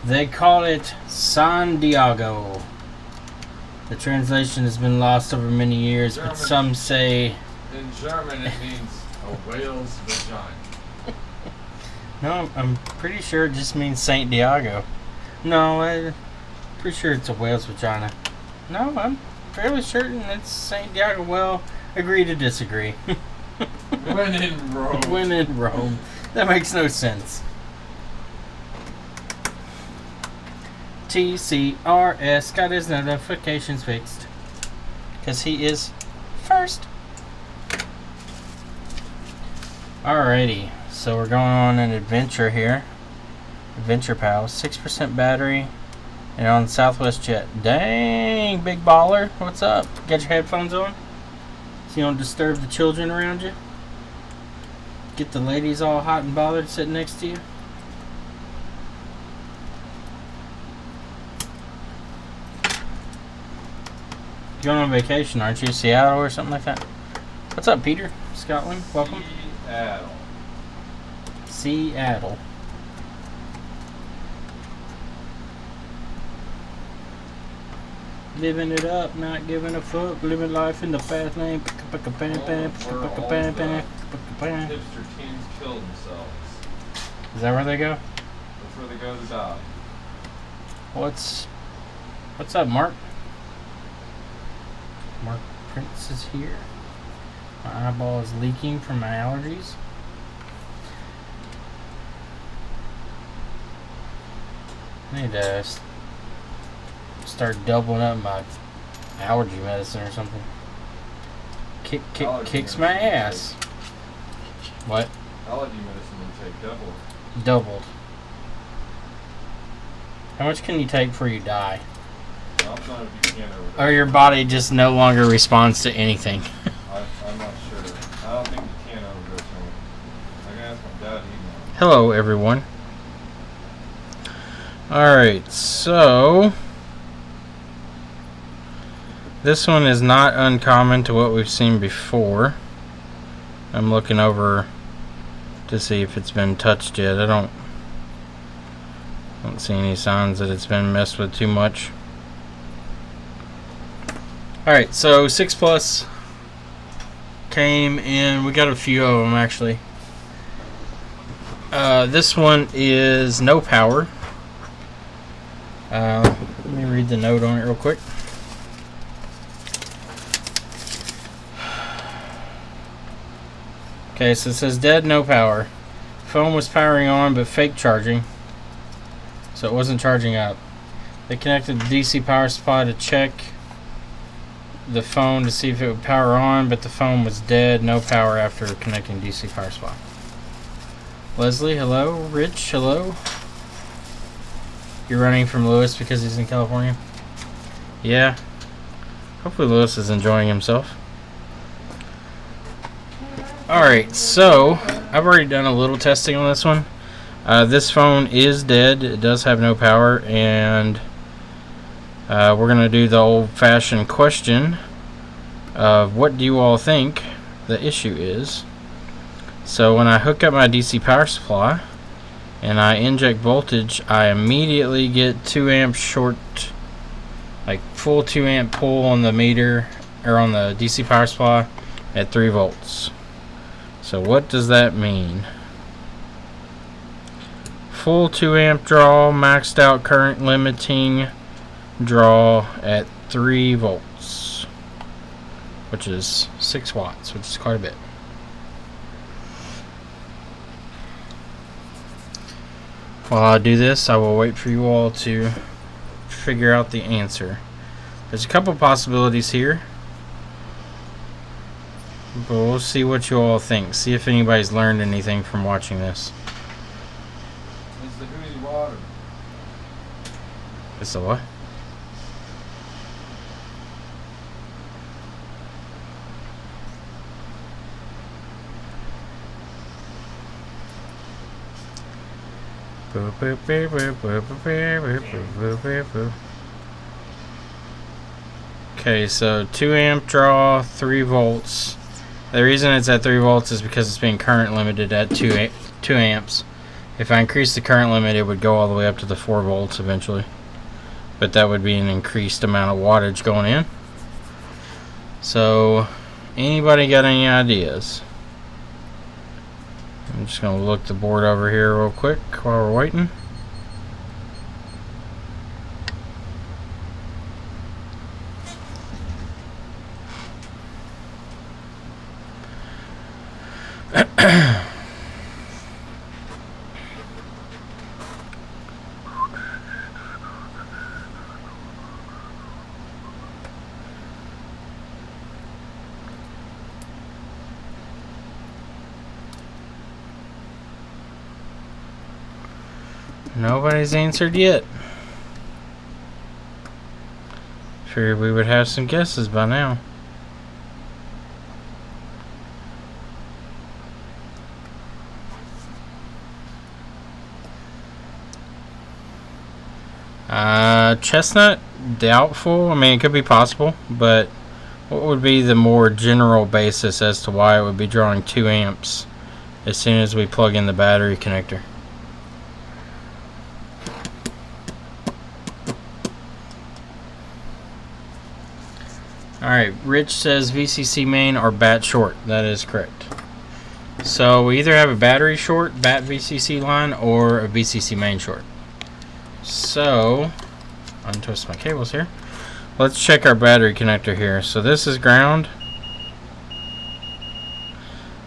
They call it San Diego. The translation has been lost over many years, German, but some say... In German it means a whale's vagina. No, I'm pretty sure it just means Saint Diego. No, I'm pretty sure it's a whale's vagina. No, I'm fairly certain it's Saint Diego. Well, agree to disagree. When in Rome. When in Rome. That makes no sense. TCRS got his notifications fixed. Because he is first. Alrighty. So we're going on an adventure here. Adventure Pals. 6% battery. And on Southwest Jet. Dang, big baller. What's up? Got your headphones on? So you don't disturb the children around you? Get the ladies all hot and bothered sitting next to you? You're going on vacation, aren't you? Seattle or something like that? What's up, Peter? Scotland, welcome. Seattle. Living it up, not giving a fuck, living life in the fast lane. Hipster teens kill themselves. Is that where they go? That's where they go to die. What's up, Mark? Mark Prince is here. My eyeball is leaking from my allergies. I need to start doubling up my allergy medicine or something. Kicks my ass. What? Allergy medicine will take double. Doubled. How much can you take before you die? Well, I'm not if you can overdose. Or your body just no longer responds to anything? I'm not sure. I don't think you can overdose on it. I can ask my dad. He knows. Hello, everyone. Alright, so this one is not uncommon to what we've seen before. I'm looking over to see if it's been touched yet. I don't see any signs that it's been messed with too much. Alright, so 6 Plus came in. We got a few of them actually. This one is no power. Let me read the note on it real quick. Okay, so it says dead, no power. Phone was powering on but fake charging, so it wasn't charging up. They connected the DC power supply to check the phone to see if it would power on, but the phone was dead, no power after connecting DC power supply. Leslie, hello. Rich, hello. You're running from Lewis because he's in California? Yeah. Hopefully Lewis is enjoying himself. Alright, so I've already done a little testing on this one. This phone is dead. It does have no power, and we're going to do the old-fashioned question of what do you all think the issue is. So when I hook up my DC power supply and I inject voltage, I immediately get 2 amps short, like full 2 amp pull on the meter or on the DC power supply at 3 volts. So what does that mean? Full 2 amp draw, maxed out current limiting draw at 3 volts, which is 6 watts, which is quite a bit. While I do this, I will wait for you all to figure out the answer. There's a couple possibilities here, but we'll see what you all think. See if anybody's learned anything from watching this. It's the Hootie water. It's the what? Okay, so 2 amp draw, 3 volts. The reason it's at 3 volts is because it's being current limited at 2 amps. If I increase the current limit, it would go all the way up to the 4 volts eventually. But that would be an increased amount of wattage going in. So, anybody got any ideas? I'm just going to look the board over here real quick while we're waiting. Nobody's answered yet. Figured we would have some guesses by now. Chestnut, doubtful. I mean, it could be possible, but what would be the more general basis as to why it would be drawing 2 amps as soon as we plug in the battery connector? Alright, Rich says VCC main or bat short. That is correct. So we either have a battery short, bat VCC line, or a VCC main short. So, untwist my cables here. Let's check our battery connector here. So this is ground.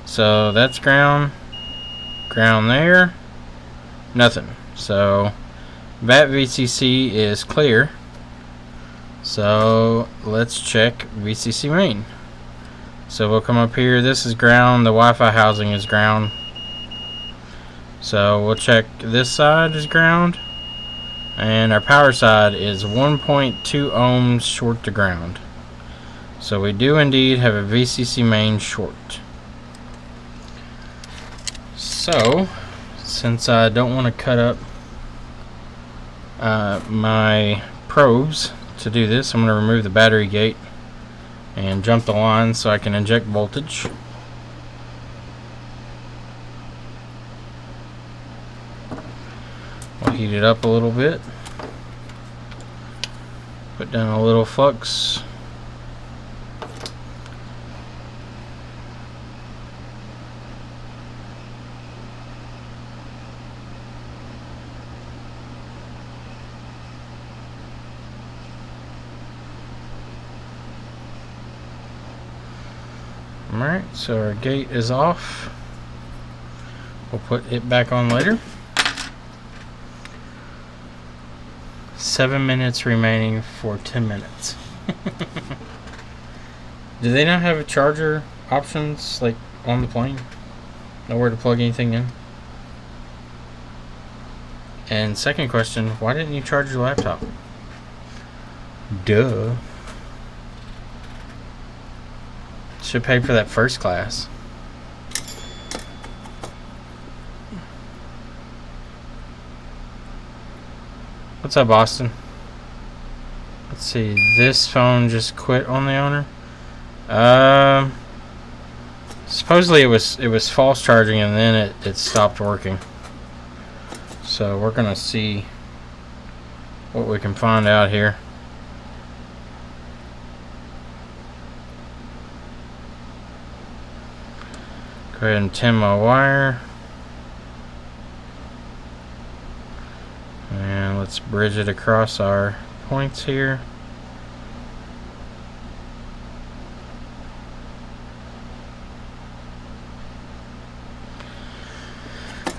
So that's ground. Ground there. Nothing. So bat VCC is clear. So let's check VCC main. So we'll come up here. This is ground. The Wi-Fi housing is ground. So we'll check this side is ground. And our power side is 1.2 ohms short to ground. So we do indeed have a VCC main short. So, since I don't want to cut up my probes to do this, I'm going to remove the battery gate and jump the line so I can inject voltage. We'll heat it up a little bit. Put down a little flux. Alright, so our gate is off. We'll put it back on later. 7 minutes remaining for 10 minutes. Do they not have a charger options like on the plane? Nowhere to plug anything in? And second question, why didn't you charge your laptop? Duh. Should pay for that first class. What's up, Austin? Let's see. This phone just quit on the owner. Supposedly it was false charging and then it stopped working. So we're gonna see what we can find out here. Go ahead and tin my wire. And let's bridge it across our points here.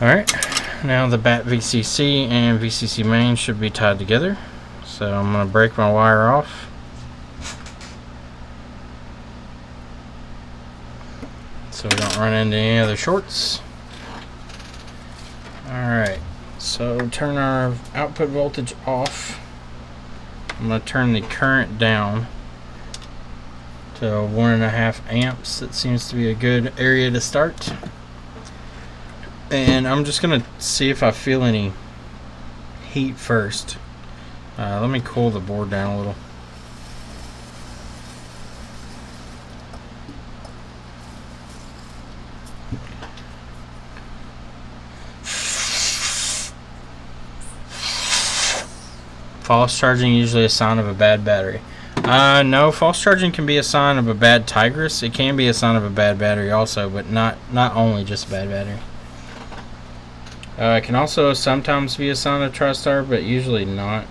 Alright, now the bat VCC and VCC main should be tied together. So I'm going to break my wire off. So we don't run into any other shorts. Alright, so turn our output voltage off. I'm going to turn the current down to 1.5 amps. That seems to be a good area to start. And I'm just going to see if I feel any heat first. Let me cool the board down a little. false charging usually a sign of a bad battery? No, false charging can be a sign of a bad Tigris. It can be a sign of a bad battery also, but not only just a bad battery. It can also sometimes be a sign of TriStar, but usually not.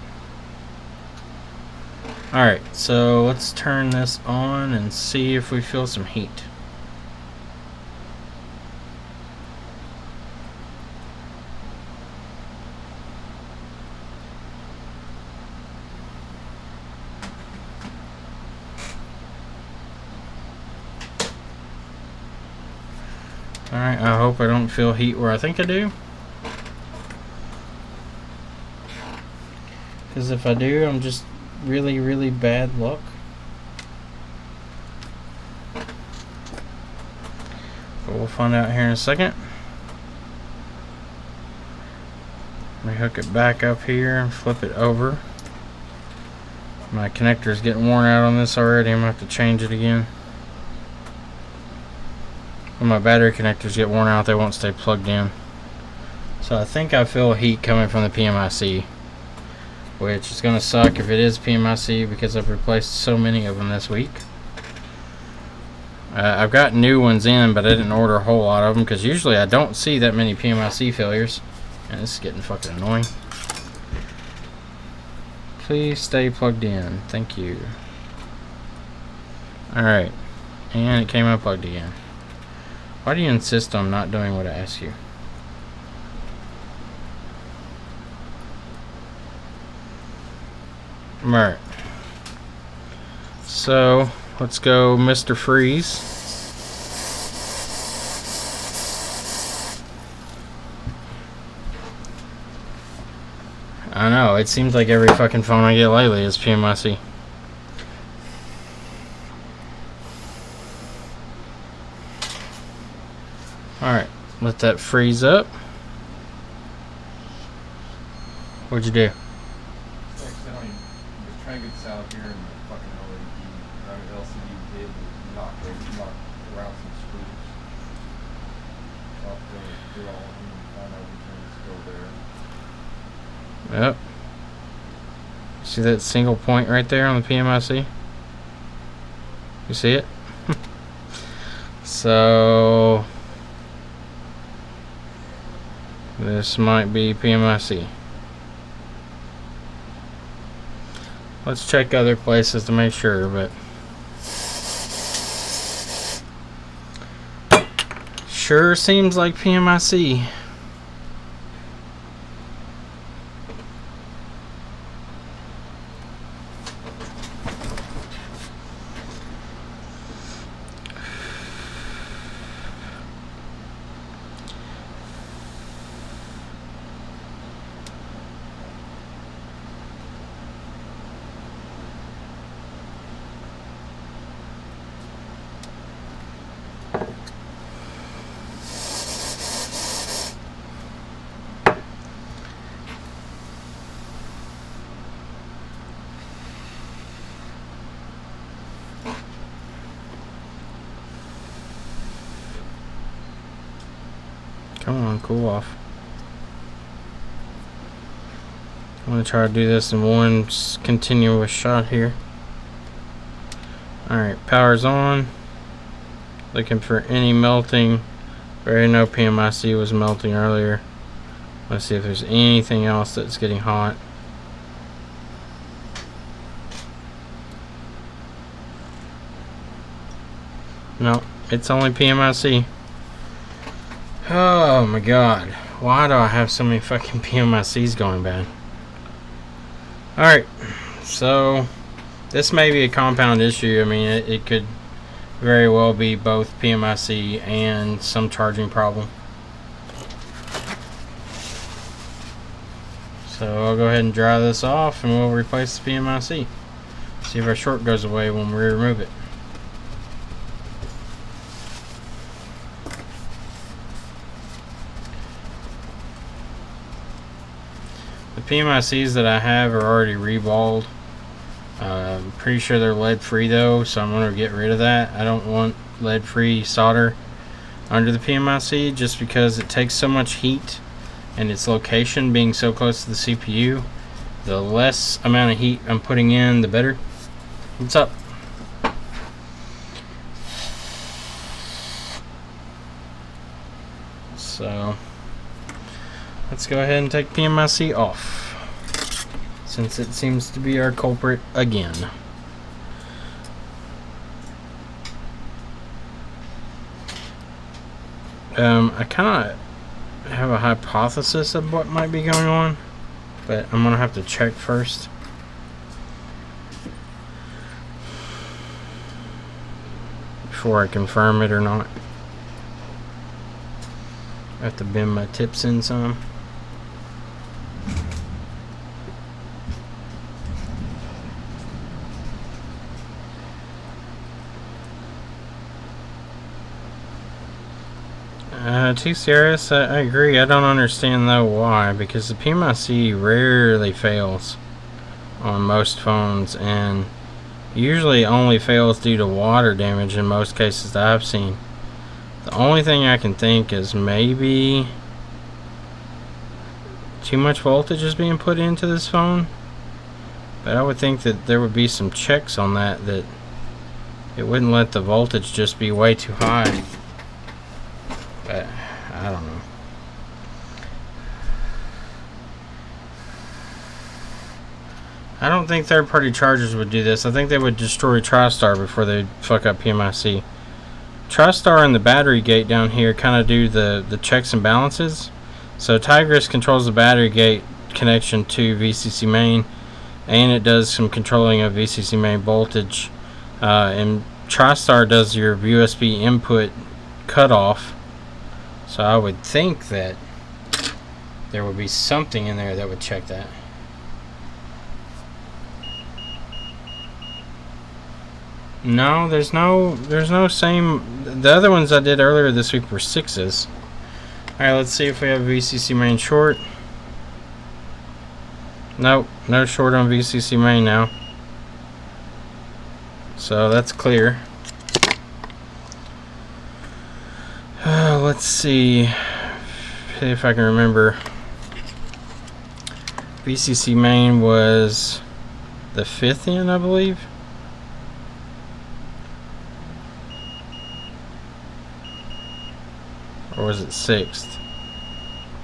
Alright, so let's turn this on and see if we feel some heat. Alright, I hope I don't feel heat where I think I do. Because if I do, I'm just really, really bad luck. But we'll find out here in a second. Let me hook it back up here and flip it over. My connector's getting worn out on this already. I'm going to have to change it again. When my battery connectors get worn out, they won't stay plugged in. So I think I feel heat coming from the PMIC, which is going to suck if it is PMIC because I've replaced so many of them this week. I've got new ones in, but I didn't order a whole lot of them because usually I don't see that many PMIC failures. And this is getting fucking annoying. Please stay plugged in. Thank you. Alright. And it came unplugged again. Why do you insist on not doing what I ask you? Alright. So, let's go Mr. Freeze. I know, it seems like every fucking phone I get lately is PMIC. Alright, let that freeze up. What'd you do? Trying to get this out here and the fucking LCD did knock around some screws. I'll have to do all of them and find out which one's still there. Yep. See that single point right there on the PMIC? You see it? So this might be PMIC. Let's check other places to make sure, but sure seems like PMIC. Come on, cool off. I'm going to try to do this in one continuous shot here. Alright, power's on. Looking for any melting. Already know PMIC was melting earlier. Let's see if there's anything else that's getting hot. No, it's only PMIC. Oh my god. Why do I have so many fucking PMICs going bad? Alright. So, this may be a compound issue. I mean, it could very well be both PMIC and some charging problem. So, I'll go ahead and dry this off and we'll replace the PMIC. See if our short goes away when we remove it. The PMICs that I have are already reballed. I'm pretty sure they're lead free though, so I'm going to get rid of that. I don't want lead free solder under the PMIC just because it takes so much heat, and its location being so close to the CPU The less amount of heat I'm putting in, the better. What's up? So let's go ahead and take PMIC off, since it seems to be our culprit again. I kind of have a hypothesis of what might be going on, but I'm gonna have to check first. Before I confirm it or not. I have to bend my tips in some. Too serious? I agree. I don't understand though why, because the PMIC rarely fails on most phones, and usually only fails due to water damage in most cases that I've seen. The only thing I can think is maybe too much voltage is being put into this phone, but I would think that there would be some checks on that it wouldn't let the voltage just be way too high. But I don't know. I don't think third-party chargers would do this. I think they would destroy TriStar before they fuck up PMIC. TriStar and the battery gate down here kind of do the checks and balances. So Tigris controls the battery gate connection to VCC main, and it does some controlling of VCC main voltage. And TriStar does your USB input cutoff. So I would think that there would be something in there that would check that. No, there's no same. The other ones I did earlier this week were 6s. Alright, let's see if we have VCC main short. Nope, no short on VCC main now. So that's clear. Let's see if I can remember. VCC main was the 5th in, I believe. Or was it 6th?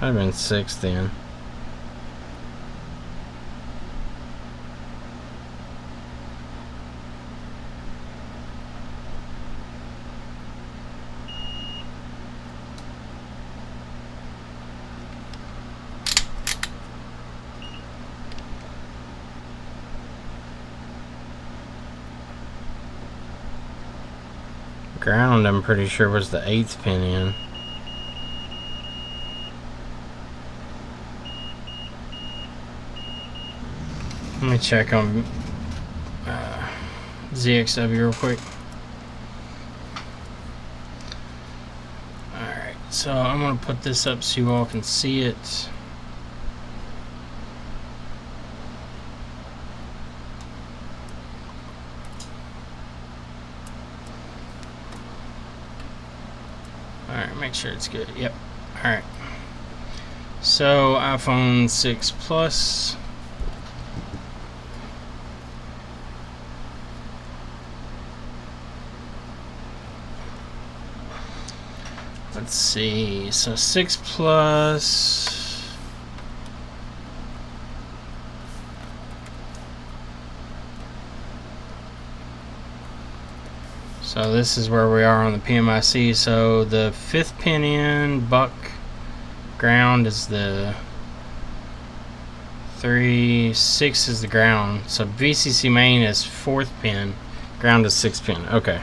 Might have been 6th then. Ground, I'm pretty sure, was the 8th pin in. Let me check on ZXW real quick. Alright, so I'm going to put this up so you all can see it. Alright, make sure it's good. Yep. Alright. So, iPhone 6 Plus. Let's see. So 6 Plus. So this is where we are on the PMIC. So the 5th pin in, buck, ground is the 3, 6 is the ground. So VCC main is 4th pin, ground is 6th pin. Okay.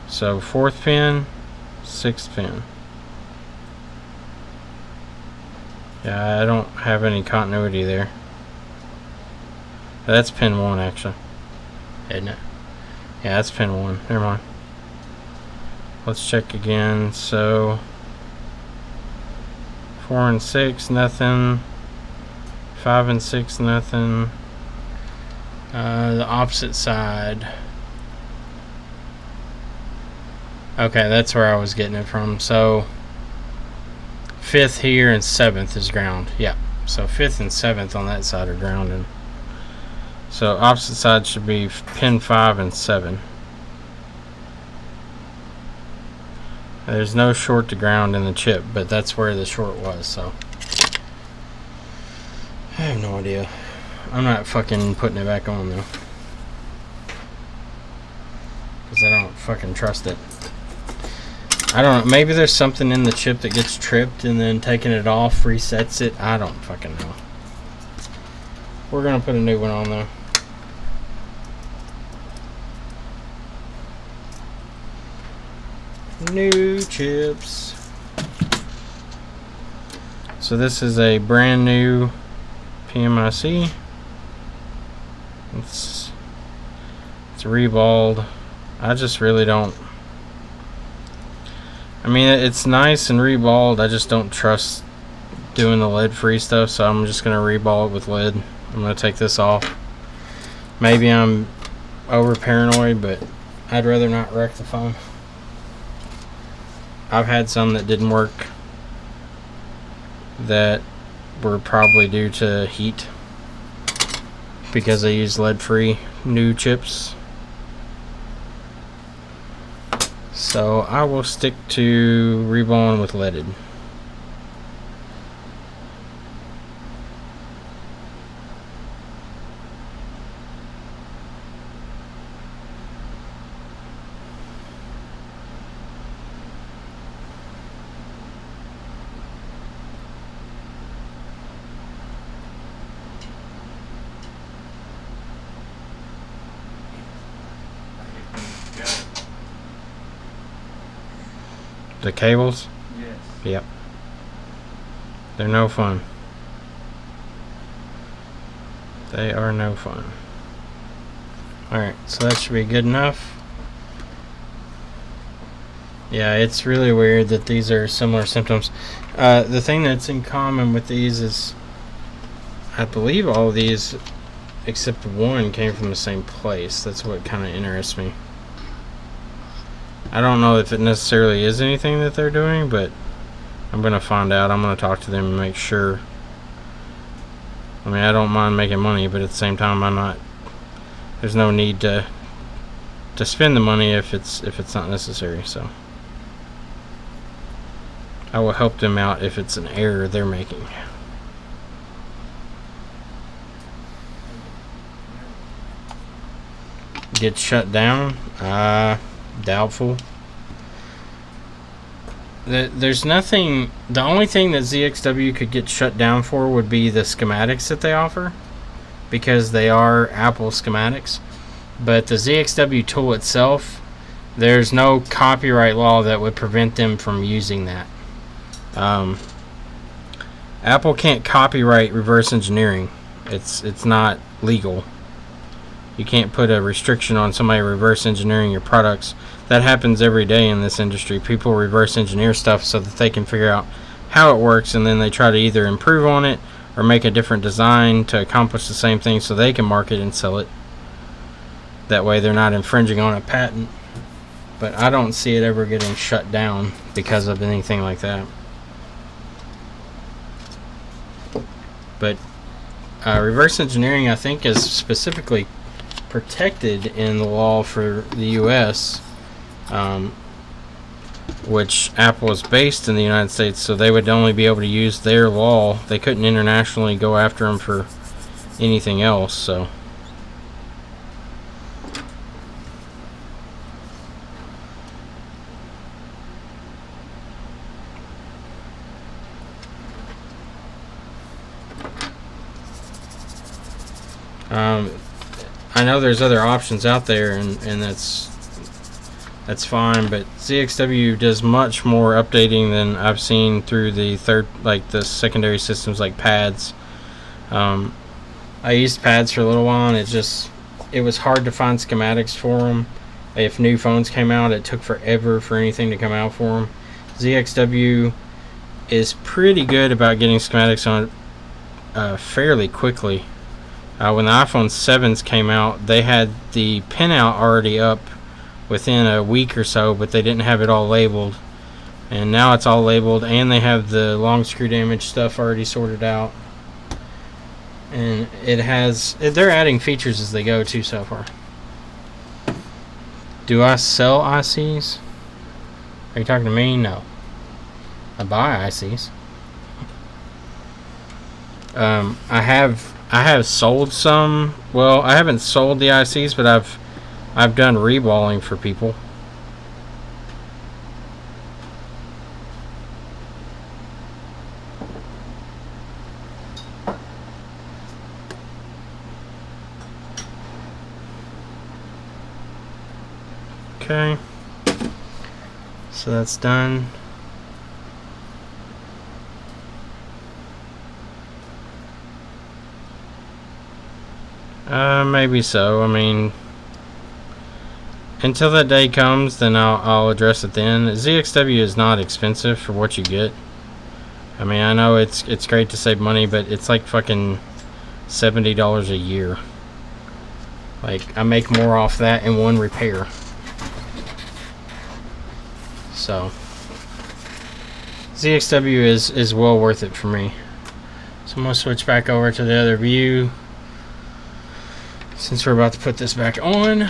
So 4th pin, 6th pin. Yeah, I don't have any continuity there. That's pin 1 actually, isn't it? Yeah, that's pin 1. Never mind. Let's check again. So 4 and 6, nothing. 5 and 6, nothing. The opposite side. Okay, that's where I was getting it from. So 5th here and 7th is ground. Yeah, So 5th and 7th on that side are grounded. So opposite side should be pin 5 and 7. There's no short to ground in the chip, but that's where the short was, so I have no idea. I'm not fucking putting it back on though, because I don't fucking trust it. I don't know, maybe there's something in the chip that gets tripped and then taking it off resets it. I don't fucking know. We're gonna put a new one on though. New chips. So this is a brand new PMIC. It's reballed. I just really don't. I mean, it's nice and reballed. I just don't trust doing the lead free stuff, so I'm just gonna reball it with lead. I'm gonna take this off. Maybe I'm over paranoid, but I'd rather not wreck the phone. I've had some that didn't work that were probably due to heat because I use lead free new chips. So I will stick to reballing with leaded. The cables? Yes. Yep. They're no fun. They are no fun. Alright, so that should be good enough. Yeah, it's really weird that these are similar symptoms. The thing that's in common with these is, I believe all of these, except one, came from the same place. That's what kind of interests me. I don't know if it necessarily is anything that they're doing, but I'm going to find out. I'm going to talk to them and make sure. I mean, I don't mind making money, but at the same time, I'm not. There's no need to spend the money if it's not necessary. So I will help them out if it's an error they're making. Get shut down? Doubtful. There's nothing. The only thing that ZXW could get shut down for would be the schematics that they offer, because they are Apple schematics. But the ZXW tool itself, there's no copyright law that would prevent them from using that. Apple can't copyright reverse engineering. It's not legal. You can't put a restriction on somebody reverse engineering your products. That happens every day in this industry. People reverse engineer stuff so that they can figure out how it works, and then they try to either improve on it or make a different design to accomplish the same thing so they can market and sell it. That way they're not infringing on a patent. But I don't see it ever getting shut down because of anything like that. But reverse engineering, I think, is specifically protected in the law for the US, which Apple is based in the United States, so they would only be able to use their law. They couldn't internationally go after them for anything else. So I know there's other options out there, and that's fine, but ZXW does much more updating than I've seen through the the secondary systems like pads. I used pads for a little while, and it was hard to find schematics for them. If new phones came out, it took forever for anything to come out for them. ZXW is pretty good about getting schematics on fairly quickly. When the iPhone 7s came out, they had the pinout already up within a week or so, but they didn't have it all labeled. And now it's all labeled, and they have the long screw damage stuff already sorted out. And it has, they're adding features as they go too so far. Do I sell ICs? Are you talking to me? No. I buy ICs. I have sold some. Well, I haven't sold the ICs, but I've done reballing for people. Okay. So that's done. Maybe so. I mean, until that day comes, then I'll address it then. ZXW is not expensive for what you get. I mean, I know it's great to save money, but it's like fucking $70 a year. Like, I make more off that in one repair. So ZXW is well worth it for me. So I'm gonna switch back over to the other view since we're about to put this back on.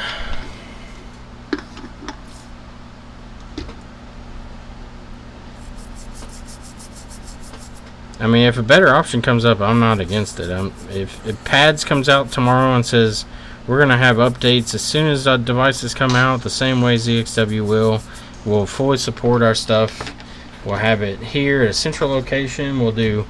I mean, if a better option comes up, I'm not against it. If Pads comes out tomorrow and says we're gonna have updates as soon as the devices come out, the same way ZXW will fully support our stuff. We'll have it here at a central location. We'll do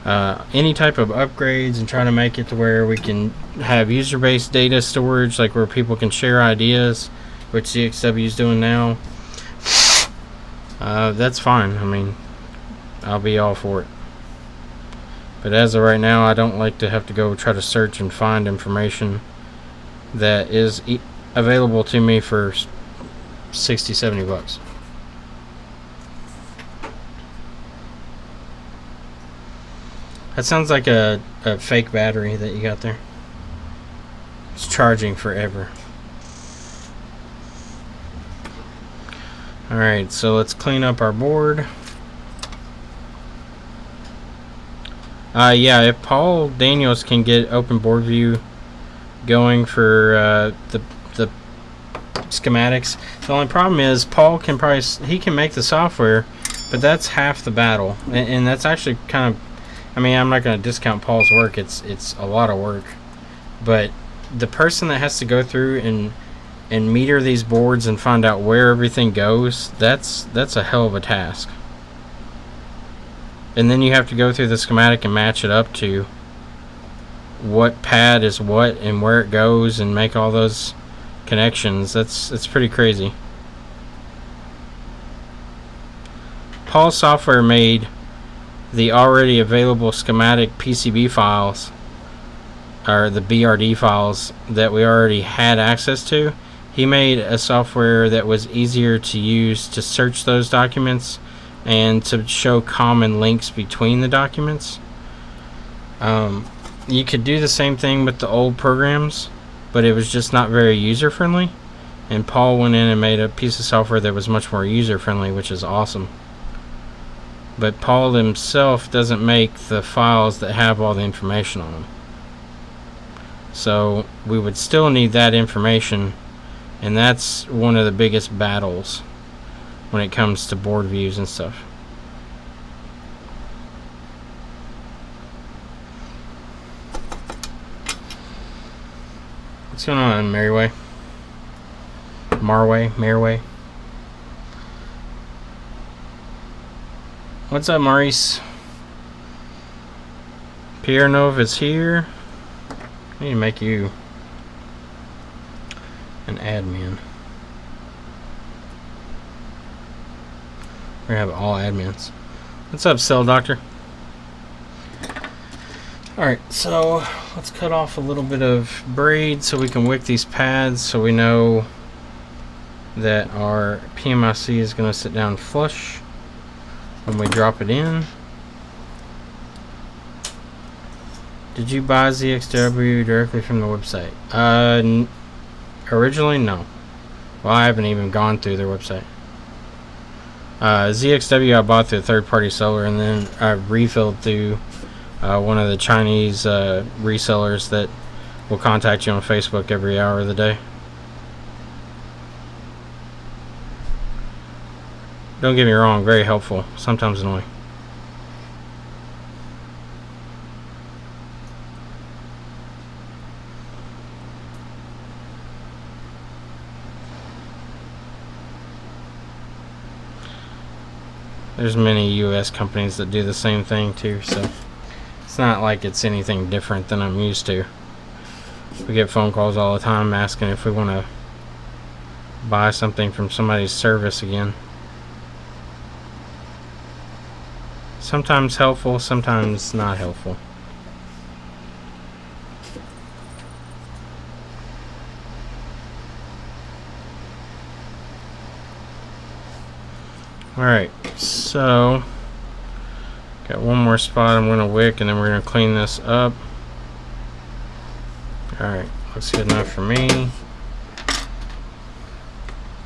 any type of upgrades and try to make it to where we can have user-based data storage, like where people can share ideas, which ZXW is doing now. That's fine. I mean, I'll be all for it. But as of right now, I don't like to have to go try to search and find information that is available to me for 60, 70 bucks. That sounds like a fake battery that you got there. It's charging forever. Alright, so let's clean up our board. Yeah, if Paul Daniels can get open board view going for the schematics. The only problem is Paul can he can make the software, but that's half the battle, and that's actually kind of, I mean, I'm not going to discount Paul's work. It's a lot of work, but the person that has to go through and meter these boards and find out where everything goes, that's a hell of a task. And then you have to go through the schematic and match it up to what pad is what and where it goes and make all those connections. That's pretty crazy. Paul's software made the already available schematic PCB files, or the BRD files that we already had access to. He made a software that was easier to use to search those documents and to show common links between the documents. You could do the same thing with the old programs, but it was just not very user friendly, and Paul went in and made a piece of software that was much more user friendly, which is awesome. But Paul himself doesn't make the files that have all the information on them, so we would still need that information, and that's one of the biggest battles when it comes to board views and stuff. What's going on, Maryway? Marway? What's up, Maurice? Pierre Nov is here. I need to make you an admin. We have all admins. What's up, Cell Doctor? Alright, so let's cut off a little bit of braid so we can wick these pads so we know that our PMIC is going to sit down flush when we drop it in. Did you buy ZXW directly from the website? Originally, no. Well, I haven't even gone through their website. ZXW I bought through a third-party seller, and then I refilled through one of the Chinese resellers that will contact you on Facebook every hour of the day. Don't get me wrong, very helpful, sometimes annoying. There's many US companies that do the same thing too, so it's not like it's anything different than I'm used to. We get phone calls all the time asking if we want to buy something from somebody's service again. Sometimes helpful, sometimes not helpful. Alright, so got one more spot I'm going to wick, and then we're going to clean this up. Alright, looks good enough for me.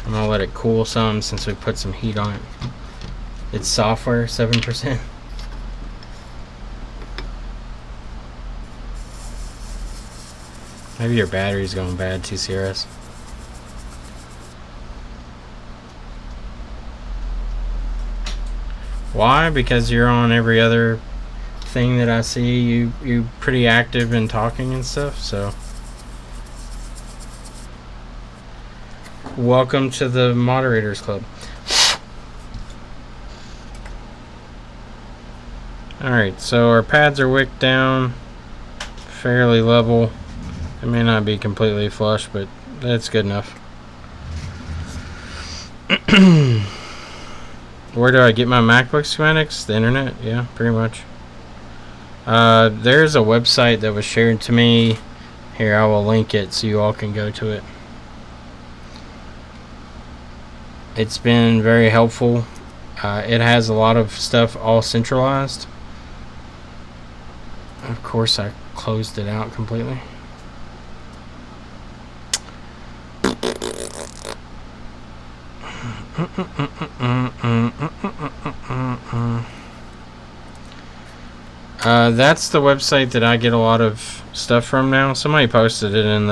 I'm going to let it cool some since we put some heat on it. It's software, 7%. Maybe your battery's going bad, TCRS. Why? Because you're on every other thing that I see. You pretty active in talking and stuff, so welcome to the Moderators Club. Alright, so our pads are wicked down fairly level. It may not be completely flush, but that's good enough. Where do I get my MacBook schematics? The internet? Yeah, pretty much. There's a website that was shared to me. Here, I will link it so you all can go to it. It's been very helpful. It has a lot of stuff all centralized. Of course, I closed it out completely. That's the website that I get a lot of stuff from now. Somebody posted it in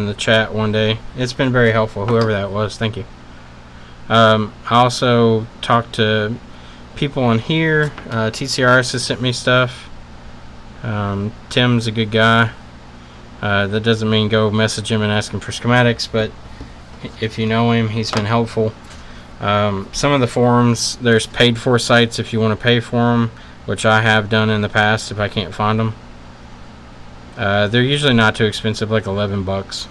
the chat one day. It's been very helpful, whoever that was. Thank you. I also talked to people on here. TCRS has sent me stuff. Tim's a good guy. That doesn't mean go message him and ask him for schematics, but if you know him, he's been helpful. Some of the forums, there's paid for sites if you want to pay for them, which I have done in the past if I can't find them. They're usually not too expensive, like $11.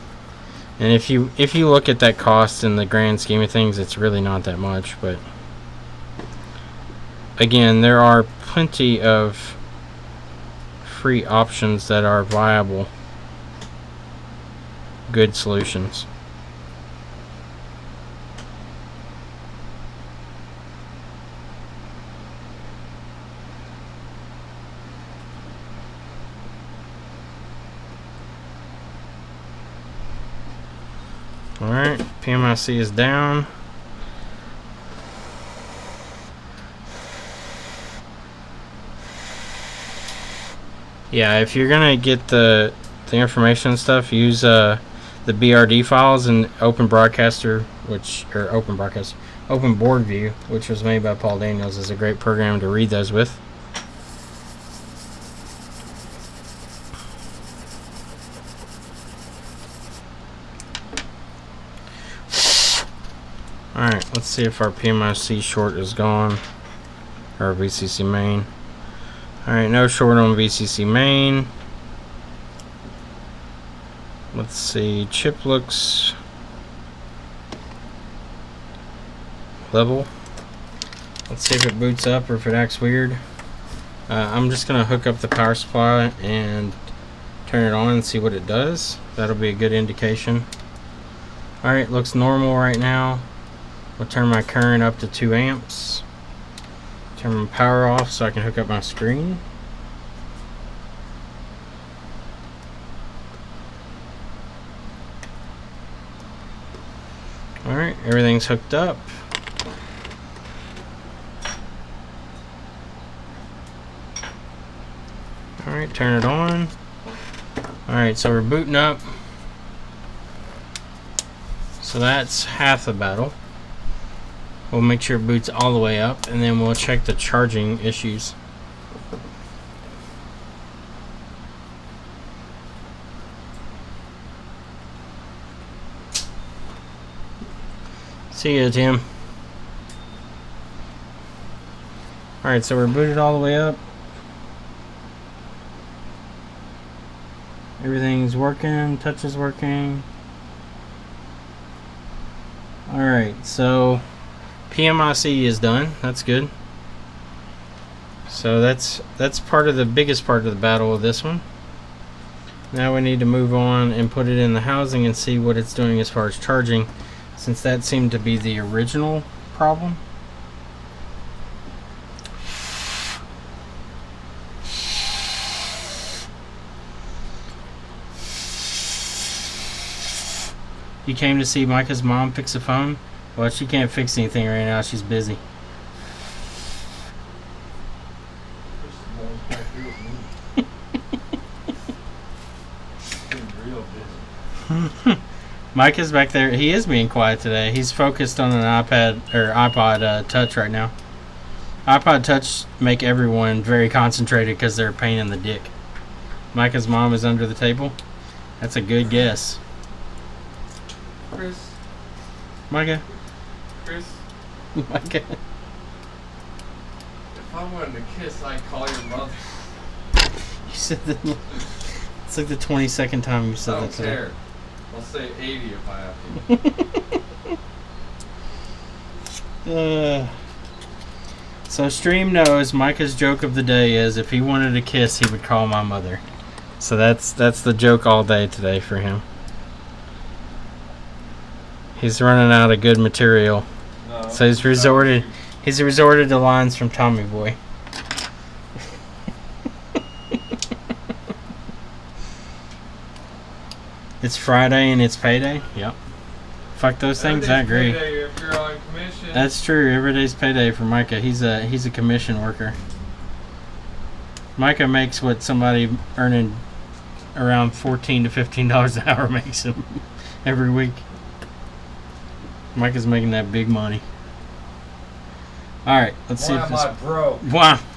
And if you look at that cost in the grand scheme of things, it's really not that much. But again, there are plenty of free options that are viable, good solutions. Alright, PMIC is down. Yeah, if you're gonna get the information and stuff, use the BRD files in Open Broadcaster, Open Board View, which was made by Paul Daniels, is a great program to read those with. Alright, let's see if our PMIC short is gone, or VCC main. Alright, no short on VCC main. Let's see, chip looks level. Let's see if it boots up or if it acts weird. I'm just going to hook up the power supply and turn it on and see what it does. That'll be a good indication. Alright, looks normal right now. I'll turn my current up to 2 amps. Turn my power off so I can hook up my screen. Alright, everything's hooked up. Alright, turn it on. Alright, so we're booting up. So that's half the battle. We'll make sure it boots all the way up, and then we'll check the charging issues. See ya, Tim. Alright, so we're booted all the way up. Everything's working, touch is working. Alright, so PMIC is done. That's good. So that's part of the biggest part of the battle of this one. Now we need to move on and put it in the housing and see what it's doing as far as charging, since that seemed to be the original problem. You came to see Micah's mom fix a phone? Well, she can't fix anything right now. She's busy. Micah's back there. He is being quiet today. He's focused on an iPod Touch right now. iPod Touch make everyone very concentrated because they're a pain in the dick. Micah's mom is under the table. That's a good guess. Chris. Micah. Chris. Micah. If I wanted to kiss, I'd call your mother. You said that. It's like the 22nd time you said I that don't today. care. I'll say 80 if I have to. So Stream knows Micah's joke of the day is if he wanted a kiss, he would call my mother. So that's the joke all day today for him. He's running out of good material. No, So he's resorted to lines from Tommy Boy. It's Friday and it's payday? Yep. Fuck those things, I agree. If you're on commission. That's true. Every day's payday for Micah. He's a commission worker. Micah makes what somebody earning around $14 to $15 an hour makes him every week. Micah's making that big money. Alright, let's see if this... Why am I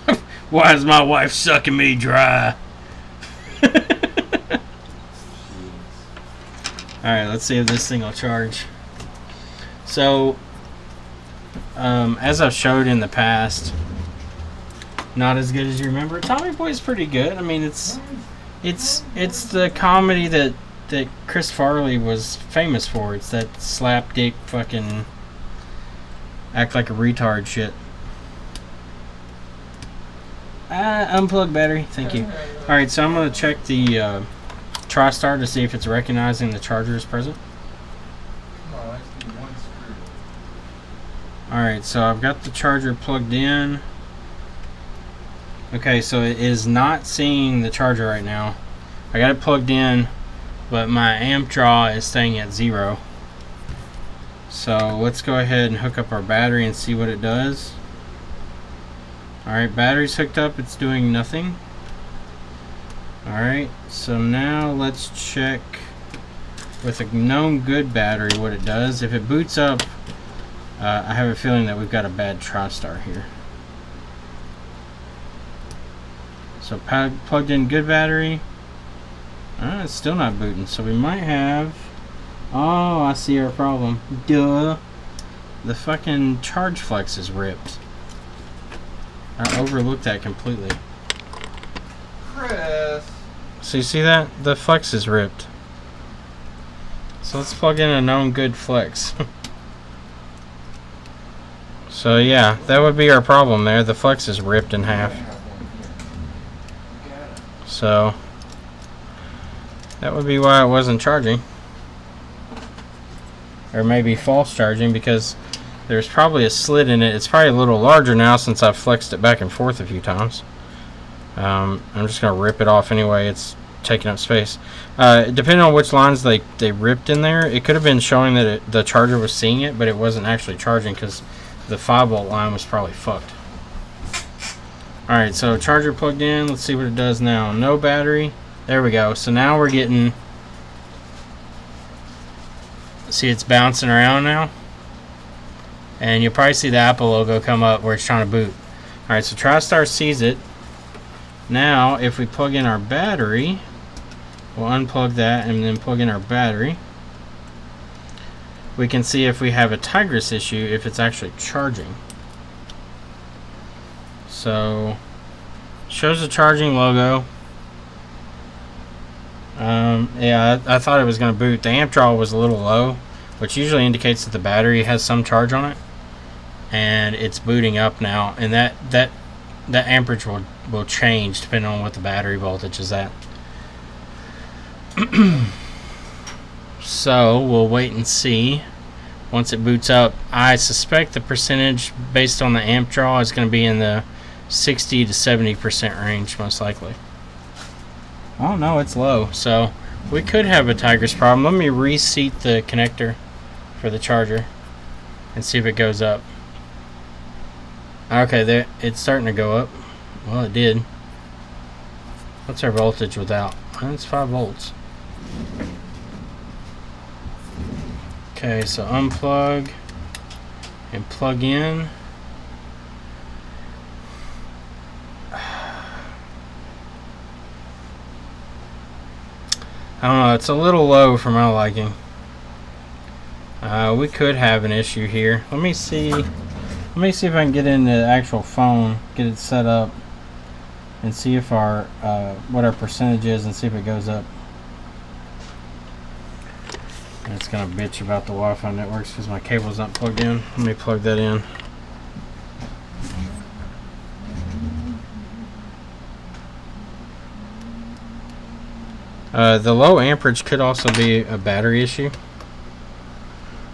broke? Why is my wife sucking me dry? Alright, let's see if this thing will charge. So, as I've showed in the past, not as good as you remember. Tommy Boy's pretty good. I mean, it's the comedy that Chris Farley was famous for. It's that slapdick fucking act like a retard shit. Unplug battery. Thank you. Alright, so I'm going to check the TriStar to see if it's recognizing the charger is present. Come on, I just need one screw. Alright, so I've got the charger plugged in. Okay, so it is not seeing the charger right now. I got it plugged in, but my amp draw is staying at 0. So let's go ahead and hook up our battery and see what it does. Alright, battery's hooked up, it's doing nothing. Alright, so now let's check with a known good battery what it does. If it boots up, I have a feeling that we've got a bad TriStar here. So plugged in good battery. It's still not booting, so we might have... Oh, I see our problem. Duh. The fucking charge flex is ripped. I overlooked that completely. Chris. So you see that? The flex is ripped. So let's plug in a known good flex. So yeah, that would be our problem there. The flex is ripped in half. So that would be why it wasn't charging. Or maybe false charging, because there's probably a slit in it. It's probably a little larger now since I've flexed it back and forth a few times. I'm just going to rip it off anyway. It's taking up space. Depending on which lines they ripped in there, it could have been showing that the charger was seeing it, but it wasn't actually charging because the 5-volt line was probably fucked. Alright, so charger plugged in. Let's see what it does now. No battery. There we go. So now we're getting... See, it's bouncing around now. And you'll probably see the Apple logo come up where it's trying to boot. Alright, so TriStar sees it. Now, if we plug in our battery, we'll unplug that and then plug in our battery. We can see if we have a Tigris issue, if it's actually charging. So, shows the charging logo. Yeah, I thought it was going to boot. The amp draw was a little low, which usually indicates that the battery has some charge on it. And it's booting up now, and that amperage will change depending on what the battery voltage is at. So we'll wait and see. Once it boots up, I suspect the percentage based on the amp draw is going to be in the 60 to 70% range, most likely. Oh no, it's low, so we could have a Tigris problem. Let me reseat the connector for the charger and see if it goes up. Okay, there, it's starting to go up. Well, it did. What's our voltage without? It's 5 volts. Okay, so unplug and plug in. I don't know, it's a little low for my liking. We could have an issue here. Let me see if I can get in the actual phone, get it set up, and see if our what our percentage is, and see if it goes up. And it's gonna bitch about the Wi-Fi networks because my cable's not plugged in. Let me plug that in. The low amperage could also be a battery issue.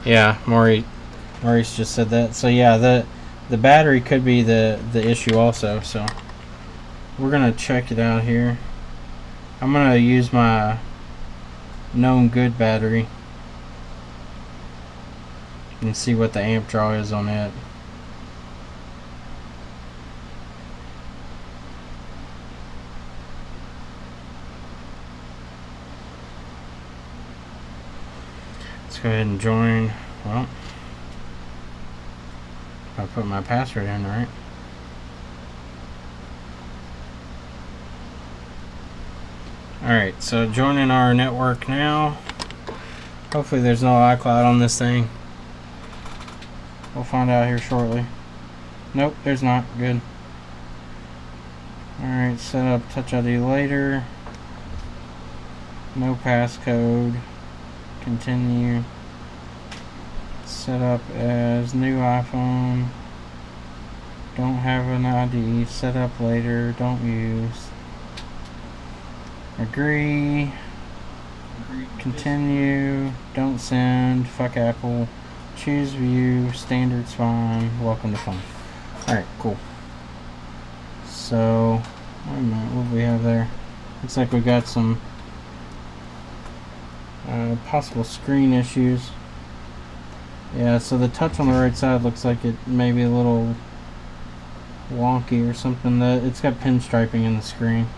Yeah, Maurice just said that. So yeah, the battery could be the issue also. So we're gonna check it out here. I'm gonna use my known good battery and see what the amp draw is on it. Let's go ahead and join. Well, I put my password in, right? Alright, so joining our network now. Hopefully there's no iCloud on this thing. We'll find out here shortly. Nope, there's not. Good. Alright, set up Touch ID later. No passcode. Continue. Set up as new iPhone. Don't have an ID. Set up later. Don't use. Agree. Continue. Don't send. Fuck Apple. Choose view. Standard's fine. Welcome to phone. Alright, cool. So, wait a minute. What do we have there? Looks like we got some possible screen issues. Yeah, so the touch on the right side looks like it may be a little wonky or something. It's got pinstriping in the screen.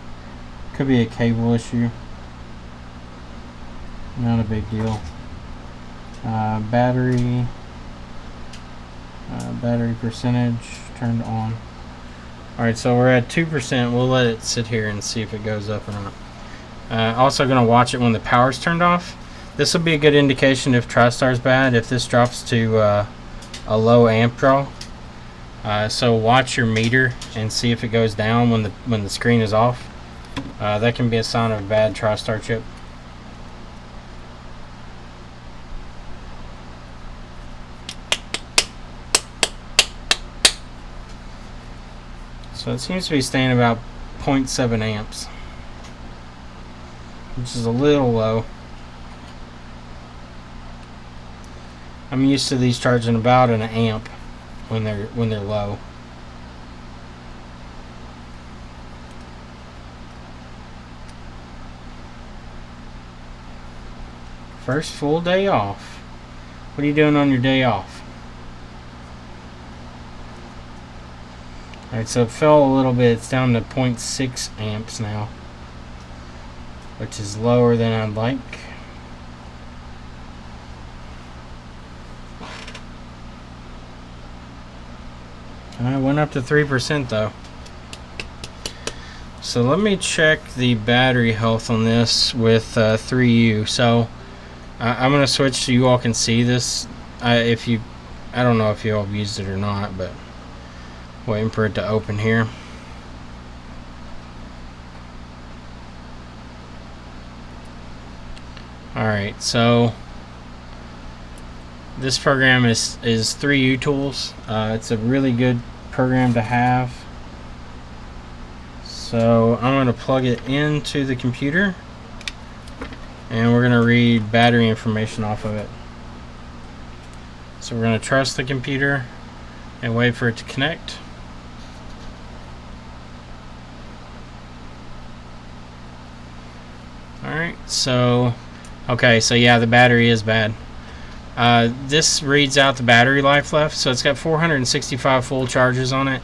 Could be a cable issue. Not a big deal. Battery percentage turned on. Alright, so we're at 2%. We'll let it sit here and see if it goes up or not. Also going to watch it when the power's turned off. This will be a good indication if TriStar's bad, if this drops to a low amp draw. So watch your meter and see if it goes down when the screen is off. That can be a sign of a bad TriStar chip. So it seems to be staying about 0.7 amps, which is a little low. I'm used to these charging about an amp when they're low. First full day off. What are you doing on your day off? Alright, so it fell a little bit. It's down to 0.6 amps now, which is lower than I'd like. I went up to 3% though. So let me check the battery health on this with 3U. So I'm gonna switch so you all can see this. I don't know if you all have used it or not, but waiting for it to open here. Alright, so this program is 3U Tools. It's a really good program to have. So I'm going to plug it into the computer and we're going to read battery information off of it. So we're going to trust the computer and wait for it to connect. Alright, so okay, so yeah, the battery is bad. This reads out the battery life left, so it's got 465 full charges on it.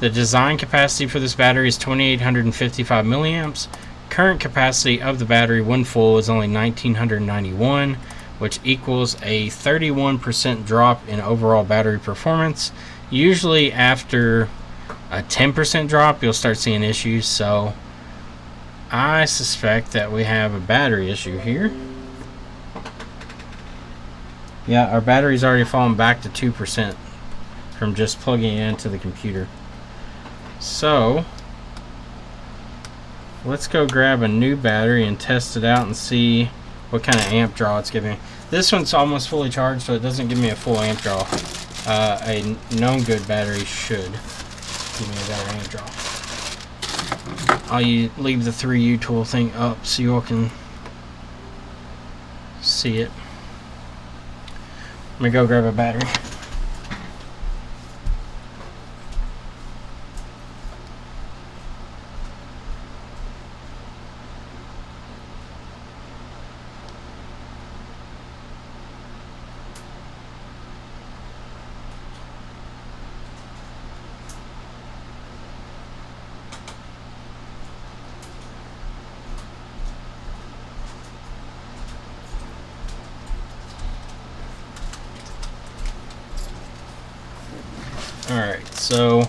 The design capacity for this battery is 2855 milliamps. Current capacity of the battery when full is only 1991, which equals a 31% drop in overall battery performance. Usually after a 10% drop, you'll start seeing issues, so I suspect that we have a battery issue here. Yeah, our battery's already fallen back to 2% from just plugging it into the computer. So let's go grab a new battery and test it out and see what kind of amp draw it's giving me. This one's almost fully charged, so it doesn't give me a full amp draw. A known good battery should give me a better amp draw. I'll leave the 3U tool thing up so you all can see it. Let me go grab a battery. Alright, so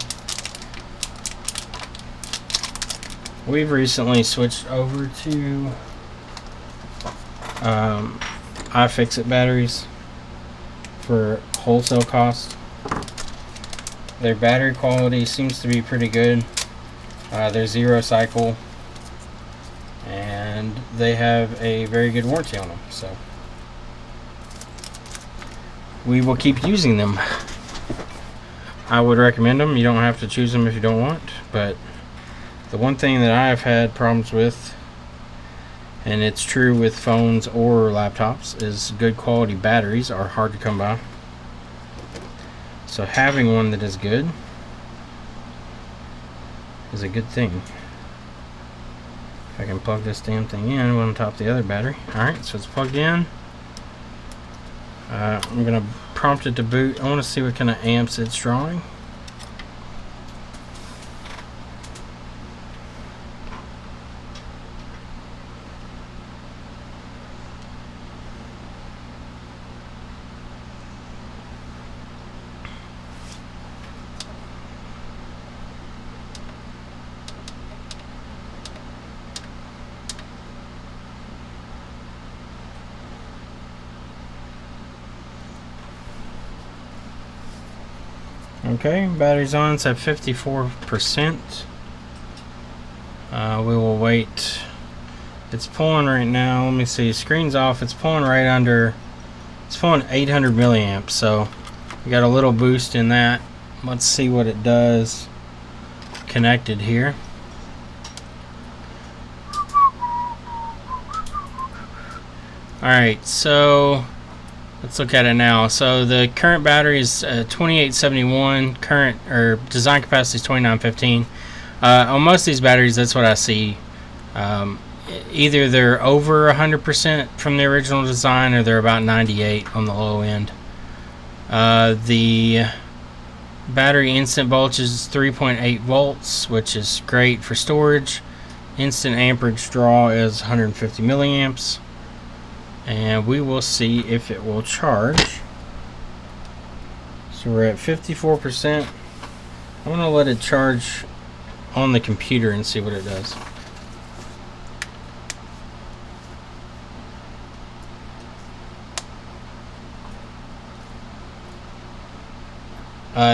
we've recently switched over to iFixit batteries for wholesale cost. Their battery quality seems to be pretty good. They're 0 cycle and they have a very good warranty on them, so we will keep using them. I would recommend them. You don't have to choose them if you don't want, but the one thing that I've had problems with, and it's true with phones or laptops, is good quality batteries are hard to come by. So having one that is good is a good thing. If I can plug this damn thing in on top of the other battery. Alright, so it's plugged in. I'm going to prompt it to boot. I want to see what kind of amps it's drawing. Okay, battery's on. It's at 54%. We will wait. It's pulling right now. Let me see. Screen's off. It's pulling right under. It's pulling 800 milliamps. So we got a little boost in that. Let's see what it does connected here. Alright, so let's look at it now. So the current battery is 2871. Current or design capacity is 2915. On most of these batteries, that's what I see. Either they're over 100% from the original design, or they're about 98 on the low end. The Battery instant voltage is 3.8 volts, which is great for storage. Instant amperage draw is 150 milliamps. And we will see if it will charge. So we're at 54%. I'm going to let it charge on the computer and see what it does.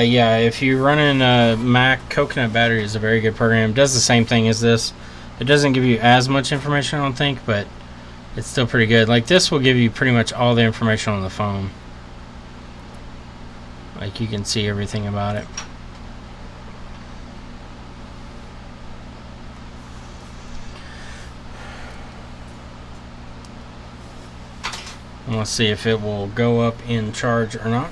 Yeah, if you're running a Mac, Coconut Battery is a very good program. It does the same thing as this. It doesn't give you as much information, I don't think, but it's still pretty good. Like, this will give you pretty much all the information on the phone. Like, you can see everything about it. And let's see if it will go up in charge or not.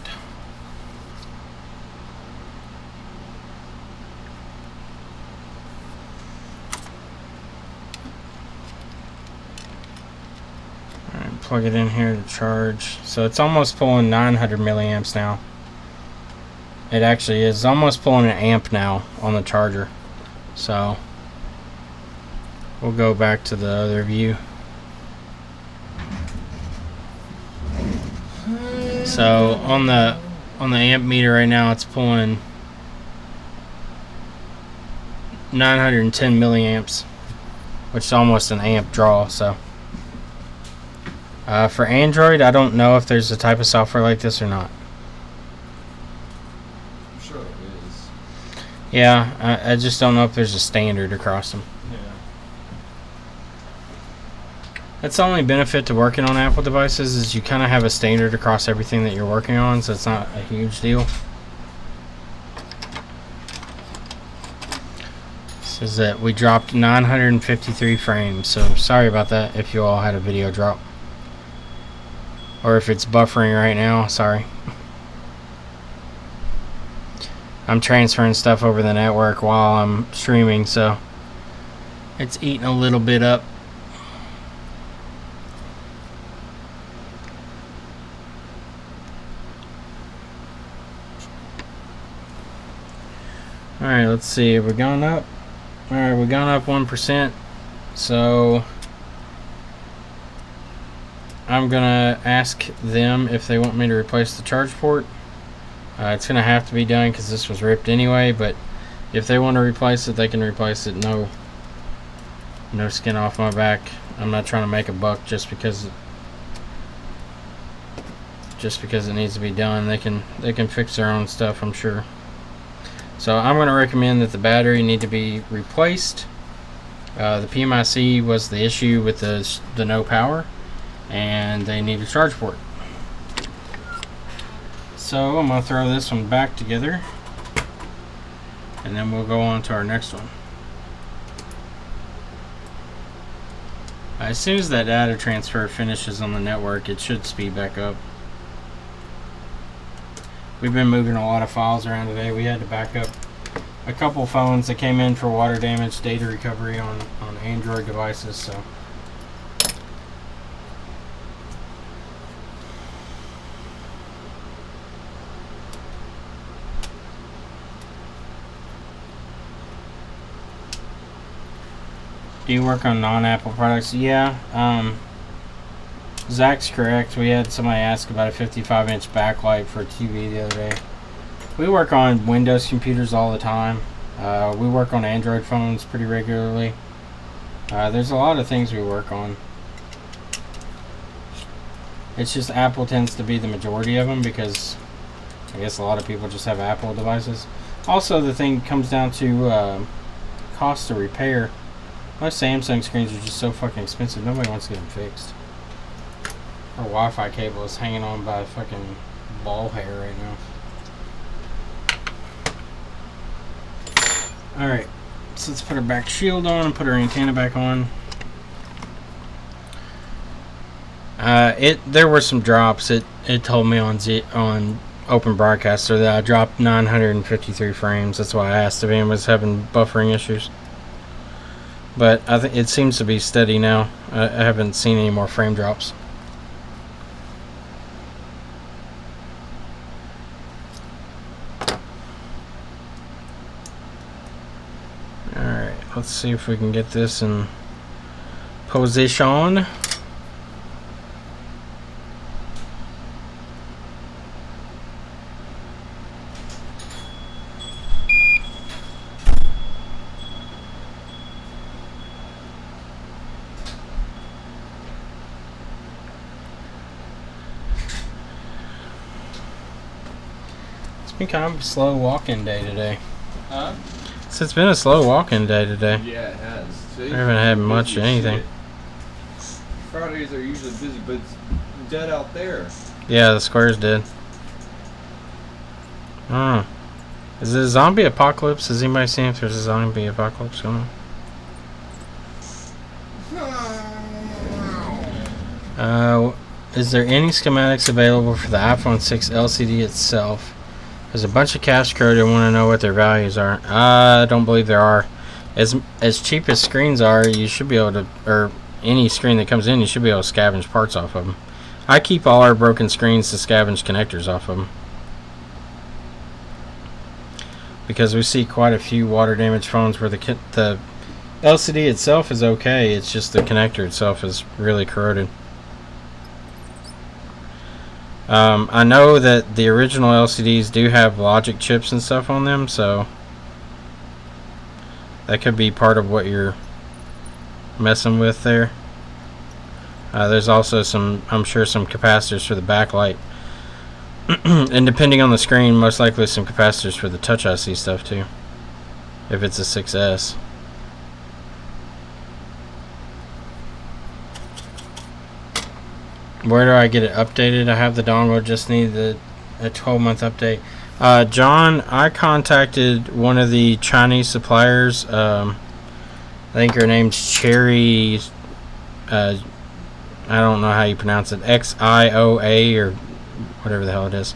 Alright, plug it in here to charge. So it's almost pulling 900 milliamps now. It actually is almost pulling an amp now on the charger. So we'll go back to the other view. So on the amp meter right now, it's pulling 910 milliamps, which is almost an amp draw. So for Android, I don't know if there's a type of software like this or not. I'm sure it is. Yeah, I just don't know if there's a standard across them. That's the only benefit to working on Apple devices, is you kind of have a standard across everything that you're working on, so it's not a huge deal. Says that we dropped 953 frames, so sorry about that if you all had a video drop. Or if it's buffering right now, sorry. I'm transferring stuff over the network while I'm streaming, so it's eating a little bit up. Alright, let's see. Have we gone up? Alright, we've gone up 1%. So I'm gonna ask them if they want me to replace the charge port. It's gonna have to be done because this was ripped anyway, but if they want to replace it, they can replace it. No skin off my back. I'm not trying to make a buck just because it needs to be done. They can fix their own stuff, I'm sure. So I'm going to recommend that the battery need to be replaced. The PMIC was the issue with the no power, and they need a charge port. So I'm going to throw this one back together, and then we'll go on to our next one. As soon as that data transfer finishes on the network, it should speed back up. We've been moving a lot of files around today. We had to back up a couple phones that came in for water damage data recovery on Android devices. So do you work on non-Apple products? Yeah. Zach's correct. We had somebody ask about a 55-inch backlight for a TV the other day. We work on Windows computers all the time. We work on Android phones pretty regularly. There's a lot of things we work on. It's just Apple tends to be the majority of them because I guess a lot of people just have Apple devices. Also, the thing comes down to cost of repair. Most Samsung screens are just so fucking expensive. Nobody wants to get them fixed. Our Wi-Fi cable is hanging on by a fucking ball hair right now. Alright, so let's put our back shield on and put our antenna back on. There were some drops. It told me on Open Broadcaster that I dropped 953 frames. That's why I asked if anyone was having buffering issues. But I think it seems to be steady now. I haven't seen any more frame drops. Let's see if we can get this in position. It's been kind of a slow walk-in day today. Huh? So it's been a slow walk-in day today. Yeah, it has. I haven't had much of anything. Fridays are usually busy, but it's dead out there. Yeah, the square's dead. I don't know. Is it a zombie apocalypse? Has anybody seen if there's a zombie apocalypse going on? Is there any schematics available for the iPhone 6 LCD itself? There's a bunch of cache code and want to know what their values are. I don't believe there are. As cheap as screens are, you should be able to, or any screen that comes in, you should be able to scavenge parts off of them. I keep all our broken screens to scavenge connectors off of them, because we see quite a few water damaged phones where the LCD itself is okay, it's just the connector itself is really corroded. I know that the original LCDs do have logic chips and stuff on them, so that could be part of what you're messing with there. There's also I'm sure some capacitors for the backlight. And depending on the screen, most likely some capacitors for the Touch IC stuff too, if it's a 6S. Where do I get it updated? I have the dongle, just need a 12-month update. John, I contacted one of the Chinese suppliers. I think her name's Cherry. I don't know how you pronounce it. XIOA or whatever the hell it is.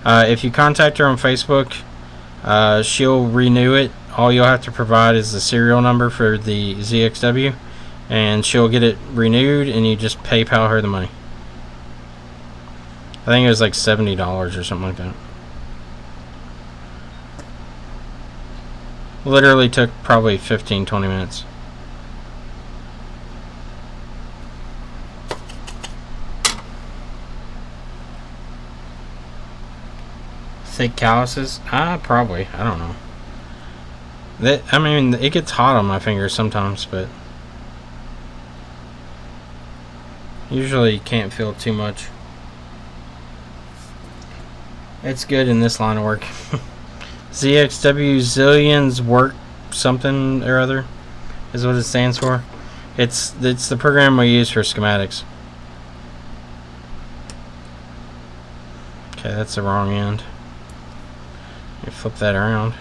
If you contact her on Facebook, she'll renew it. All you'll have to provide is the serial number for the ZXW, and she'll get it renewed, and you just PayPal her the money. I think it was like $70 or something like that. Literally took probably 15-20 minutes. Thick calluses? Probably. I don't know. I mean, it gets hot on my fingers sometimes, but usually you can't feel too much. It's good in this line of work. ZXW Zillions Work something or other is what it stands for. It's the program we use for schematics. Okay, that's the wrong end. You flip that around.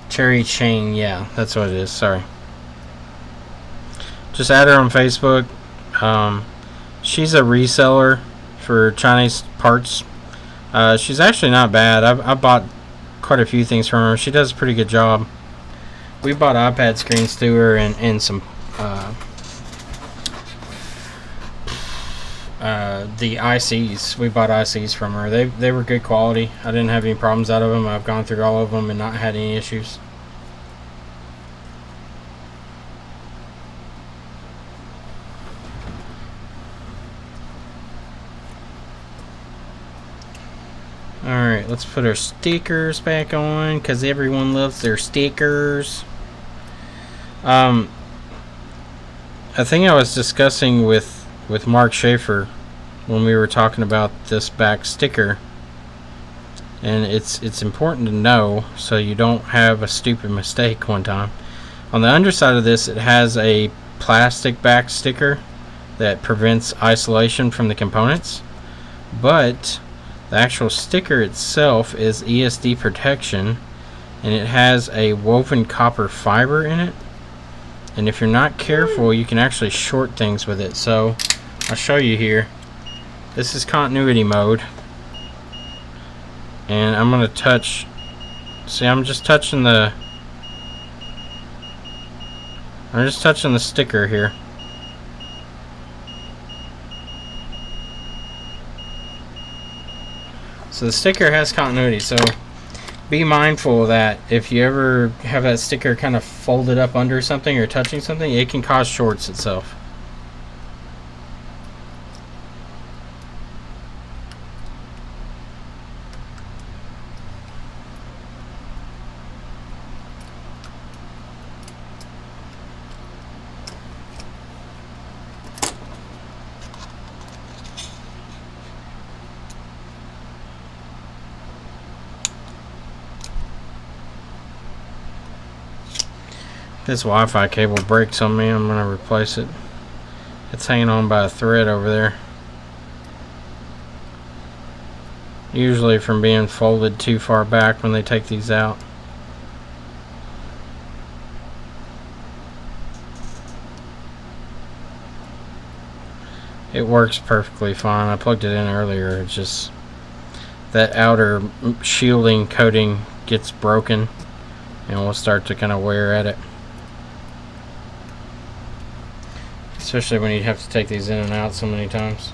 Cherry Chain, yeah, that's what it is. Sorry. Just add her on Facebook. She's a reseller for Chinese parts. She's actually not bad. I bought quite a few things from her. She does a pretty good job. We bought iPad screens to her and some the ICs. We bought ICs from her. They were good quality. I didn't have any problems out of them. I've gone through all of them and not had any issues. Alright, let's put our stickers back on, because everyone loves their stickers. A thing I was discussing with Mark Schaefer when we were talking about this back sticker, and it's important to know so you don't have a stupid mistake one time. On the underside of this, it has a plastic back sticker that prevents isolation from the components, but the actual sticker itself is ESD protection, and it has a woven copper fiber in it, and if you're not careful you can actually short things with it. So I'll show you here. This is continuity mode, and I'm going to touch, see, I'm just touching the sticker here, So the sticker has continuity, so be mindful that if you ever have that sticker kind of folded up under something or touching something, it can cause shorts itself. This Wi-Fi cable breaks on me. I'm going to replace it. It's hanging on by a thread over there. Usually from being folded too far back when they take these out. It works perfectly fine. I plugged it in earlier. It's just that outer shielding coating gets broken and we'll start to kind of wear at it. Especially when you have to take these in and out so many times.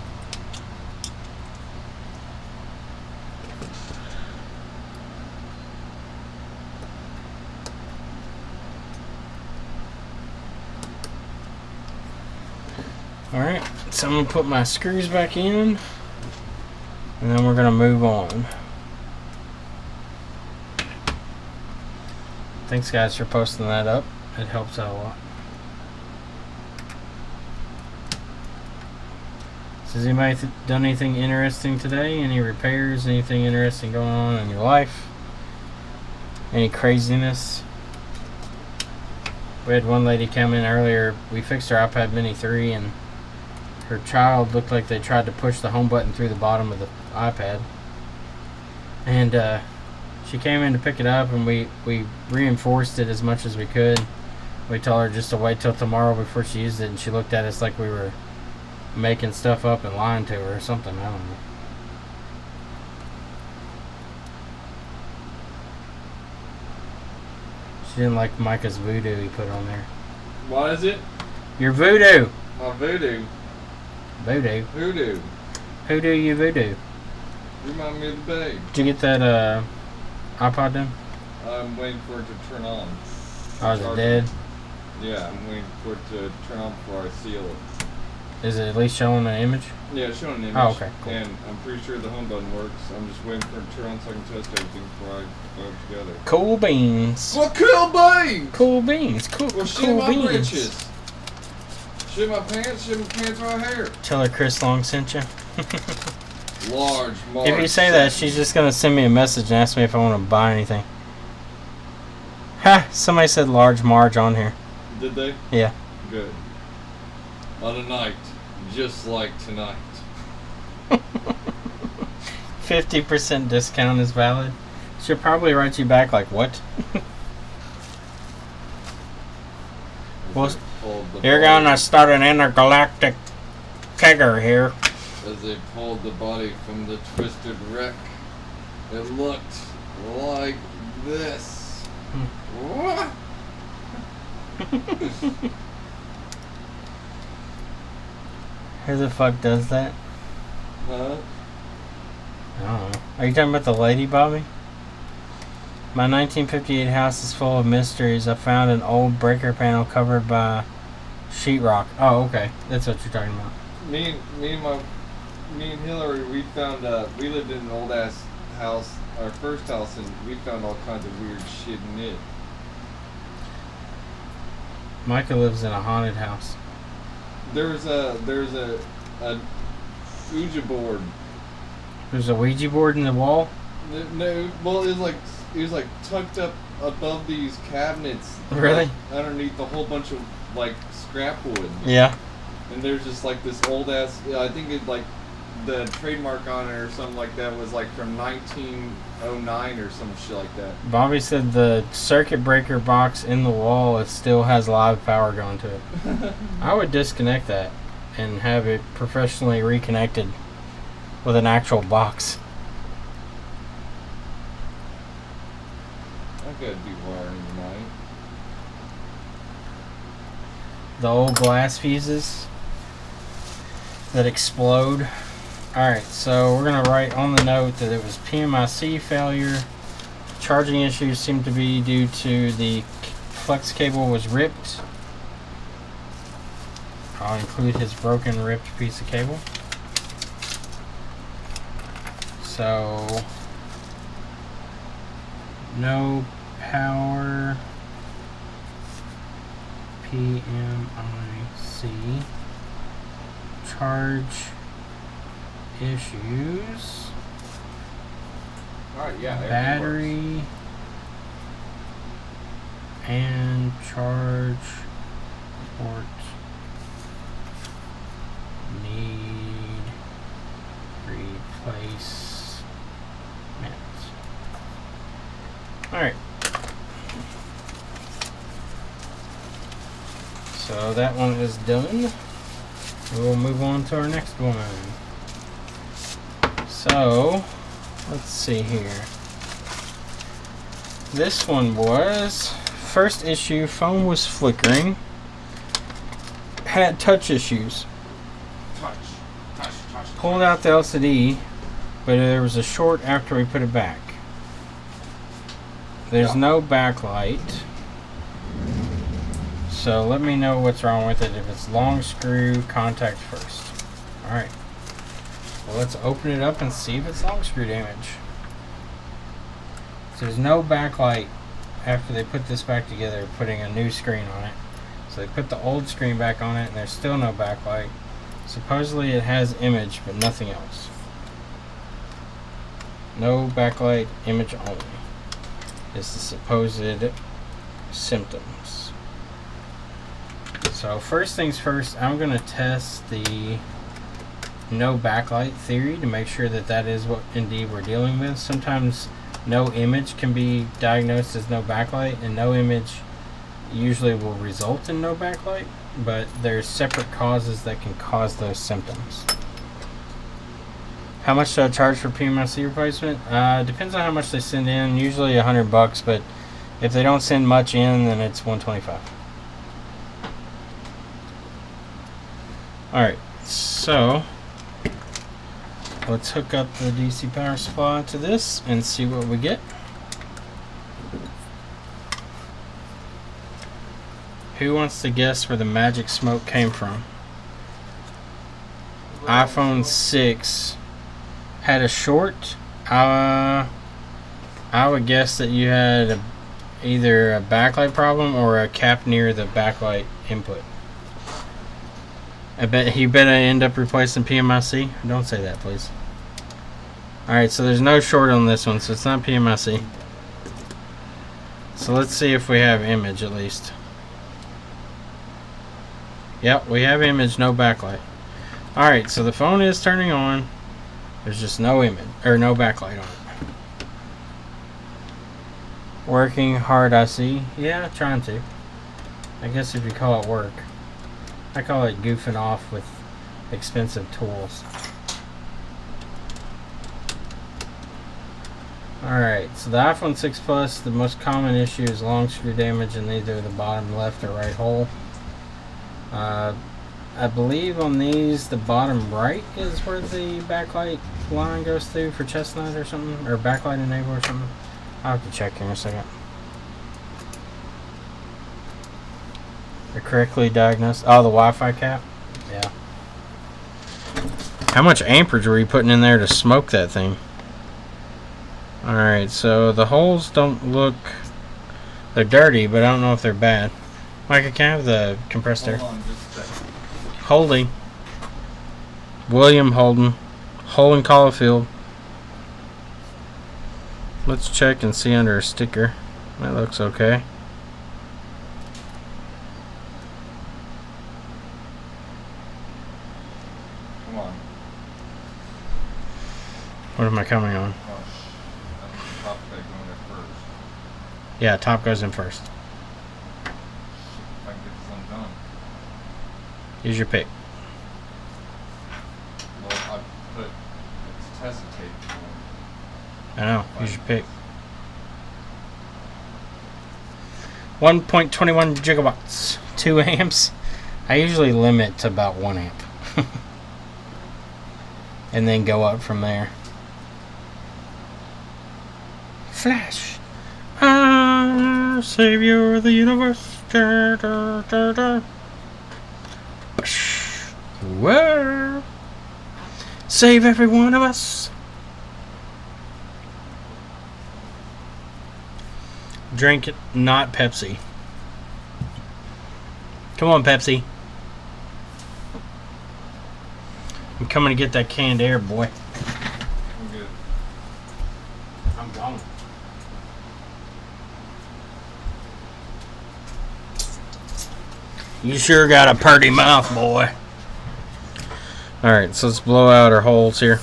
Alright, so I'm going to put my screws back in and then we're going to move on. Thanks guys for posting that up. It helps out a lot. Has anybody done anything interesting today? Any repairs? Anything interesting going on in your life? Any craziness? We had one lady come in earlier. We fixed her iPad Mini 3 and her child looked like they tried to push the home button through the bottom of the iPad. And she came in to pick it up and we reinforced it as much as we could. We told her just to wait till tomorrow before she used it, and she looked at us like we were making stuff up and lying to her or something. I don't know. She didn't like Micah's voodoo he put on there. What is it? Your voodoo. My voodoo. Voodoo. Voodoo. Who do you voodoo? Remind me of the babe. Did you get that iPod done? I'm waiting for it to turn on. Oh, is it dead? Yeah, I'm waiting for it to turn on before I seal it. Is it at least showing an image? Yeah, it's showing an image. Oh, okay, cool. And I'm pretty sure the home button works. I'm just waiting for it to turn on so I can test everything before I go together. Cool beans. Well, cool beans! Cool beans. Cool, Well, shit cool my beans. britches. Shit my pants right here. Tell her Chris Long sent you. Large, Marge. If you say that, she's just going to send me a message and ask me if I want to buy anything. Ha! Somebody said Large Marge on here. Did they? Yeah. Good. On a night just like tonight. 50% discount is valid. She'll probably write you back like, what? Well, you're going to start an intergalactic kegger here. As they pulled the body from the twisted wreck, it looked like this. What? Who the fuck does that? Huh? I don't know. Are you talking about the lady, Bobby? My 1958 house is full of mysteries. I found an old breaker panel covered by sheetrock. Oh, okay. That's what you're talking about. Me and Hillary, we found, we lived in an old ass house, our first house, and we found all kinds of weird shit in it. Micah lives in a haunted house. There's a Ouija board. There's a Ouija board in the wall? No, well, it was like tucked up above these cabinets. Really? Like, underneath a whole bunch of like scrap wood. Yeah. And there's just like this old ass. I think it like the trademark on it or something like that was like from 1909 or some shit like that. Bobby said the circuit breaker box in the wall, it still has live power going to it. I would disconnect that and have it professionally reconnected with an actual box. I gotta be wiring tonight. The old glass fuses that explode. Alright, so we're going to write on the note that it was PMIC failure. Charging issues seem to be due to the flex cable was ripped. I'll include his broken, ripped piece of cable. So, no power, PMIC, charge issues, Alright, yeah. battery, and charge port need replacement. Alright. So that one is done. We'll move on to our next one. So, let's see here. This one was first issue, phone was flickering, had touch issues. Touch. Pulled out the LCD, but there was a short after we put it back. There's no backlight. So let me know what's wrong with it. If it's long screw, contact first. Alright. Well, let's open it up and see if it's long screw damage. So there's no backlight after they put this back together, putting a new screen on it. So they put the old screen back on it and there's still no backlight. Supposedly it has image, but nothing else. No backlight, image only. Is the supposed symptoms. So first things first, I'm going to test the no backlight theory to make sure that that is what indeed we're dealing with. Sometimes no image can be diagnosed as no backlight, and no image usually will result in no backlight, but there's separate causes that can cause those symptoms. How much do I charge for PMIC replacement? Depends on how much they send in. Usually $100, but if they don't send much in, then it's $125. Alright, so let's hook up the DC power supply to this and see what we get. Who wants to guess where the magic smoke came from? iPhone 6 had a short. I would guess that you had either a backlight problem or a cap near the backlight input. I bet I end up replacing PMIC. Don't say that, please. Alright, so there's no short on this one, so it's not PMIC. So let's see if we have image at least. Yep, we have image, no backlight. Alright, so the phone is turning on. There's just no image, or no backlight on it. Working hard, I see. Yeah, trying to. I guess if you call it work. I call it goofing off with expensive tools. Alright, so the iPhone 6 Plus, the most common issue is long screw damage in either the bottom left or right hole. I believe on these, the bottom right is where the backlight line goes through for chestnut or something, or backlight enable or something. I'll have to check here in a second. The correctly diagnosed. Oh, the Wi-Fi cap? Yeah. How much amperage were you putting in there to smoke that thing? Alright, so the holes don't look... They're dirty, but I don't know if they're bad. Micah, can I have the compressor? Hold on just a second. Holding. William Holden. Holden Caulfield. Let's check and see under a sticker. That looks okay. Come on. What am I coming on? Oh, top bag going there first. Yeah, top goes in first. If I can get this undone. Use your pick. Well, I put it's test tape on. I know. Use your pick. 1.21 gigawatts. 2 amps. I usually limit to about 1 amp. and then go up from there. Flash, savior of the universe. Da, da, da, da. Whoa. Save every one of us. Drink it, not Pepsi. Come on, Pepsi. I'm coming to get that canned air, boy. I'm good. I'm gone. You sure got a purty mouth, boy. Alright, so let's blow out our holes here.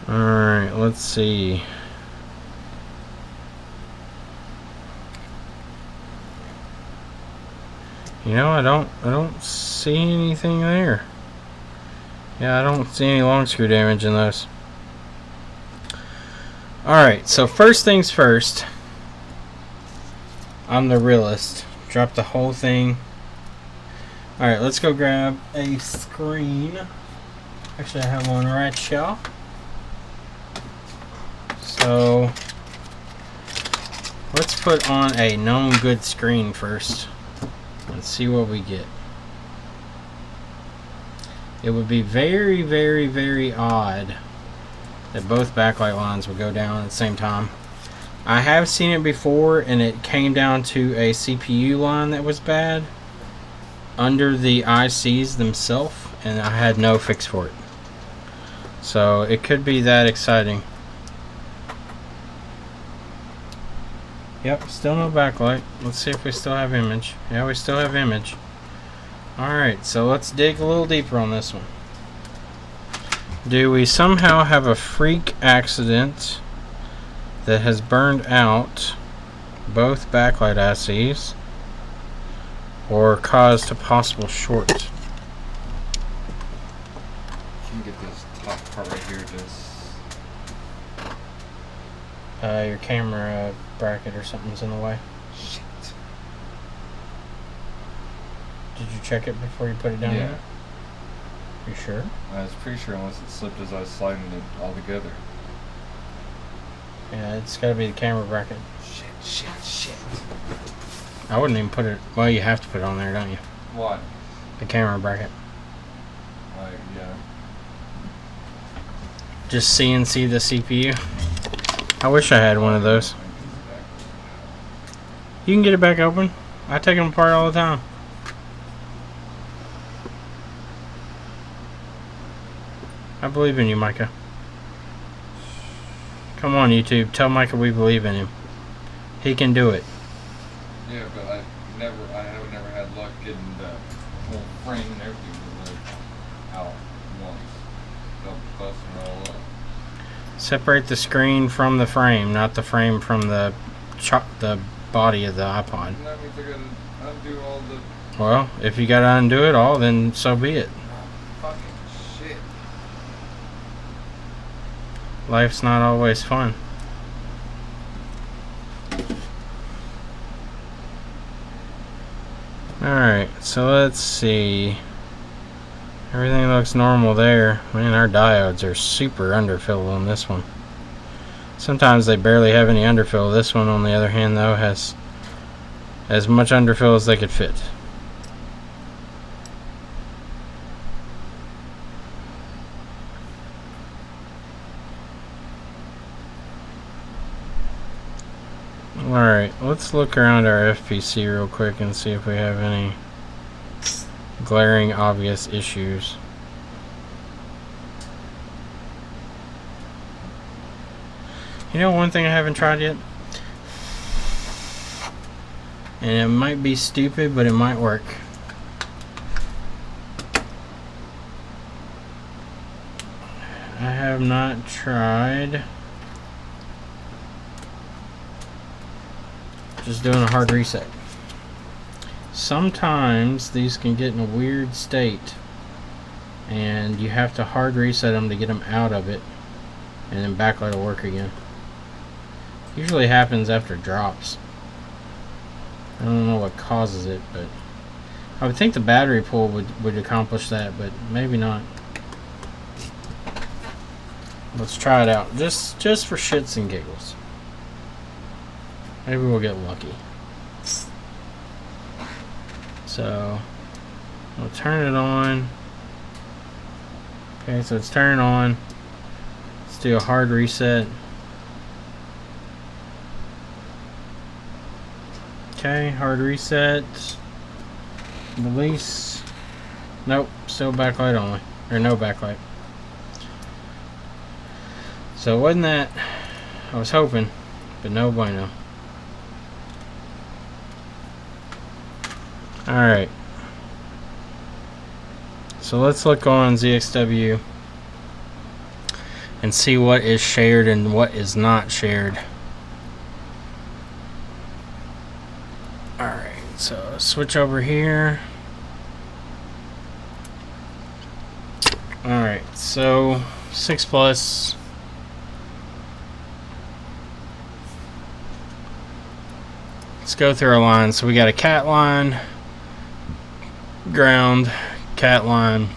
Alright, let's see. You know, I don't see anything there. Yeah, I don't see any long screw damage in those. Alright, so first things first. I'm the realist. Drop the whole thing. Alright, let's go grab a screen. Actually, I have one right here. So, let's put on a known good screen first. And see what we get. It would be very, very, very odd that both backlight lines would go down at the same time. I have seen it before, and it came down to a CPU line that was bad under the ICs themselves, and I had no fix for it. So it could be that exciting. Yep, still no backlight. Let's see if we still have image. Yeah, we still have image. Alright, so let's dig a little deeper on this one. Do we somehow have a freak accident that has burned out both backlight ICs or caused a possible short? Can you get this top part right here just... Your camera bracket or something's in the way. Shit. Did you check it before you put it down Yeah. there? You sure? I was pretty sure unless it slipped as I was sliding it all together. Yeah, it's gotta be the camera bracket. Shit. I wouldn't even put it... Well, you have to put it on there, don't you? What? The camera bracket. Yeah. Just CNC the CPU. I wish I had one of those. You can get it back open. I take them apart all the time. I believe in you, Micah. Come on, YouTube. Tell Micah we believe in him. He can do it. Yeah, but I have never had luck getting the whole frame and everything out once. They'll bust them all up. Separate the screen from the frame, not the frame from the body of the iPod. And that means I gotta undo all the... Well, if you gotta undo it all, then so be it. Fucking shit. Life's not always fun. Alright, so let's see. Everything looks normal there. Man, our diodes are super underfilled on this one. Sometimes they barely have any underfill. This one, on the other hand, though, has as much underfill as they could fit. Alright, let's look around our FPC real quick and see if we have any glaring obvious issues. You know one thing I haven't tried yet? And it might be stupid, but it might work. I have not tried just doing a hard reset. Sometimes these can get in a weird state and you have to hard reset them to get them out of it, and then backlight will work again. Usually happens after drops. I don't know what causes it, but I would think the battery pull would accomplish that, but maybe not. Let's try it out, just for shits and giggles. Maybe we'll get lucky. So we'll turn it on. Okay, so it's turning on. Let's do a hard reset. Okay, hard reset. Release. Nope, still backlight only. Or no backlight. So it wasn't that. I was hoping, but no bueno. Alright. So let's look on ZXW and see what is shared and what is not shared. Alright, so switch over here. Alright, so 6 plus. Let's go through our lines. So we got a cat line, ground, cat line,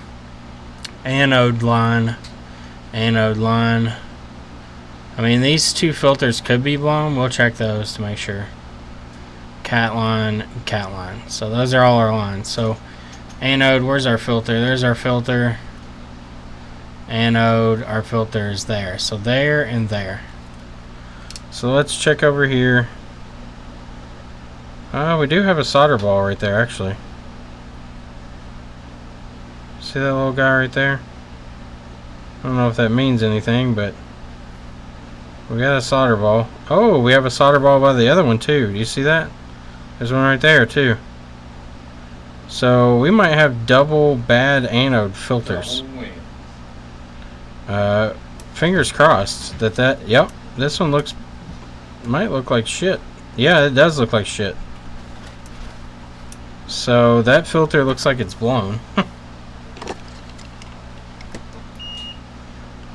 anode line, anode line. I mean, these two filters could be blown. We'll check those to make sure. Cat line, cat line. So those are all our lines. So anode, where's our filter? There's our filter. Anode, our filter is there. So there and there. So let's check over here. We do have a solder ball right there, actually. See that little guy right there? I don't know if that means anything, but we got a solder ball. Oh, we have a solder ball by the other one too. Do you see that? There's one right there too. So we might have double bad anode filters. Fingers crossed that yep, this one might look like shit. Yeah, it does look like shit. So that filter looks like it's blown.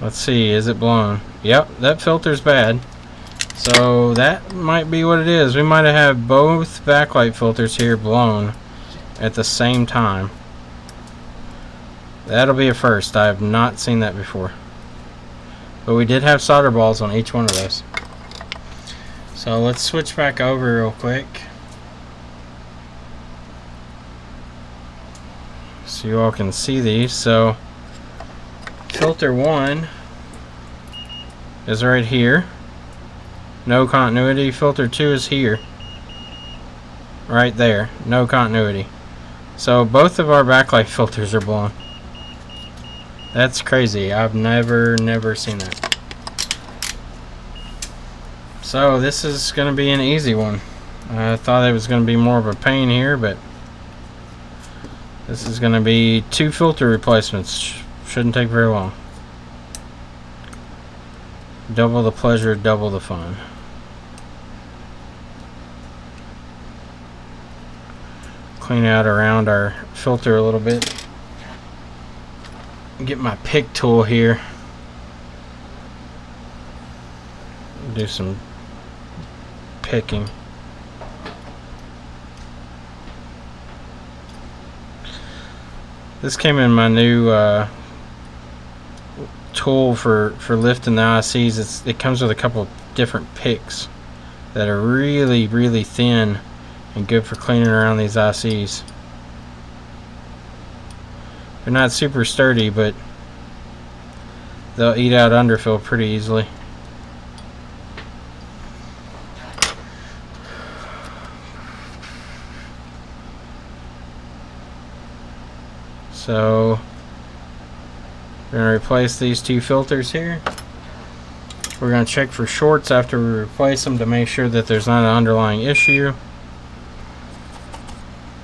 Let's see, is it blown? Yep, that filter's bad. So that might be what it is. We might have both backlight filters here blown at the same time. That'll be a first. I have not seen that before. But we did have solder balls on each one of those. So let's switch back over real quick. So you all can see these. So filter 1 is right here. No continuity. Filter 2 is here. Right there. No continuity. So both of our backlight filters are blown. That's crazy. I've never seen that. So this is going to be an easy one. I thought it was going to be more of a pain here, but this is going to be 2 filter replacements. Shouldn't take very long. Double the pleasure, double the fun. Clean out around our filter a little bit. Get my pick tool here. Do some picking. This came in my new tool for lifting the ICs. It comes with a couple of different picks that are really thin and good for cleaning around these ICs. They're not super sturdy, but they'll eat out underfill pretty easily. So we're going to replace these 2 filters here. We're going to check for shorts after we replace them to make sure that there's not an underlying issue.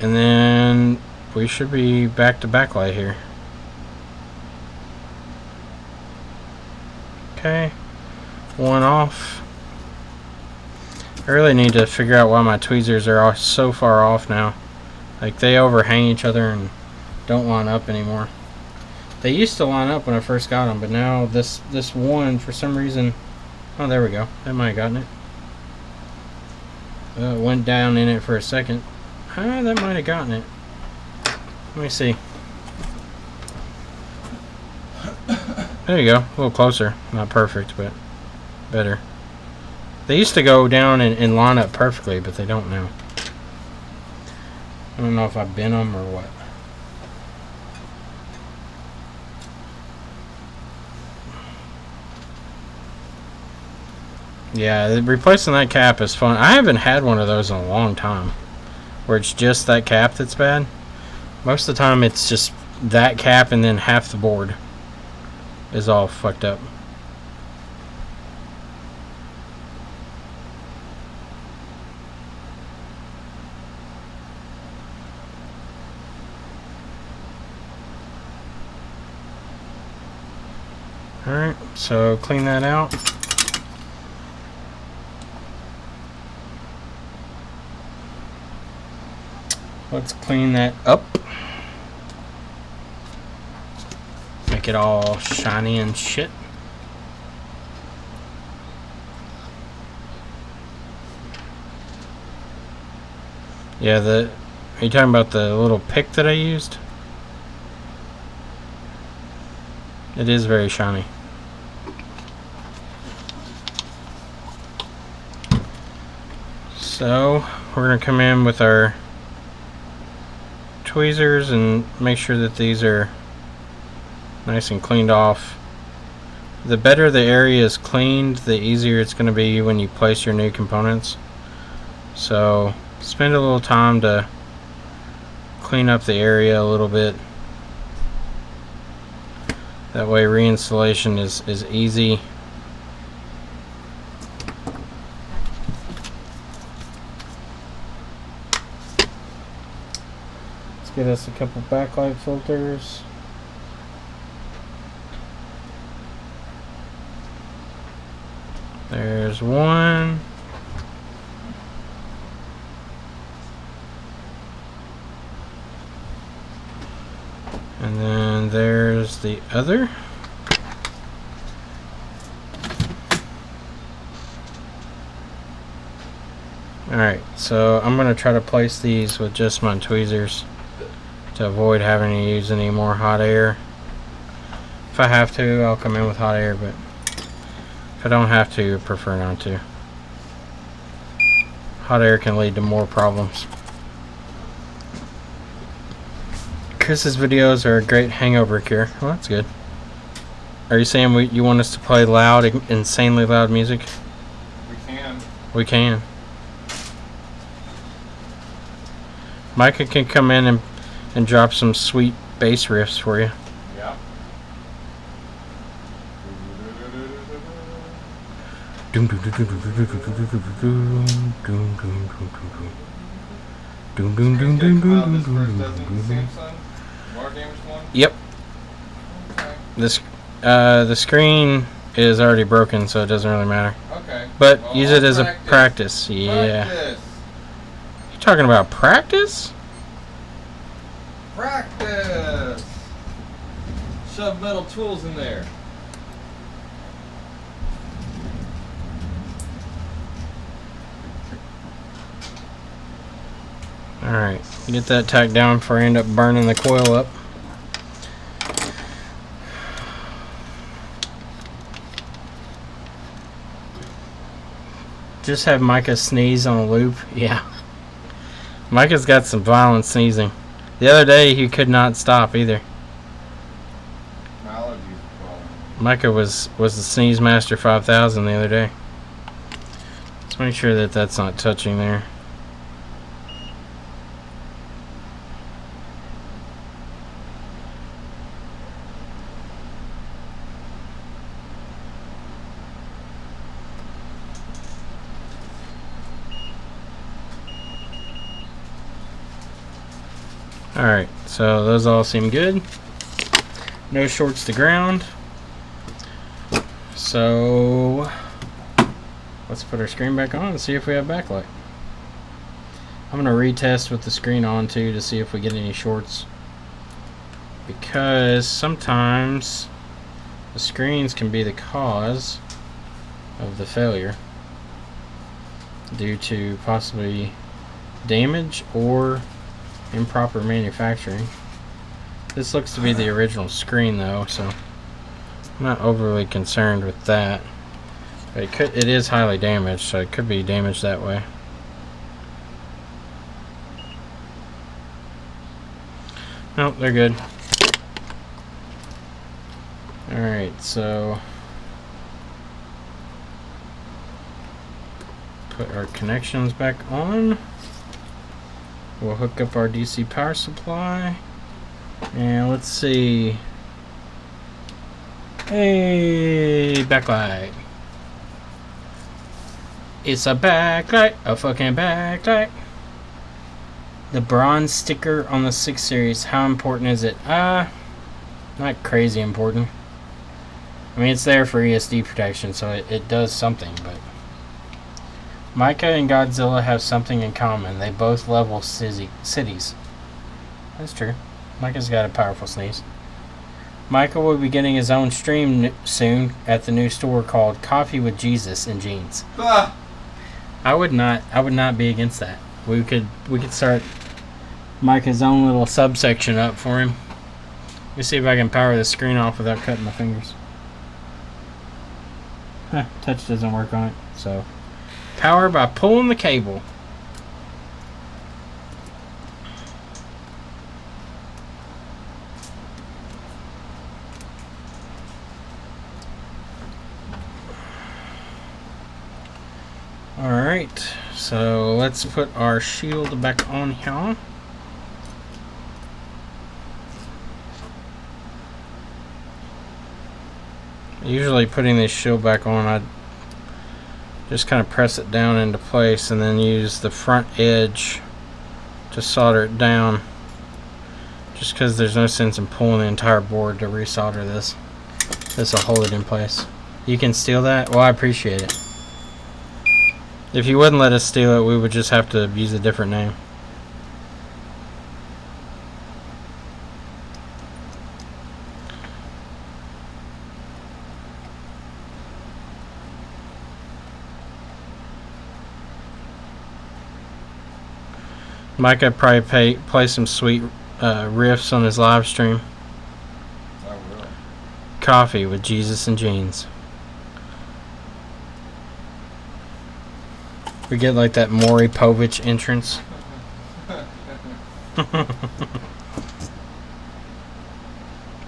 And then we should be back to backlight here. Okay, 1 off. I really need to figure out why my tweezers are all so far off now. Like, they overhang each other and don't line up anymore. They used to line up when I first got them, but now this one, for some reason, oh, there we go. That might have gotten it. Went down in it for a second. That might have gotten it. Let me see. There you go. A little closer. Not perfect, but better. They used to go down and line up perfectly, but they don't now. I don't know if I bent them or what. Yeah, replacing that cap is fun. I haven't had one of those in a long time, where it's just that cap that's bad. Most of the time it's just that cap and then half the board is all fucked up. Alright, so clean that out. Let's clean that up. Make it all shiny and shit. Yeah, are you talking about the little pick that I used? It is very shiny. So, we're going to come in with our tweezers and make sure that these are nice and cleaned off. The better the area is cleaned, the easier it's going to be when you place your new components. So spend a little time to clean up the area a little bit. That way reinstallation is easy. Get us a couple backlight filters. There's one. And then there's the other. Alright, so I'm going to try to place these with just my tweezers to avoid having to use any more hot air. If I have to, I'll come in with hot air, but if I don't have to, I prefer not to. Hot air can lead to more problems. Chris's videos are a great hangover cure. Well, that's good. Are you saying you want us to play loud, insanely loud music? We can. We can. Micah can come in and drop some sweet bass riffs for you. Yeah. Yep. Okay. The screen is already broken, so it doesn't really matter. Okay. But well, use it as a practice. Yeah. Practice. You talking about practice? Practice. Shove metal tools in there. Alright, get that tacked down before I end up burning the coil up. Just have Micah sneeze on a loop. Yeah. Micah's got some violent sneezing. The other day he could not stop either. Allergies. Micah was the Sneeze Master 5000 the other day. Let's make sure that that's not touching there. Alright, so those all seem good. No shorts to ground. So let's put our screen back on and see if we have backlight. I'm going to retest with the screen on too to see if we get any shorts, because sometimes the screens can be the cause of the failure. due to possibly damage or improper manufacturing. This looks to be the original screen though, so I'm not overly concerned with that. But it is highly damaged, so it could be damaged that way. Nope, they're good. Alright, so put our connections back on. We'll hook up our DC power supply. And let's see. Hey, backlight. It's a backlight, a fucking backlight. The bronze sticker on the 6 Series, how important is it? Not crazy important. I mean, it's there for ESD protection, so it does something, but Micah and Godzilla have something in common. They both level cities. That's true. Micah's got a powerful sneeze. Micah will be getting his own stream soon at the new store called Coffee with Jesus and Jeans. Ah! I would not be against that. We could start Micah's own little subsection up for him. Let me see if I can power the screen off without cutting my fingers. Touch doesn't work on it, so power by pulling the cable. Alright, so let's put our shield back on here. Usually putting this shield back on, I just kind of press it down into place and then use the front edge to solder it down, just because there's no sense in pulling the entire board to resolder this. This will hold it in place. You can steal that? Well, I appreciate it. If you wouldn't let us steal it, we would just have to use a different name. Micah probably play some sweet riffs on his live stream. I will. Coffee with Jesus and Jeans. We get like that Maury Povich entrance.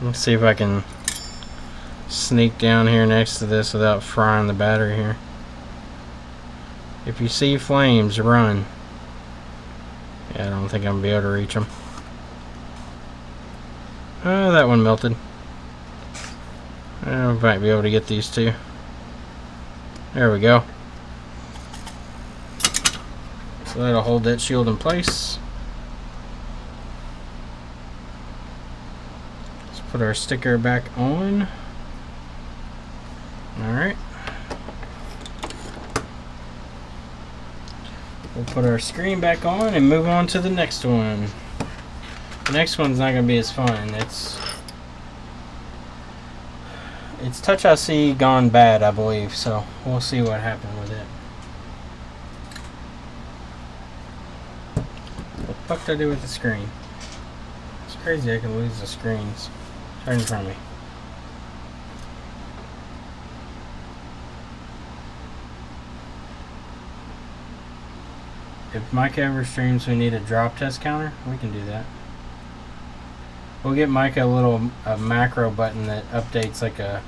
Let's see if I can sneak down here next to this without frying the battery here. If you see flames, run. Yeah, I don't think I'm gonna be able to reach them. Oh, that one melted. I might be able to get these two. There we go. So that'll hold that shield in place. Let's put our sticker back on. Alright. We'll put our screen back on and move on to the next one. The next one's not going to be as fun. It's Touch IC gone bad, I believe, so we'll see what happened with it. What the fuck did I do with the screen? It's crazy I can lose the screens. Right in front of me. If Micah ever streams we need a drop test counter, we can do that. We'll get Micah a macro button that updates like an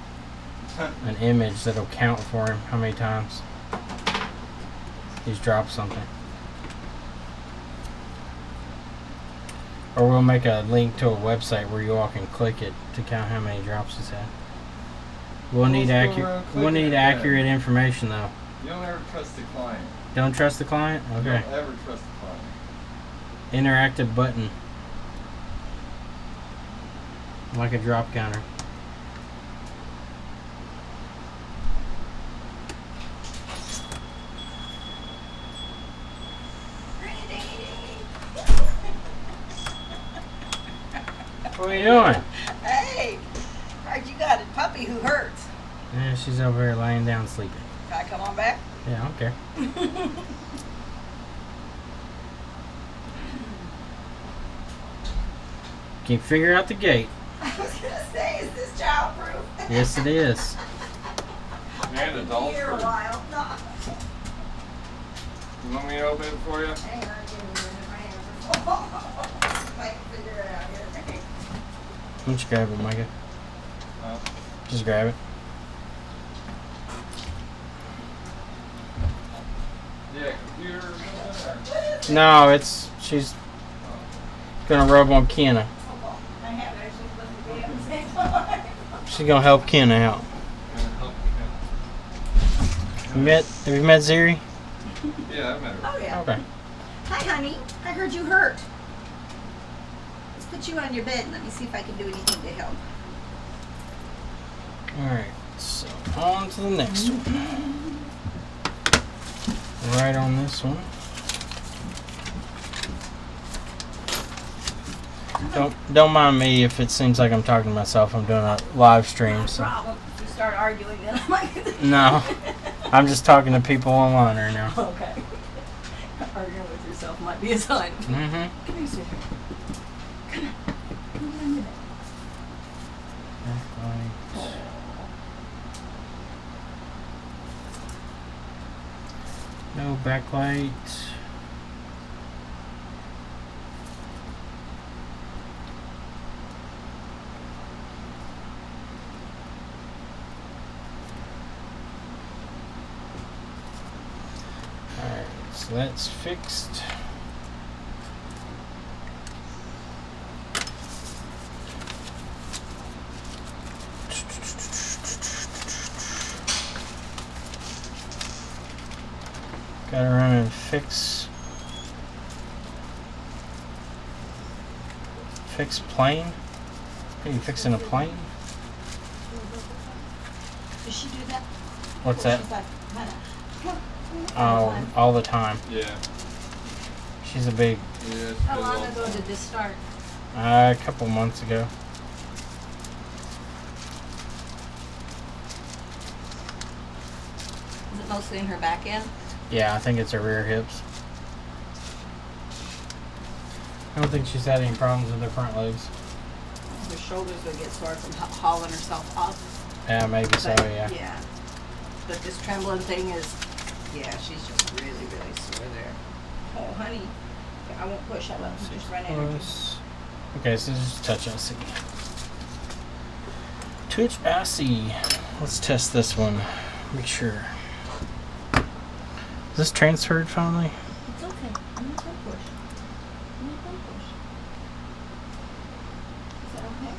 image that'll count for him how many times he's dropped something. Or we'll make a link to a website where you all can click it to count how many drops he's had. We'll need accurate information though. You don't ever trust the client. Don't trust the client? Okay. Don't ever trust the client. Interactive button. Like a drop counter. What are you doing? Hey, heard you got a puppy who hurts. Yeah, she's over here laying down sleeping. Can I come on back? Yeah, I don't care. Can you figure out the gate? I was gonna say, is this childproof? Yes, it is. And adult Here a proof. while. No. You want me to open it for you? Hang on, give me a minute. My hands are full. If I can figure it out here. Why don't you grab it, Micah? Oh. Just grab it. Yeah, computer or something? No, she's gonna rub on Kenna. I have actually put the video at the same time. She's gonna help Kenna out. Gonna help Have you met Ziri? you. Yeah, I met her. Oh, yeah. Okay. Hi, honey. I heard you hurt. Let's put you on your bed and let me see if I can do anything to help. Alright, so on to the next one. Right on this one. Don't mind me if it seems like I'm talking to myself. I'm doing a live stream, No so problem. If you start arguing, then I'm like... no. I'm just talking to people online right now. Okay. Arguing with yourself might be a sign. Mm-hmm. Come here, sweetheart. Come on. Come on your bed. No backlight. Alright, so that's fixed. Gotta run and fix plane. Are you fixing a plane? Does she do that? What's that? She's like, "Hannah, come on." Oh, all the time. Yeah. She's a big. Yeah. How long ago did this start? A couple months ago. Is it mostly in her back end? Yeah, I think it's her rear hips. I don't think she's had any problems with her front legs. Her shoulders would get sore from hauling herself up. Yeah, maybe so, But, yeah. Yeah. But this trembling thing is, yeah, she's just really, really sore there. Oh, honey. I won't push. I will just run energy. Plus- Okay, so just touch IC. Touch IC. Let's test this one. Make sure. Is this transferred finally? It's okay. I'm not gonna push. I'm not gonna push. Is that okay?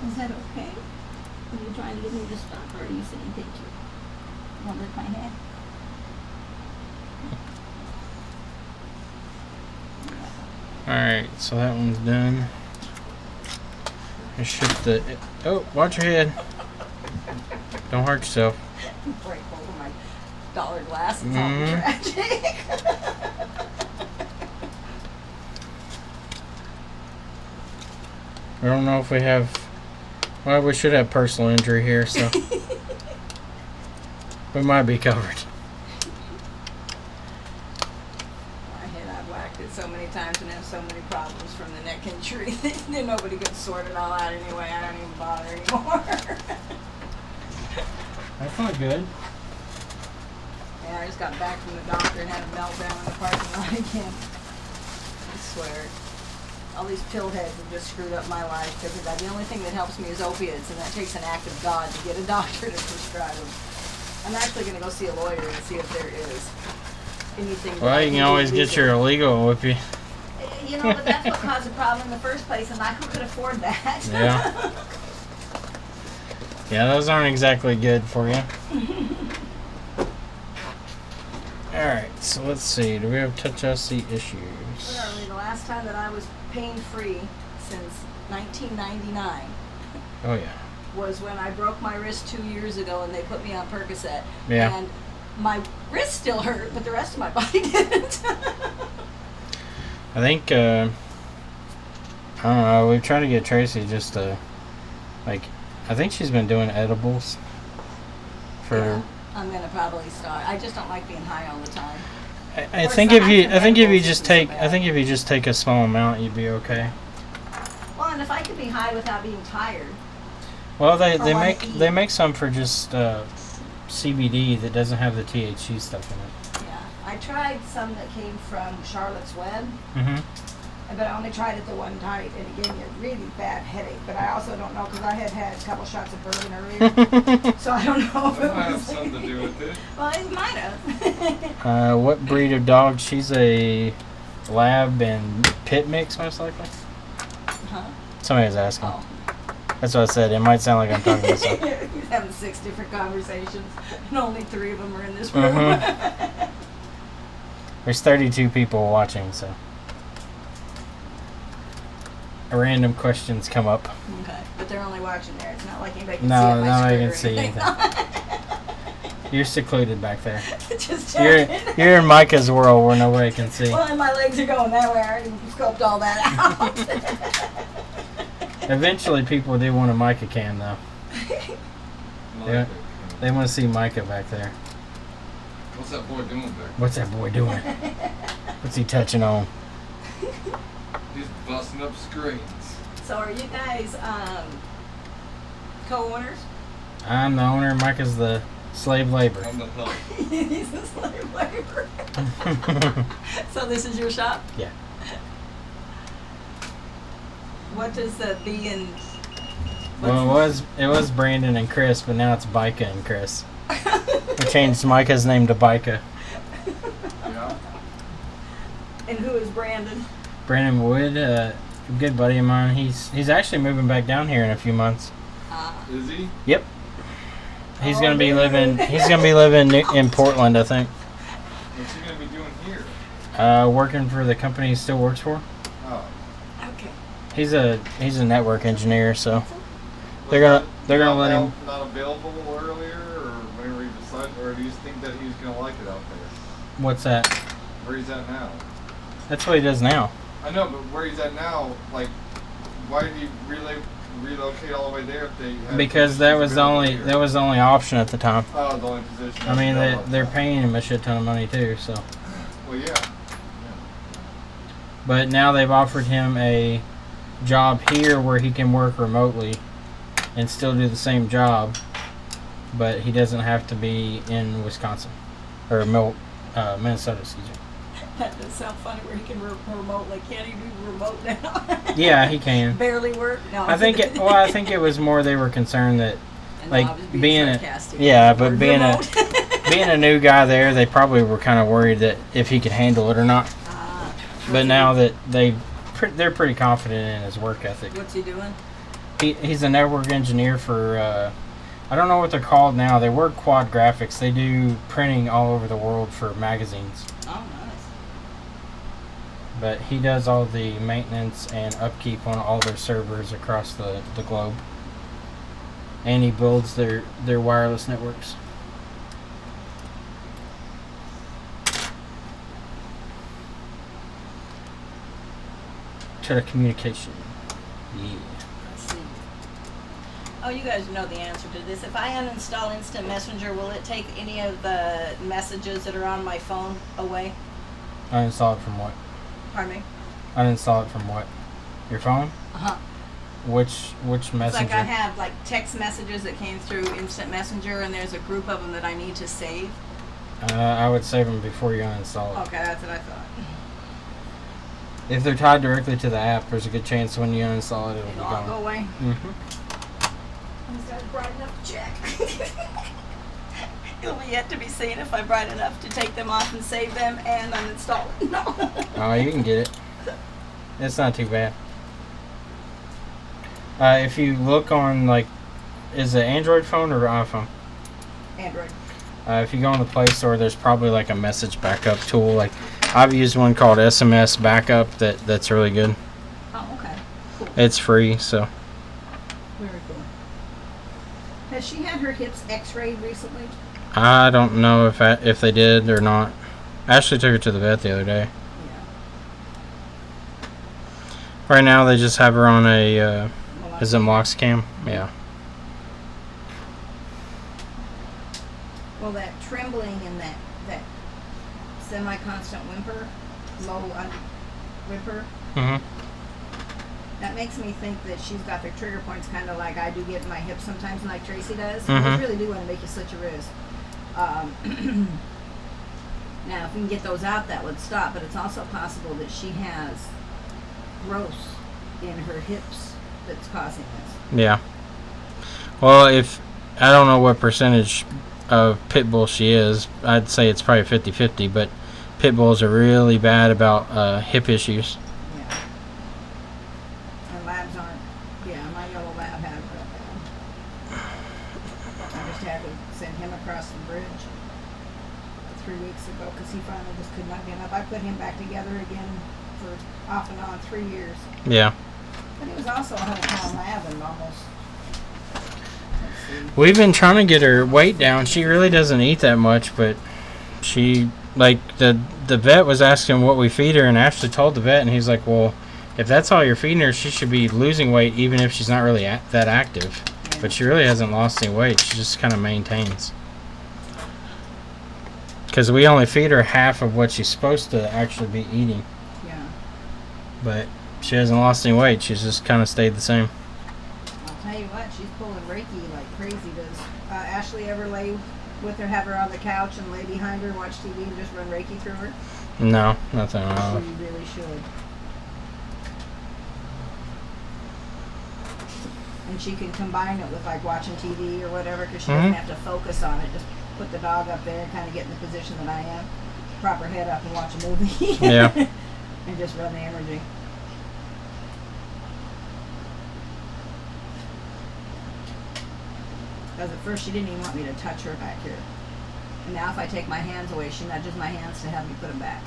Is that okay? Are you trying to get me to stop, or are you saying thank you? You want to lift my hand? Alright, so that one's done. I shift the. Oh, watch your head. Don't hurt yourself. Break hold of my dollar glass. It's Mhm. all tragic. I don't know if we have. Well, we should have personal injury here, so we might be covered. My head, I've whacked it so many times and have so many problems from the neck injury that nobody could sort it all out anyway. I don't even bother anymore. That's not good. Yeah, I just got back from the doctor and had a meltdown in the parking lot again. I swear. All these pill heads have just screwed up my life because the only thing that helps me is opiates, and that takes an act of God to get a doctor to prescribe them. I'm actually going to go see a lawyer and see if there is anything. Well, you can always get your illegal with you. You know, but that's what caused the problem in the first place, and who could afford that? Yeah. Yeah, those aren't exactly good for you. Alright, so let's see. Do we have touch IC issues? Literally, the last time that I was pain-free since 1999 Oh, yeah. was when I broke my wrist 2 years ago and they put me on Percocet. Yeah. And my wrist still hurt, but the rest of my body didn't. I think, I don't know. We've tried to get Tracy just to, like, I think she's been doing edibles for. Yeah, I'm gonna probably start. I just don't like being high all the time. I Or think some- if you, I I think if you edibles just isn't so take, I bad. think if you just take a small amount, you'd be okay. Well, and if I could be high without being tired. Well, they wanna make eat. they make some for just CBD that doesn't have the THC stuff in it. Yeah, I tried some that came from Charlotte's Web, Mm-hmm. but I only tried it the one time, and it gave me a really bad headache. But I also don't know because I had a couple shots of bourbon earlier, so I don't know if it That might have was. something to do with it. Well, it might have. What breed of dog? She's a lab and pit mix, most likely. Huh? Somebody was asking. Oh. That's what I said. It might sound like I'm talking to myself. He's having 6 different conversations, and only 3 of them are in this room. Mhm. There's 32 people watching, so random questions come up. Okay, but they're only watching there. It's not like anybody can No, see my nobody screen can or see anything. You're secluded back there. Just You're checking. you're in Micah's world where nobody can see. Well, and my legs are going that way. I already scoped all that out. Eventually, people do want a Micah cam, though. Yeah. They want to see Micah back there. What's that boy doing back What's that boy doing? What's he touching on? there? He's busting up screens. So are you guys co-owners? I'm the owner. Micah's the slave labor. I'm the help. He's a slave labor. So this is your shop? Yeah. What does the B and... Well, it was Brandon and Chris, but now it's Bika and Chris. We changed Micah's name to Bika. Yeah. And who is Brandon? Brandon Wood, a good buddy of mine. He's actually moving back down here in a few months. Is he? Yep. He's Oh, gonna be dude. living. He's gonna be living in Portland, I think. What's he gonna be doing here? Working for the company he still works for. Oh. Okay. He's a network engineer, so Was They're gonna- that they're gonna not let him- Not available earlier, or whenever he decided, or do you think that he's gonna like it out there? what's that? Where he's at now? That's what he does now. I know, but where he's at now, like, why did he relocate all the way there if they had Because that was positions the only available here? option at the time. Oh, the only position. I mean, available. they're paying him a shit ton of money too. So, Well, yeah. but now they've offered him a job here where he can work remotely and still do the same job, but he doesn't have to be in Wisconsin or Minnesota. Excuse me. That does sound funny where he can remote. Like, can't he do remote now? Yeah, he can. Barely work? No. I think it was more they were concerned that And like I was being sarcastic. yeah, but Word being remote. being a new guy there, they probably were kind of worried that if he could handle it or not. But now that they're pretty confident in his work ethic. What's he doing? He's a network engineer for I don't know what they're called now. They work quad graphics. They do printing all over the world for magazines. Oh, nice. But he does all the maintenance and upkeep on all their servers across the globe. And he builds their wireless networks. Telecommunication. Yeah. Let's see. Oh, you guys know the answer to this. If I uninstall Instant Messenger, will it take any of the messages that are on my phone away? Uninstall it from what? Pardon me? Uninstall it from what? Your phone? Uh-huh. Which It's messenger? like I have like text messages that came through Instant Messenger, and there's a group of them that I need to save. I would save them before you uninstall it. Okay, that's what I thought. If they're tied directly to the app, there's a good chance when you uninstall it, it'll be It'll all go gone. away. Mm-hmm. Is that bright enough to check? It'll be yet to be seen if I'm bright enough to take them off and save them and uninstall it. No. Oh, you can get it. It's not too bad. If you look on, like, is it Android phone or iPhone? Android. If you go on the Play Store, there's probably like a message backup tool. Like, I've used one called SMS Backup that's really good. Oh, okay. Cool. It's free, so. Very cool. Has she had her hips x-rayed recently? I don't know if they did or not. Ashley took her to the vet the other day. Yeah. Right now, they just have her on a is it Moxicam? Yeah. Well, that trembling and that semi-constant whimper, whimper, That makes me think that she's got the trigger points kind of like I do get in my hips sometimes, and like Tracy does. Mhm. I really do want to make you slit your wrist. Now, if we can get those out, that would stop. But it's also possible that she has growth in her hips that's causing this. Yeah. Well, if I don't know what percentage of pit bull she is, I'd say it's probably 50-50, but pit bulls are really bad about hip issues. Yeah. And labs aren't. Yeah, my yellow lab has real bad. I just had to send him across the bridge 3 weeks ago because he finally just could not get up. I put him back together again for off and on 3 years. Yeah. But he was also a 100-pound lab and almost. We've been trying to get her weight down. She really doesn't eat that much, but she, like, the vet was asking what we feed her, and Ashley told the vet, and he's like, well, if that's all you're feeding her, she should be losing weight even if she's not really that active. Yeah. But she really hasn't lost any weight. She just kind of maintains. Because we only feed her half of what she's supposed to actually be eating. Yeah. But she hasn't lost any weight. She's just kind of stayed the same. I'll tell you what, she's pulling Reiki like crazy. Does Ashley ever lay with her, have her on the couch and lay behind her, watch TV, and just run Reiki through her? No, nothing at all. She really should. And she can combine it with like watching TV or whatever, because she doesn't have to focus on it. Just put the dog up there and kind of get in the position that I am. Prop her head up and watch a movie. Yeah. And just run the energy. Because at first she didn't even want me to touch her back here. And now if I take my hands away, she nudges my hands to have me put them back.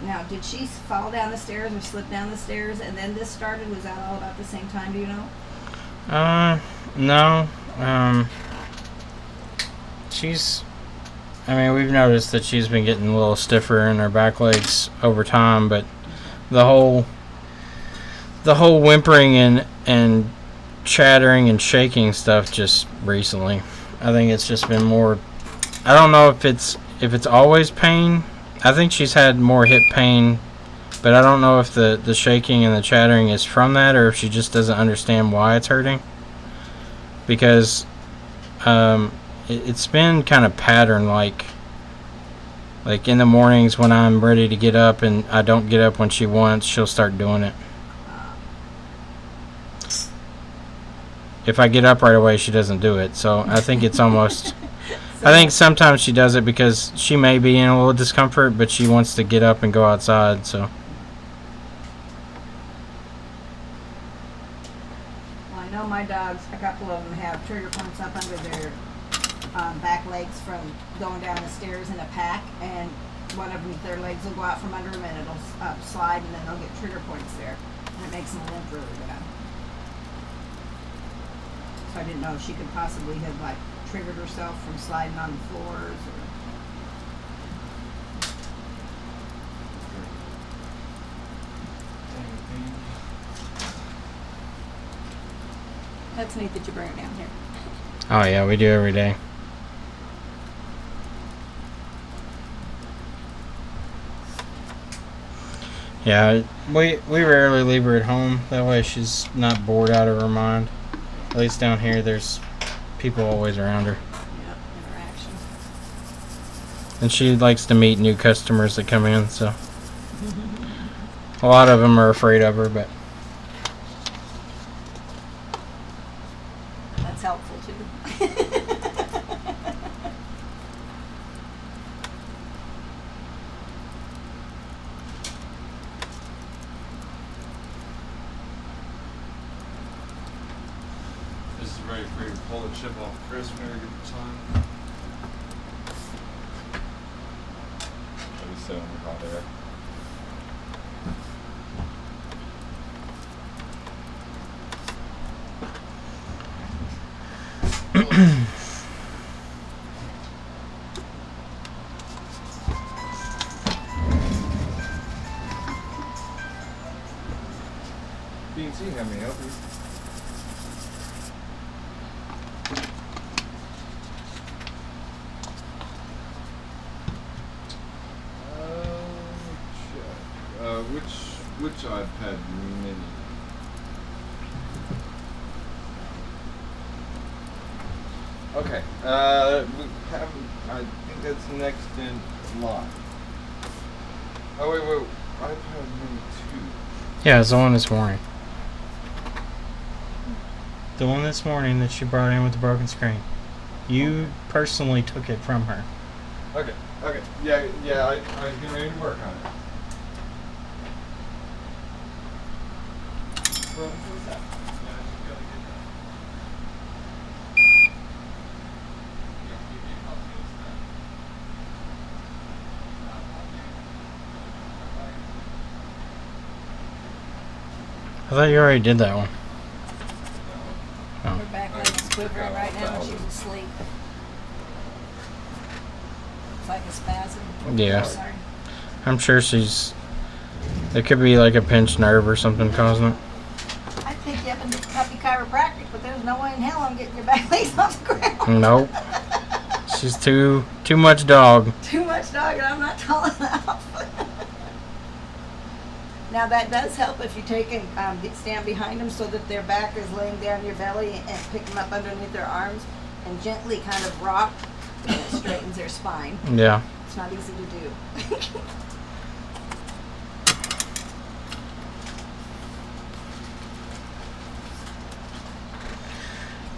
Now, did she fall down the stairs or slip down the stairs and then this started? Was that all about the same time, do you know? No. We've noticed that she's been getting a little stiffer in her back legs over time, but the whole whimpering and chattering and shaking stuff just recently. I think it's just been more. I don't know if it's always pain. I think she's had more hip pain, but I don't know if the shaking and the chattering is from that or if she just doesn't understand why it's hurting. Because it's been kind of pattern like in the mornings when I'm ready to get up and I don't get up when she wants, she'll start doing it. If I get up right away, she doesn't do it. So I think it's almost. I think sometimes she does it because she may be in a little discomfort, but she wants to get up and go outside. So. Well, I know my dogs, a couple of them have trigger points up under their back legs from going down the stairs in a pack, and one of them, their legs will go out from under them and it'll slide, and then they'll get trigger points there, and it makes them limp really bad. So I didn't know if she could possibly have like triggered herself from sliding on the floors or. That's neat that you bring it down here. Oh yeah, we do every day. Yeah, we rarely leave her at home. That way she's not bored out of her mind. At least down here, there's people always around her. Yeah, interaction. And she likes to meet new customers that come in, so. A lot of them are afraid of her, but. That's helpful too. This is ready for you to pull the chip off Chris whenever you get the time. Let me sit on the hot air. BT, how may I help you? Which iPad mini? Okay. We have. I think that's next in line. Oh wait. iPad mini 2. Yeah, it's the one this morning. The one this morning that she brought in with the broken screen. You personally took it from her. Okay. Yeah. I was getting ready to work on it. Well, what's that? Yeah, I just gotta get that. I thought you already did that one. Her backlight's quivering right now when she's asleep. It's like a spasm. Yeah. Sorry. I'm sure she's... It could be like a pinched nerve or something causing it. I'd pick you up and help you chiropractic, but there's no way in hell I'm getting your back legs off the ground. Nope. She's too much dog. Too much dog, and I'm not tall enough. Now that does help if you take and stand behind them so that their back is laying down your belly and pick them up underneath their arms and gently kind of rock, and it straightens their spine. Yeah. It's not easy to do.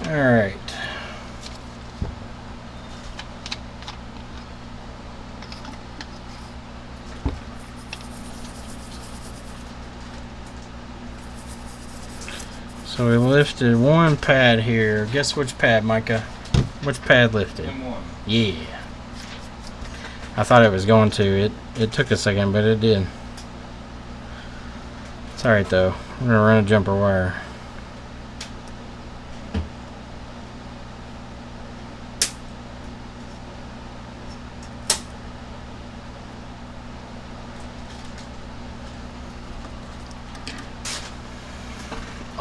Alright. So we lifted one pad here. Guess which pad, Micah? Which pad lifted? M1. Yeah. I thought it was going to. It took a second, but it did. It's alright though. We're gonna run a jumper wire.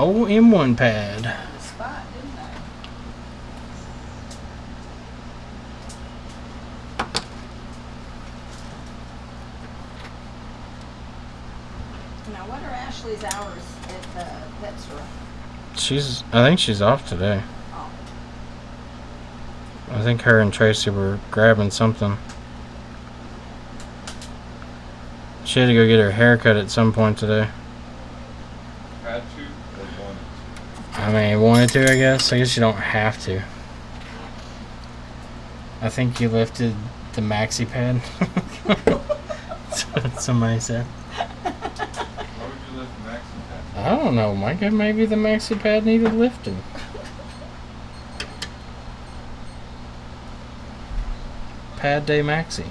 Oh, M1 pad. The spot, didn't I? Now, what are Ashley's hours at the pet store? I think she's off today. Oh, I think her and Tracy were grabbing something. She had to go get her hair cut at some point today. Had to or wanted to? I mean, wanted to, I guess. I guess you don't have to. I think you lifted the maxi pad. That's what somebody said. Why would you lift the maxi pad? I don't know, Micah. Maybe the maxi pad needed lifting. Pad day maxi.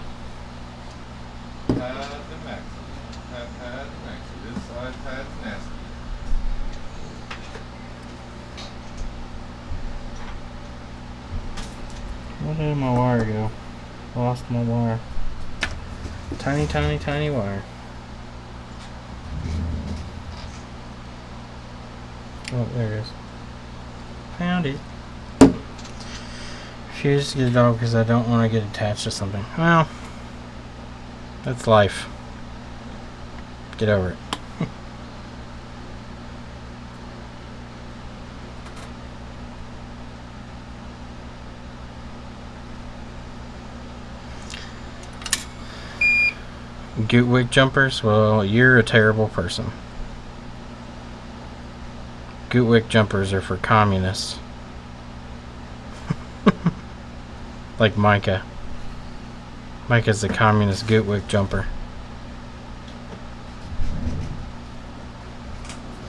Pad the maxi. Pad the maxi. This side pad's nasty. Where did my wire go? Lost my wire. Tiny, tiny, tiny wire. Oh, there it is. Found it. Refuse to get a dog because I don't want to get attached to something. Well, that's life. Get over it. Gootwick jumpers? Well, you're a terrible person. Gootwick jumpers are for communists. Like Micah. Micah's the communist Gootwick jumper.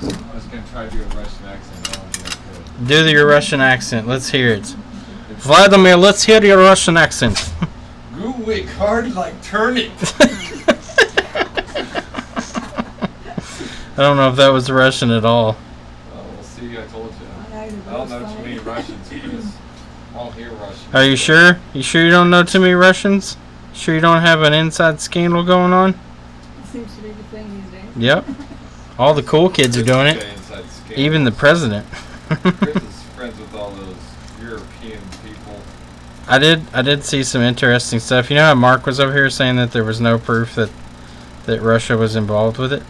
I was going to try to do a Russian accent. I don't think I could. Do your Russian accent. Let's hear it. Vladimir, let's hear your Russian accent. Gootwick, hard like turnip. I don't know if that was Russian at all. Oh, we'll see. I told you. I don't know too many Russians, Chris. I don't hear Russian. Are you sure? You sure you don't know too many Russians? Sure you don't have an inside scandal going on? it seems to be the thing these days. Yep. All the cool kids are doing it. Even the president. Chris is friends with all those European people. I did see some interesting stuff. You know how Mark was over here saying that there was no proof that Russia was involved with it?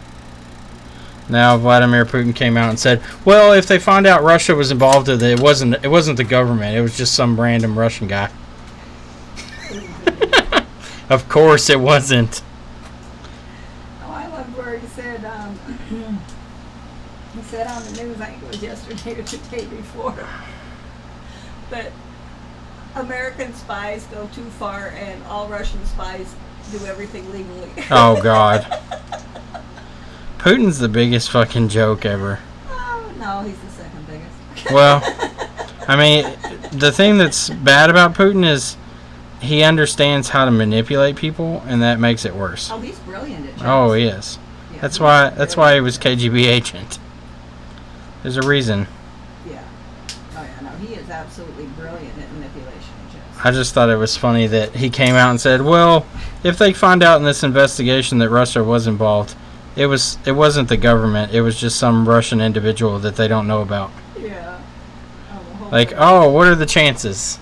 Now Vladimir Putin came out and said, "Well, if they find out Russia was involved with it, it wasn't the government. It was just some random Russian guy." Of course, it wasn't. Oh, I loved where he said, he said on the news, I think it was yesterday or the day before, that American spies go too far and all Russian spies do everything legally. Oh, God. Putin's the biggest fucking joke ever. Oh, no, he's the second biggest. Well, I mean, the thing that's bad about Putin is he understands how to manipulate people, and that makes it worse. Oh, he's brilliant at jokes. Oh, he is. Yeah, That's he's why he was KGB agent. There's a reason. Yeah. Oh, yeah, no, he is absolutely brilliant at manipulation and jokes. I just thought it was funny that he came out and said, "Well, if they find out in this investigation that Russia was involved, it wasn't the government. It was just some Russian individual that they don't know about." Yeah. Oh, the whole Like, thing. oh, what are the chances?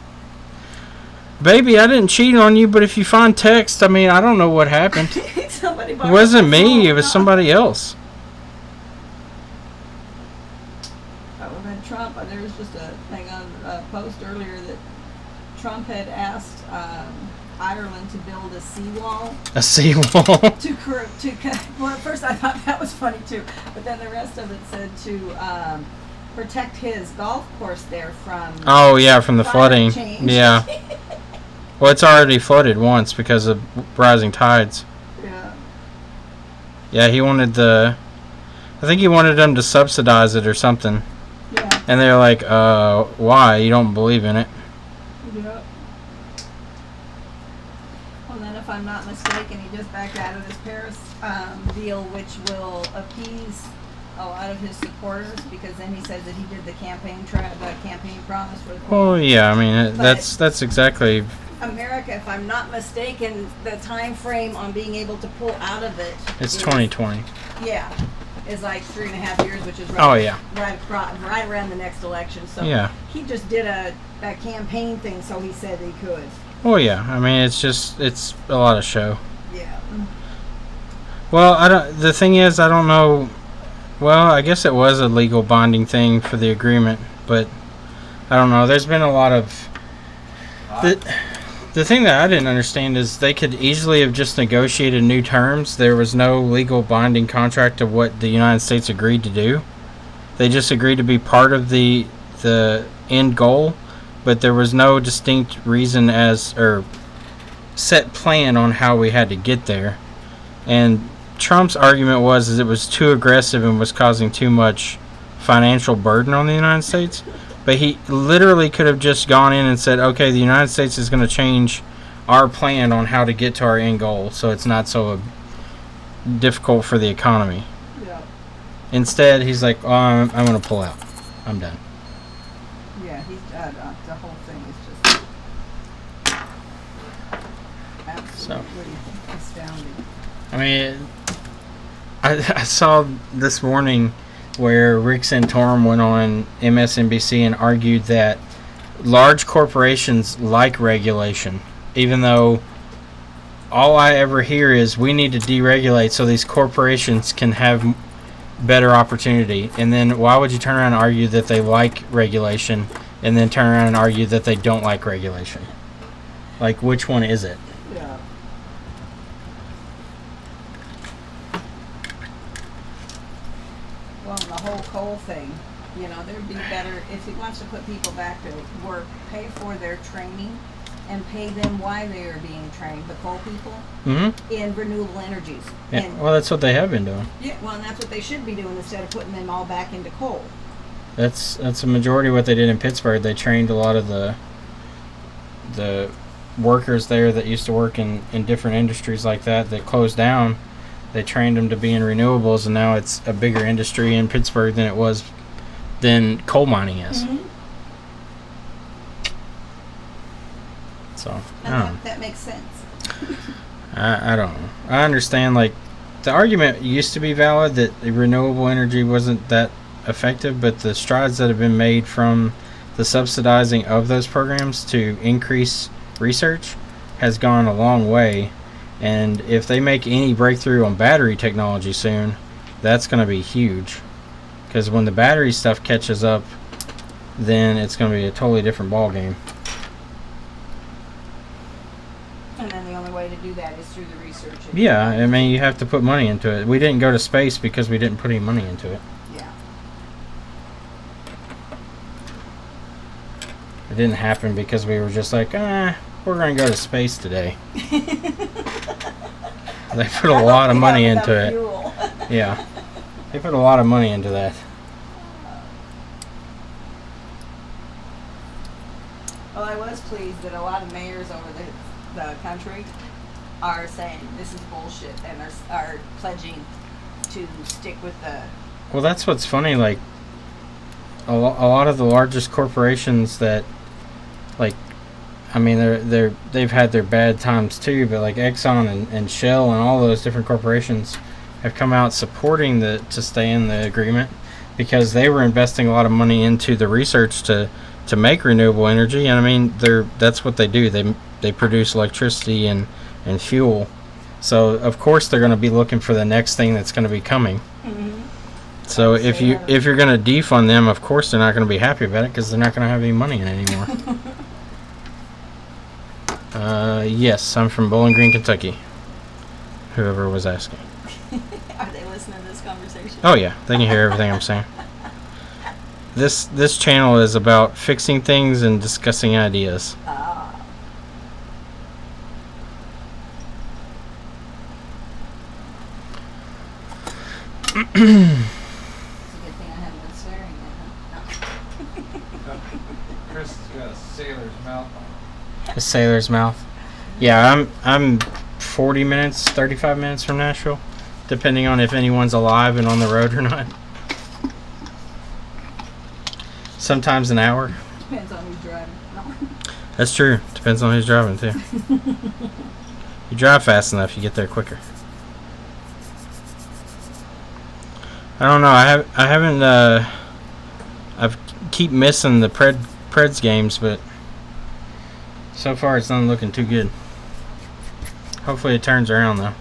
Baby, I didn't cheat on you, but if you find text, I mean, I don't know what happened. Somebody It wasn't me, it was somebody else. Well, then Trump, there was just a thing on a post earlier that Trump had asked Ireland to build a seawall A seawall. well, at first I thought that was funny too, but then the rest of it said to protect his golf course there from Oh, yeah, from the climate flooding. change. Yeah. Well, it's already flooded once because of rising tides. Yeah. Yeah, I think he wanted them to subsidize it or something. Yeah. And they're like, why? You don't believe in it? Yeah. Well, then, if I'm not mistaken, he just backed out of his Paris deal, which will appease a lot of his supporters, because then he says that he did the campaign promise for the Oh, yeah, I mean, But- that's exactly... America, if I'm not mistaken, the time frame on being able to pull out of it It's is- 2020. Yeah, is like 3.5 years, which is Oh, yeah. right around the next election. So Yeah. he just did a campaign thing, so he said he could. Oh, yeah, I mean, it's a lot of show. Yeah. Well, the thing is, I don't know... Well, I guess it was a legal bonding thing for the agreement, but I don't know. There's been a lot of... The thing that I didn't understand is they could easily have just negotiated new terms. There was no legal binding contract of what the United States agreed to do. They just agreed to be part of the end goal, but there was no distinct reason or set plan on how we had to get there. And Trump's argument was it was too aggressive and was causing too much financial burden on the United States. But he literally could have just gone in and said, okay, the United States is going to change our plan on how to get to our end goal, so it's not so difficult for the economy. Yeah. Instead, he's like, oh, I'm going to pull out. I'm done. Yeah. He's the whole thing is just absolutely astounding. I mean, I saw this morning where Rick Santorum went on MSNBC and argued that large corporations like regulation, even though all I ever hear is we need to deregulate so these corporations can have better opportunity. And then why would you turn around and argue that they like regulation and then turn around and argue that they don't like regulation? Like, which one is it? Yeah. Well, the whole coal thing, there'd be better, if he wants to put people back to work, pay for their training and pay them while they are being trained, the coal people, in renewable energies. Yeah, And, well, that's what they have been doing. yeah, well, and that's what they should be doing instead of putting them all back into coal. That's a majority of what they did in Pittsburgh. They trained a lot of the workers there that used to work in different industries like that closed down. They trained them to be in renewables, and now it's a bigger industry in Pittsburgh than coal mining is. So, I don't know. That makes sense. I don't know. I understand, like, the argument used to be valid that the renewable energy wasn't that effective, but the strides that have been made from the subsidizing of those programs to increase research has gone a long way. And if they make any breakthrough on battery technology soon, that's going to be huge. Because when the battery stuff catches up, then it's going to be a totally different ball game. And then the only way to do that is through the research. Yeah, I mean, you have to put money into it. We didn't go to space because we didn't put any money into it. Yeah. It didn't happen because we were just like, we're going to go to space today. They put a lot of money into it. Fuel. Yeah. They put a lot of money into that. Well, I was pleased that a lot of mayors over the country are saying this is bullshit and are pledging to stick with the... Well, that's what's funny. Like, a lot of the largest corporations that, like, I mean, they've had their bad times too, but like Exxon and Shell and all those different corporations have come out supporting to stay in the agreement because they were investing a lot of money into the research to make renewable energy. And I mean, that's what they do. They produce electricity and fuel. So of course they're going to be looking for the next thing that's going to be coming. Mm-hmm. So if you're going to defund them, of course they're not going to be happy about it because they're not going to have any money in it anymore. Yes, I'm from Bowling Green, Kentucky. Whoever was asking. Are they listening to this conversation? Oh yeah, they can hear everything I'm saying. This channel is about fixing things and discussing ideas. It's a good thing I haven't been swearing yet, huh? Chris has got a sailor's mouth on him. A sailor's mouth. Yeah, I'm 40 minutes, 35 minutes from Nashville, depending on if anyone's alive and on the road or not. Sometimes an hour. Depends on who's driving. No. That's true. Depends on who's driving too. You drive fast enough, you get there quicker. I don't know. I haven't. I keep missing the Preds games, but so far it's not looking too good. Hopefully it turns around though.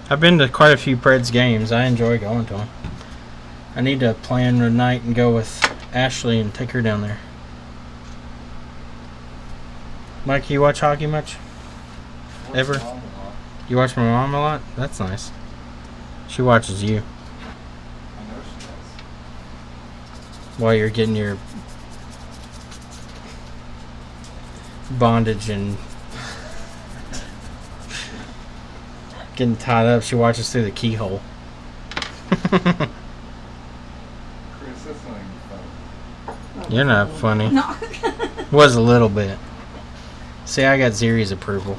I've been to quite a few Preds games. I enjoy going to them. I need to plan a night and go with Ashley and take her down there. Mike, you watch hockey much? Ever? Mom a lot. You watch my mom a lot? That's nice. She watches you I know she does. while you're getting your bondage and getting tied up. She watches through the keyhole. Chris, that's not even funny. You're not funny. No. Was a little bit. See, I got Ziri's approval.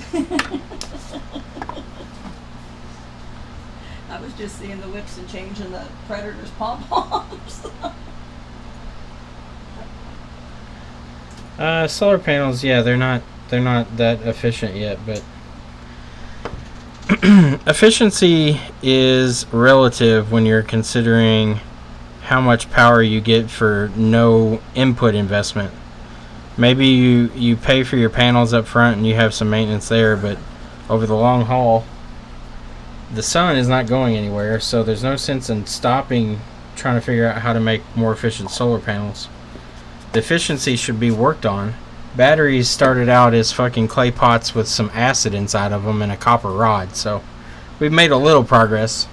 I was just seeing the whips and changing the predators' pom-poms. Solar panels, yeah, they're not that efficient yet, but efficiency is relative when you're considering how much power you get for no input investment. Maybe you pay for your panels up front and you have some maintenance there, but over the long haul, the sun is not going anywhere, so there's no sense in stopping trying to figure out how to make more efficient solar panels. The efficiency should be worked on. Batteries started out as fucking clay pots with some acid inside of them and a copper rod, so we've made a little progress.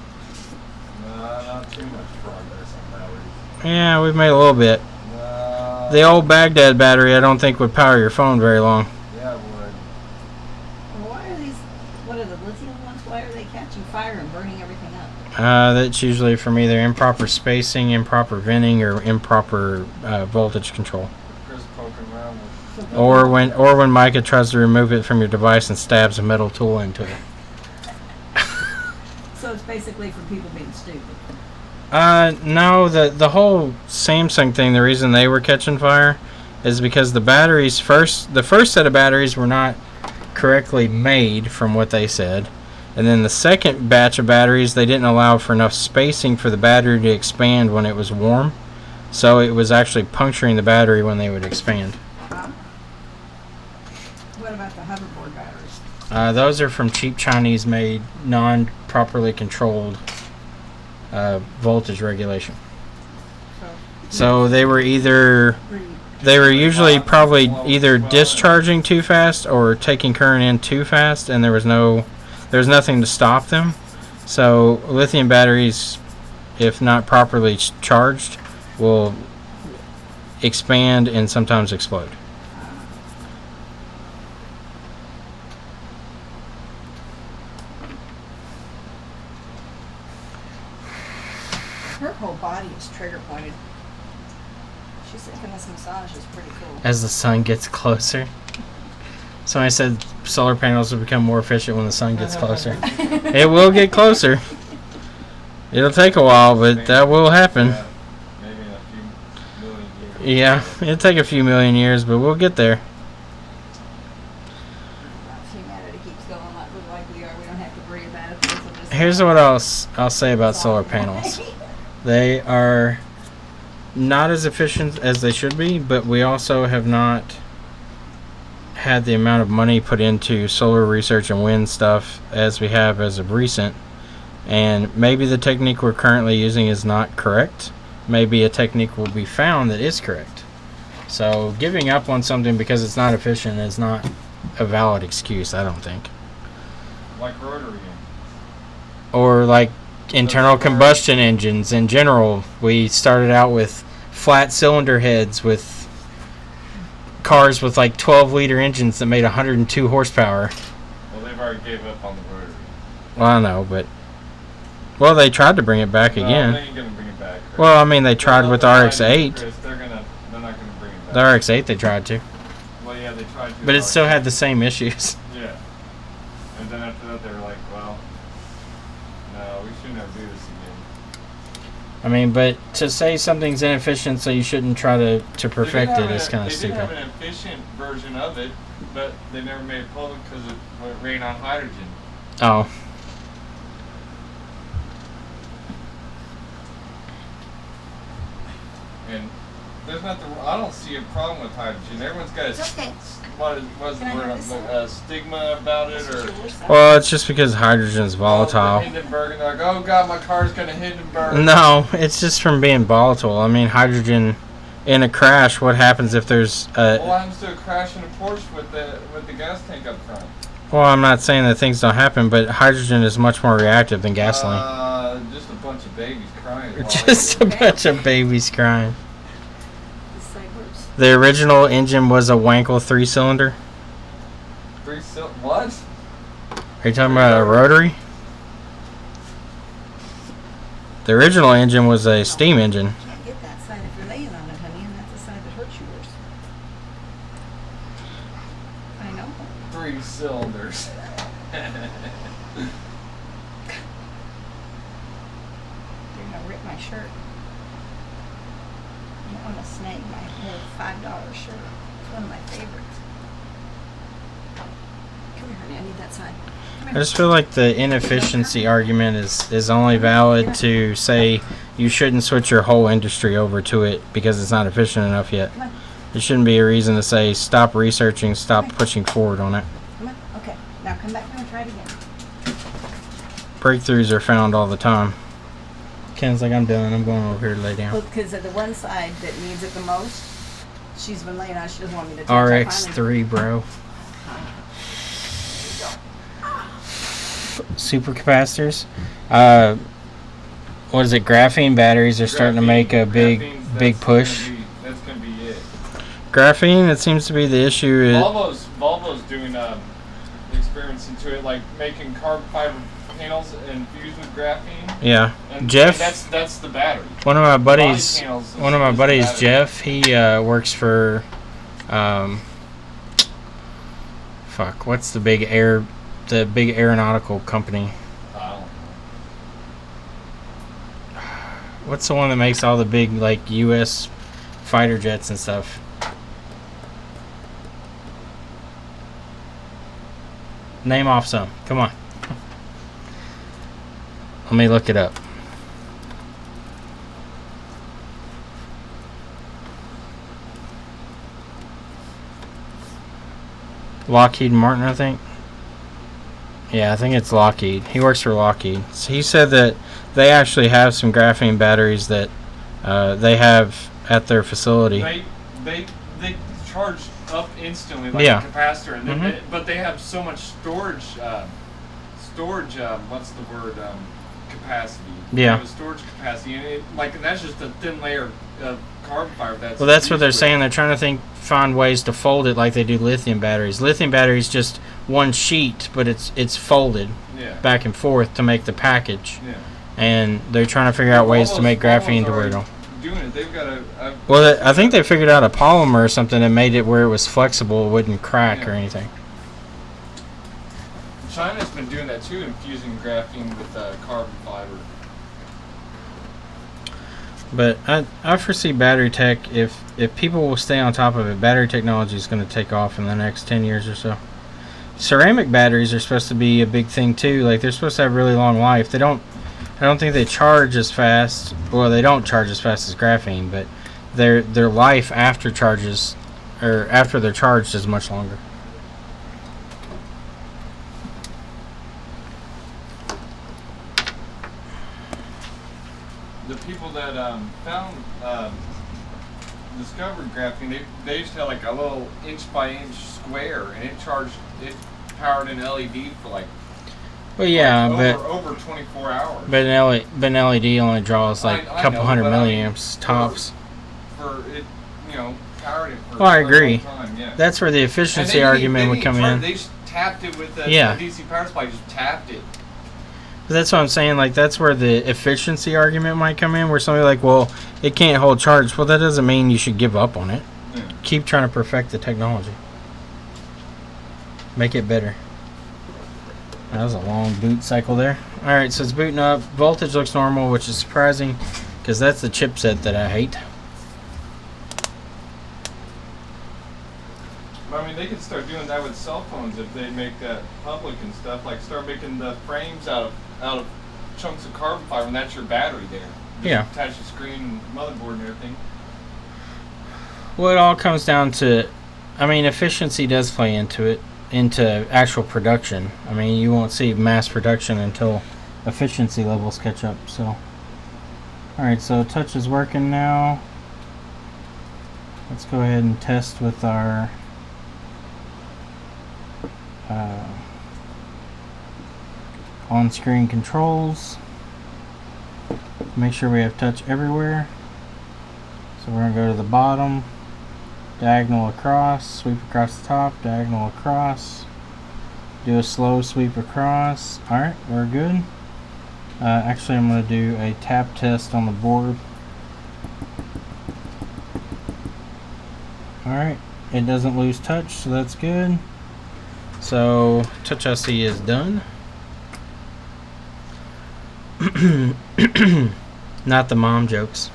Not too much progress on batteries. Yeah, we've made a little bit. The old Baghdad battery I don't think would power your phone very long. Yeah, it would. Why are these, what are the lithium ones? Why are they catching fire and burning everything up? That's usually from either improper spacing, improper venting, or improper voltage control. Chris poking around with... Or when Micah tries to remove it from your device and stabs a metal tool into it. So it's basically for people being stupid. No, the whole Samsung thing, the reason they were catching fire is because the batteries the first set of batteries were not correctly made from what they said. And then the second batch of batteries, they didn't allow for enough spacing for the battery to expand when it was warm. So it was actually puncturing the battery when they would expand. What about the hoverboard batteries? Those are from cheap Chinese-made, properly controlled voltage regulation. So, So they were usually probably either discharging too fast or taking current in too fast, and there was nothing to stop them. So lithium batteries, if not properly charged, will expand and sometimes explode. her whole body is trigger pointed. She's thinking this massage is pretty cool. As the sun gets closer. Somebody said solar panels will become more efficient when the sun gets closer. It will get closer. It'll take a while, but that will happen. Yeah, maybe in a few million years. Yeah, it'll take a few million years, but we'll get there. If humanity keeps going like we are, we don't have to worry about it. This will just Here's what I'll say about solar panels. They are not as efficient as they should be, but we also have not had the amount of money put into solar research and wind stuff as we have as of recent. And maybe the technique we're currently using is not correct. Maybe a technique will be found that is correct. So giving up on something because it's not efficient is not a valid excuse, I don't think. Like rotary. Or like internal combustion engines in general. We started out with flat cylinder heads with cars with like 12-liter engines that made 102 horsepower. Well, they've already gave up on the rotary. Well, I know, but they tried to bring it back again. They ain't gonna bring it back. Chris. Well, I mean, they tried with the RX-8. Chris, they're not gonna bring it back. The RX-8 they tried to, Well, yeah, they tried to. but it still had the same issues. Yeah. And then after that, they were like, well, no, we should never do this again. I mean, but to say something's inefficient so you shouldn't try to perfect it is kind of They stupid. did have an efficient version of it, but they never made it public because it ran on hydrogen. Oh. And there's nothing. I don't see a problem with hydrogen. Everyone's got a It's okay. what's the Can I word? have this A stigma about it, or Well, it's just because hydrogen's volatile. Hindenburg, and they're like, oh god, my car's gonna Hindenburg. No, it's just from being volatile. I mean, hydrogen in a crash, what happens if there's What happens to a crash in a Porsche with the gas tank up front? Well, I'm not saying that things don't happen, but hydrogen is much more reactive than gasoline. Just a bunch of babies crying. Just a bunch of babies crying. The cycles. The original engine was a Wankel 3-cylinder. What? Are you talking about a rotary? The original engine was a steam engine. You can't get that side if you're laying on it, honey, and that's the side that hurts yours. I know. 3 cylinders. You're gonna rip my shirt. You don't want to snag my little $5 shirt. It's one of my favorites. Come here, honey. I need that side. Come I here. just feel like the inefficiency argument is only valid to say you shouldn't switch your whole industry over to it because it's not efficient enough yet. Come on. There shouldn't be a reason to say stop researching, stop pushing forward on it. Come on. Okay. Now come back here and try it again. Breakthroughs are found all the time. Ken's like, I'm done. I'm going over here to lay down. Well, because of the one side that needs it the most, she's been laying on. She doesn't want me to touch. I finally- RX3, bro. Supercapacitors. What is it? Graphene batteries are starting to make a big push. That's gonna be it. Graphene, it seems to be the issue. Volvo's doing experiments into it, like making carbon fiber panels infused with graphene. Yeah, And Jeff. that's the battery. One of my buddies, Body panels is one of my the buddies, battery. Jeff. He works for, what's the big aeronautical company? I don't know. What's the one that makes all the big like U.S. fighter jets and stuff? Name off some. Come on. Let me look it up. Lockheed Martin, I think. Yeah, I think it's Lockheed. He works for Lockheed. So he said that they actually have some graphene batteries that they have at their facility. They charge up instantly like Yeah. a capacitor, and then Mhm. but they have so much storage. What's the word? Capacity. They Yeah. have a storage capacity, and that's just a thin layer of carbon fiber. Well, that's what they're saying. They're trying to find ways to fold it like they do lithium batteries. Lithium batteries just one sheet, but it's folded back and forth to make the package. Yeah. And they're trying to figure out ways to make graphene to where it'll. Doing it, they've got Well, I think they figured out a polymer or something that made it where it was flexible, it wouldn't crack or anything. China's been doing that too, infusing graphene with carbon fiber. But I foresee battery tech, if people will stay on top of it, battery technology is going to take off in the next 10 years or so. Ceramic batteries are supposed to be a big thing too. Like, they're supposed to have really long life. I don't think they charge as fast. Well, they don't charge as fast as graphene, but their life after charges, or after they're charged, is much longer. The people that discovered graphene, they used to have like a little inch by inch square, and it powered an LED for Well, yeah, over 24 hours. But an LED only draws like a couple hundred milliamps tops. For it, powered it for Well, I a agree. long time, yeah. That's where the efficiency argument would come in. They just tapped it with the DC power supply. Just tapped it. That's what I'm saying. Like, that's where the efficiency argument might come in, where somebody like, well, it can't hold charge. Well, that doesn't mean you should give up on it. Yeah. Keep trying to perfect the technology. Make it better. That was a long boot cycle there. Alright, so it's booting up. Voltage looks normal, which is surprising, because that's the chipset that I hate. I mean, they could start doing that with cell phones if they make that public and stuff. Like, start making the frames out of chunks of carbon fiber, and that's your battery there. Just Yeah. attach the screen, motherboard, and everything. Well, it all comes down to, I mean, efficiency does play into actual production. I mean, you won't see mass production until efficiency levels catch up. So, alright, so touch is working now. Let's go ahead and test with our on-screen controls. Make sure we have touch everywhere. So we're going to go to the bottom, diagonal across, sweep across the top, diagonal across, do a slow sweep across. Alright, we're good. Actually, I'm going to do a tap test on the board. Alright, it doesn't lose touch, so that's good. So, Touch IC is done. Not the mom jokes.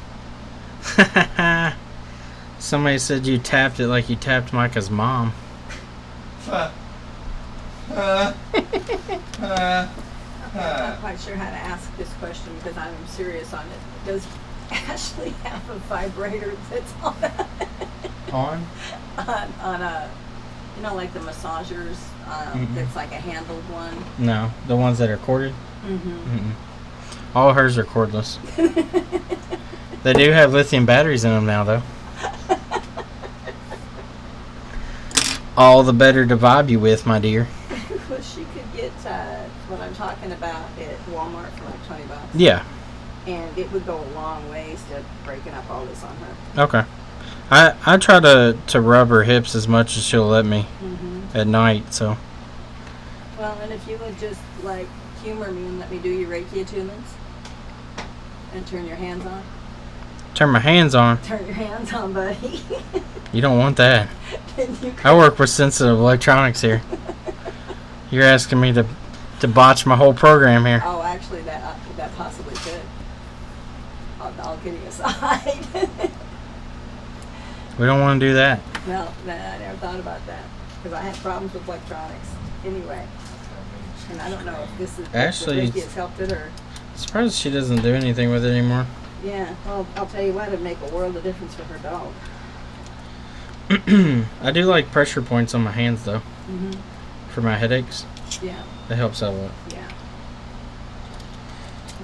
Somebody said you tapped it like you tapped Micah's mom. I'm not quite sure how to ask this question because I'm serious on it. Does Ashley have a vibrator that's on a like the massagers that's like a handled one? No, the ones that are corded. Mm-hmm. All hers are cordless. They do have lithium batteries in them now, though. All the better to vibe you with, my dear. Well, she could get what I'm talking about at Walmart for like $20. Yeah. And it would go a long ways to breaking up all this on her. Okay. I try to rub her hips as much as she'll let me at night, so. Well, and if you would just like humor me and let me do your Reiki attunements and turn your hands on. Turn my hands on. Turn your hands on, buddy. You don't want that. You I work with sensitive electronics here. You're asking me to botch my whole program here. Oh, actually, that possibly could. I'll get you aside. We don't want to do that. Well, I never thought about that because I had problems with electronics anyway, and I don't know if this is Actually, Reiki has helped it or. Surprised she doesn't do anything with it anymore. Yeah, well, I'll tell you what, it'd make a world of difference for her dog. I do like pressure points on my hands though, for my headaches. Yeah. That helps out a lot. Yeah.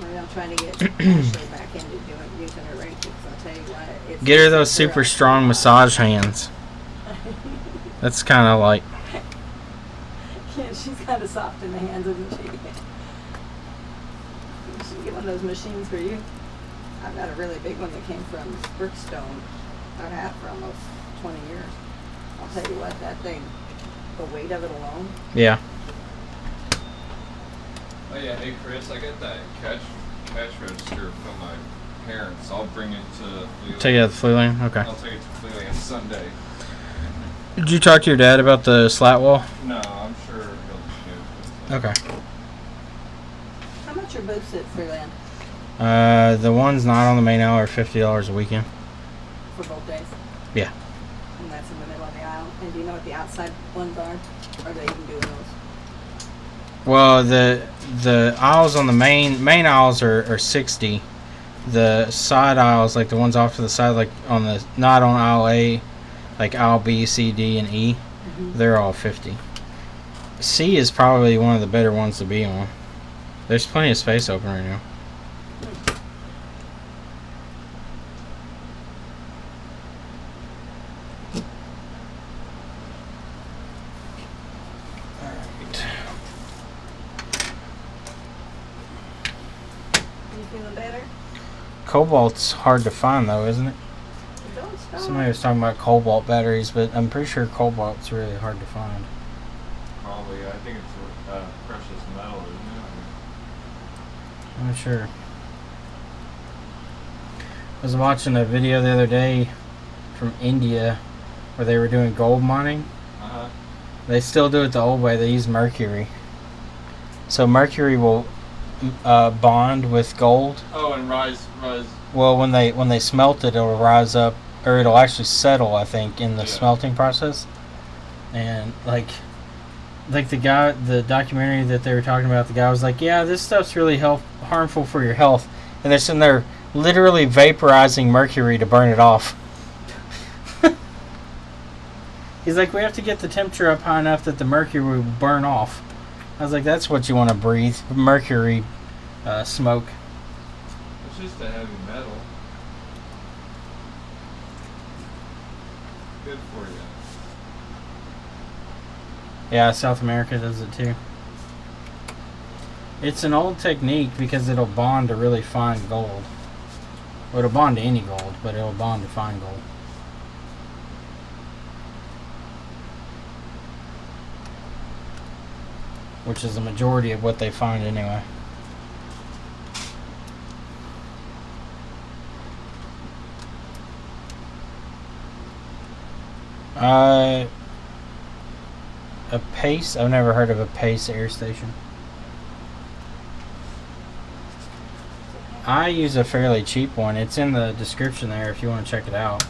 Well, I'm trying to get Ashley back into using her Reiki, because I'll tell you what, it's... Get her those super strong massage hands. That's kind of like... Yeah, she's kind of soft in the hands, isn't she? You should get one of those machines for you. I've got a really big one that came from Brookstone. I've had it for almost 20 years. I'll tell you what, that thing, the weight of it alone. Yeah. Oh yeah, hey Chris, I got that cash register from my parents. I'll bring it to Fleeling. Take it out the flea lane? Okay. I'll take it to Fleeling on Sunday. Did you talk to your dad about the slat wall? No, I'm sure he'll do it. Okay. How much are boots at Freeland The ones not on the main aisle are $50 a weekend. for both days? Yeah. And that's in the middle of the aisle. And do you know what the outside ones are? Are they even doing those? Well, the aisles on the main aisles are 60. The side aisles, like the ones off to the side, like on the not on aisle A, like aisle B, C, D, and E, they're all 50. C is probably one of the better ones to be on. There's plenty of space open right now. You feeling better? Cobalt's hard to find though, isn't it? Don't stop. Somebody was talking about cobalt batteries, but I'm pretty sure cobalt's really hard to find. Probably, I think it's precious metal, isn't it? I'm not sure. I was watching a video the other day from India where they were doing gold mining. Uh-huh. They still do it the old way. They use mercury. So mercury will bond with gold. Oh, and rise. Well, when they smelt it, it'll rise up, or it'll actually settle, I think, in the smelting process. And like the documentary that they were talking about, the guy was like, "Yeah, this stuff's really harmful for your health," and they're sitting there literally vaporizing mercury to burn it off. He's like, "We have to get the temperature up high enough that the mercury will burn off." I was like, "That's what you want to breathe, mercury smoke." It's just a heavy metal. Good for you. Yeah, South America does it too. It's an old technique because it'll bond to really fine gold. Well, it'll bond to any gold, but it'll bond to fine gold. Which is the majority of what they find anyway. A Pace? I've never heard of a Pace air station. I use a fairly cheap one. It's in the description there if you want to check it out.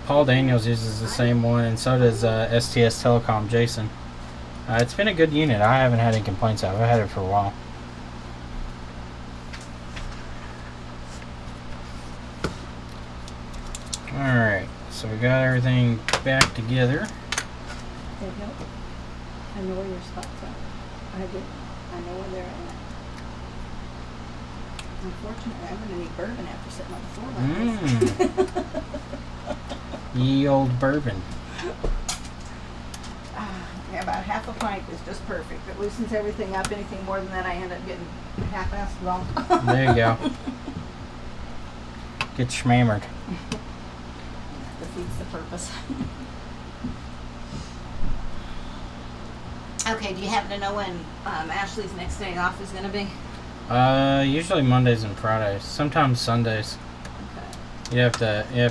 Paul Daniels uses the same one, and so does STS Telecom Jason. It's been a good unit. I haven't had any complaints of it. I've had it for a while. Alright, so we got everything back together. They help. I know where your spots are. I do. I know where they're at. Unfortunately, I'm going to need bourbon after sitting on the floor like this. Ye old bourbon. Yeah, about half a pint is just perfect. It loosens everything up. Anything more than that, I end up getting half-assed wrong. There you go. Get schmammered. Defeats the purpose. Okay, do you happen to know when Ashley's next day off is going to be? Usually Mondays and Fridays. Sometimes Sundays. Okay. You have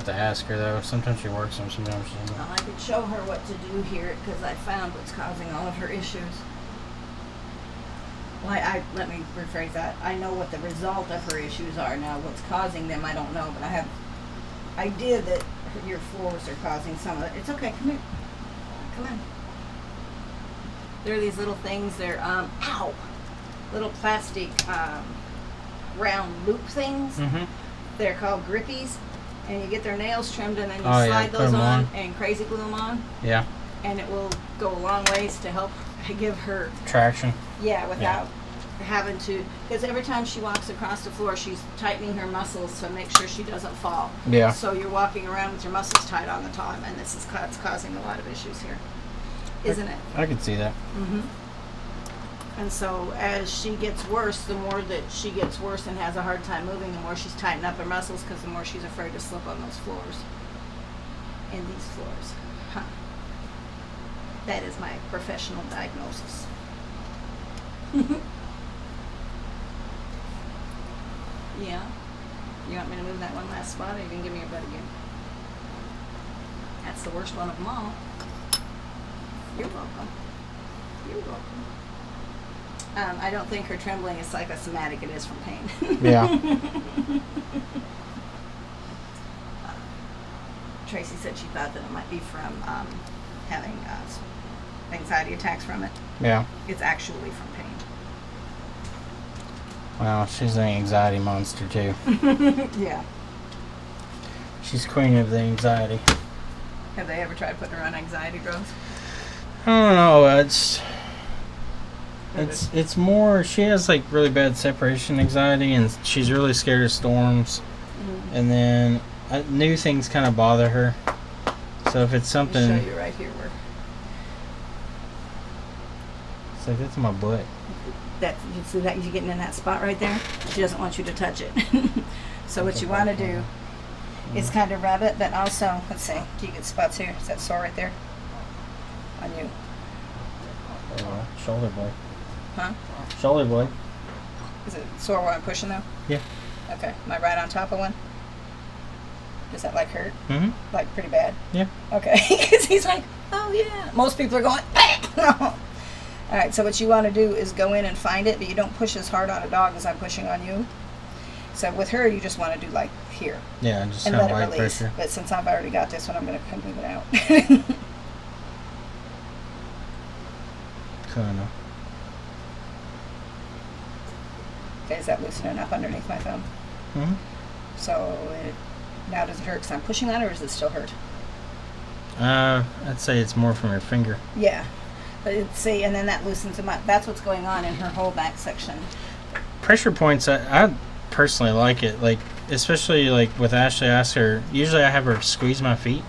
to ask her though. Sometimes she works them, sometimes she doesn't. Well, I could show her what to do here because I found what's causing all of her issues. Well, let me rephrase that. I know what the result of her issues are now. What's causing them, I don't know, but I have idea that your floors are causing some of it. It's okay. Come here. Come on. There are these little things. They're ow, little plastic round loop things. Mm-hmm. They're called grippies, and you get their nails trimmed, and then you Oh, yeah, slide put those 'em on on. and crazy glue them on, Yeah. and it will go a long ways to help give her, Traction. yeah, without having to, because every time she walks across the floor, she's tightening her muscles to make sure she doesn't fall. Yeah. So you're walking around with your muscles tight on the time, and this is it's causing a lot of issues here, isn't it? I could see that. Mm-hmm. And so as she gets worse, the more that she gets worse and has a hard time moving, the more she's tightening up her muscles, because the more she's afraid to slip on those floors. In these floors. Huh. That is my professional diagnosis. Yeah. You want me to move that one last spot, or you can give me your butt again? That's the worst one of them all. You're welcome. You're welcome. I don't think her trembling is psychosomatic. It is from pain. Yeah. Tracy said she thought that it might be from having anxiety attacks from it. Yeah. It's actually from pain. Well, she's an anxiety monster too. Yeah. She's queen of the anxiety. Have they ever tried putting her on anxiety drugs? I don't know. It's more. She has like really bad separation anxiety, and she's really scared of storms. Mm-hmm. And then new things kind of bother her. So if it's I'll something, show you right here where it's like that's my butt. that you see that you're getting in that spot right there. She doesn't want you to touch it. So what you want to do is kind of rub it, but also let's see. Do you get spots here? Is that sore right there on you? Shoulder blade. Huh? Shoulder blade. Is it sore where I'm pushing though? Yeah. Okay. Am I right on top of one? Does that like hurt? Mm-hmm. Like pretty bad? Yeah. Okay. Because he's like, oh yeah. Most people are going, no. All right. So what you want to do is go in and find it, but you don't push as hard on a dog as I'm pushing on you. So with her, you just want to do like here. Yeah, just And have let it light release. pressure. But since I've already got this one, I'm going to come move it out. Kinda. Okay, is that loosening up underneath my thumb? Mm-hmm. So now does it hurt because I'm pushing on it, or does it still hurt? I'd say it's more from your finger. Yeah. But see, and then that loosens them up. That's what's going on in her whole back section. Pressure points, I personally like it. Like, especially like with Ashley, I ask her, usually I have her squeeze my feet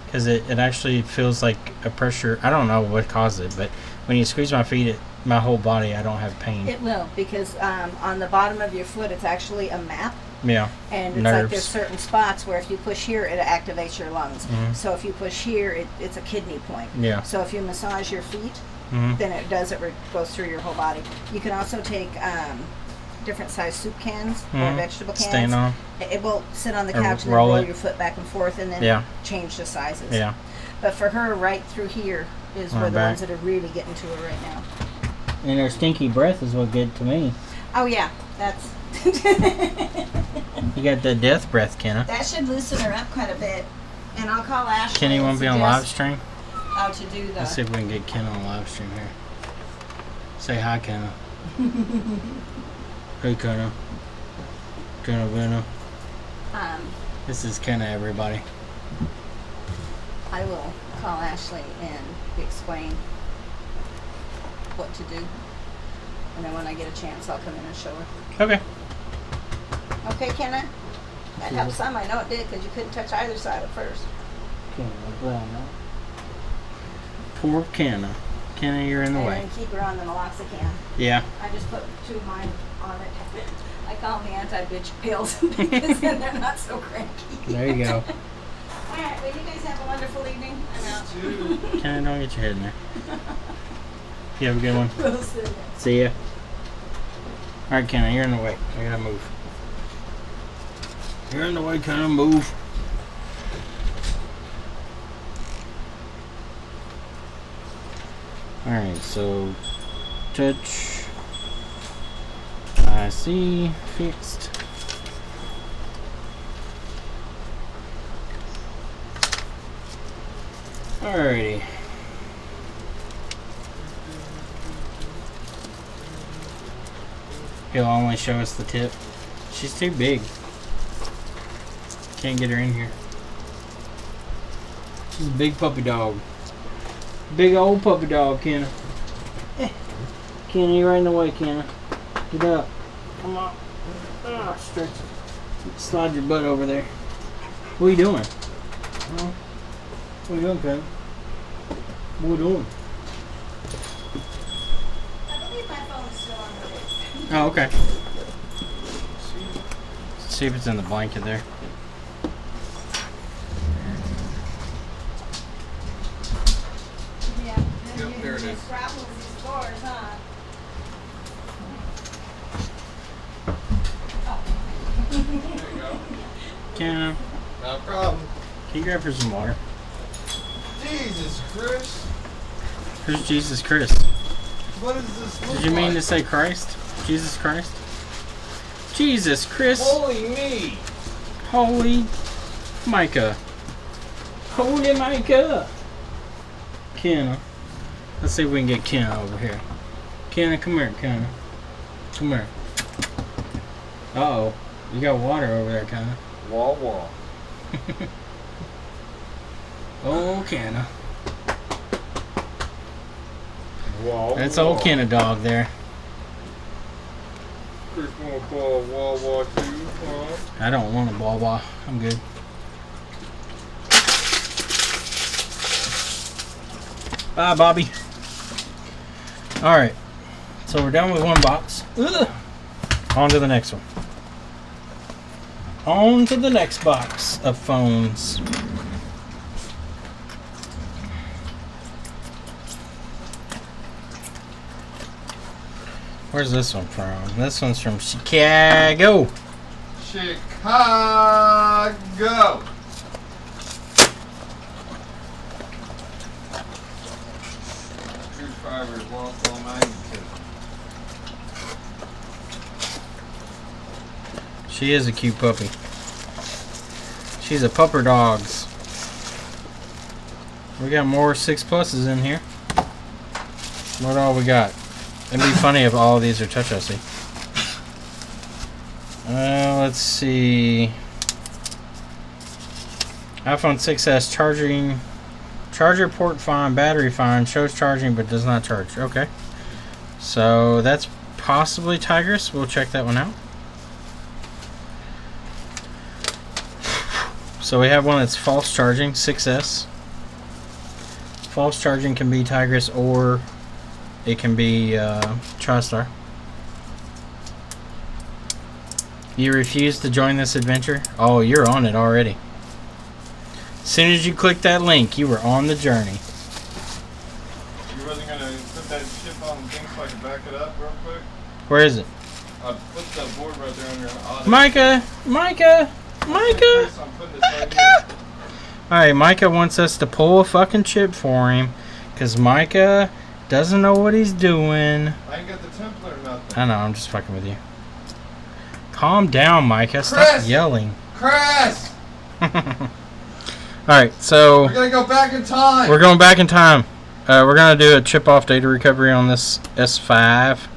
because it actually feels like a pressure. I don't know what causes it, but when you squeeze my feet, my whole body, I don't have pain. It will, because on the bottom of your foot, it's actually a map. Yeah. And it's Nerves. like there's certain spots where if you push here, it activates your lungs. Mhm. So if you push here, it's a kidney point. Yeah. So if you massage your feet, Mhm. then it goes through your whole body. You can also take different size soup cans or Mhm. vegetable cans. Stand on. It will sit on the Or couch and then roll roll it. your foot back and forth and then Yeah. change the sizes. Yeah. But for her, right through here is On where her the back. ones that are really getting to her right now. And her stinky breath is what good to me. Oh yeah, that's You got the death breath, Kenna. that should loosen her up quite a bit. And I'll call Ashley. Kenny and want to be on live suggest stream? How to do Let's see the. if we can get Kenna on live stream here. Say hi, Kenna. Hey, Kenna. Kenna Venna. This is Kenna, everybody. I will call Ashley and explain what to do. And then when I get a chance, I'll come in and show her. Okay. Okay, Kenna? That helped some. I know it did because you couldn't touch either side at first. Poor Kenna. Kenna, you're in the And way. then keep her on the naloxone. Yeah. I just put 2 of mine on it. I call them the anti-bitch pills because then they're not so cranky. There you go. All right, well, you guys have a wonderful evening. I'm out. Kenna, don't get your head in there. You have a good one. We'll see you. See ya. Alright, Kenna, you're in the way. I gotta move. You're in the way, Kenna, move. Alright, so touch. I see. Fixed. Alrighty. He'll only show us the tip. She's too big. Can't get her in here. She's a big puppy dog. Big old puppy dog, Kenna. Kenna, you're right in the way, Kenna. Get up. Come on. Oh, stretch. Slide your butt over there. What are you doing? Huh? What are you doing, Kenna? What are you doing? I believe my phone is still on the Oh, okay. See if it's in the blanket there. Yeah. Yep, there it is. Grapples these doors, huh? There you go. Kenna, No problem. can you grab her some water? Jesus Christ. Who's Jesus Christ? What does this look Did you mean like? to say Christ? Jesus Christ? Jesus Christ! Holy me! Holy Micah! Holy Micah! Kenna. Let's see if we can get Kenna over here. Kenna, come here, Kenna. Come here. Uh-oh. You got water over there, Kenna. Wah wah. Oh, Kenna. Wah That's wah. old Kenna dog there. Chris wanna call wah wah too, huh? I don't want a blah. I'm good. Bye, Bobby. Alright. So we're done with one box. Ugh. On to the next one. On to the next box of phones. Where's this one from? This one's from Chicago. Chicago. True fibers lost all magnitude. She is a cute puppy. She's a pupper dogs. We got more 6 pluses in here. What all we got? It'd be funny if all of these are touch IC. Let's see. iPhone 6s charger port fine, battery fine, shows charging but does not charge. Okay. So that's possibly Tigris. We'll check that one out. So we have one that's false charging, 6S. False charging can be Tigris or it can be TriStar. You refuse to join this adventure? Oh, you're on it already. As soon as you click that link, you were on the journey. You wasn't gonna put that chip on the thing so I could back it up real quick? Where is it? I put the board right there on your audit. Micah! Micah! Micah! Chris, I'm putting this right here. Alright, Micah wants us to pull a fucking chip for him. Because Micah doesn't know what he's doing. I ain't got the template or nothing. I know, I'm just fucking with you. Calm down, Micah. Stop Chris! yelling. Chris! Alright, so We're gonna go back in time. we're going back in time. We're going to do a chip off data recovery on this S5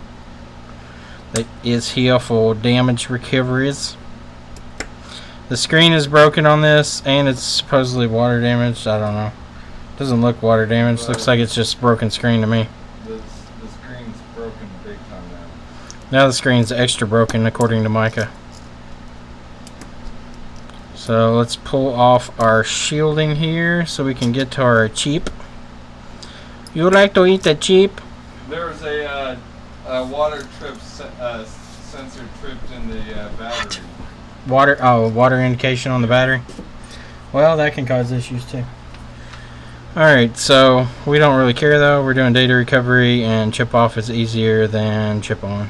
that is here for damage recoveries. The screen is broken on this and it's supposedly water damaged. I don't know. Doesn't look water damaged. Looks like it's just broken screen to me. The screen's broken big time now. Now the screen's extra broken according to Micah. So let's pull off our shielding here so we can get to our chip. You like to eat the chip? There was a water trip sensor tripped in the battery. Water indication on the battery. Well, that can cause issues too. Alright, so we don't really care though. We're doing data recovery and chip off is easier than chip on.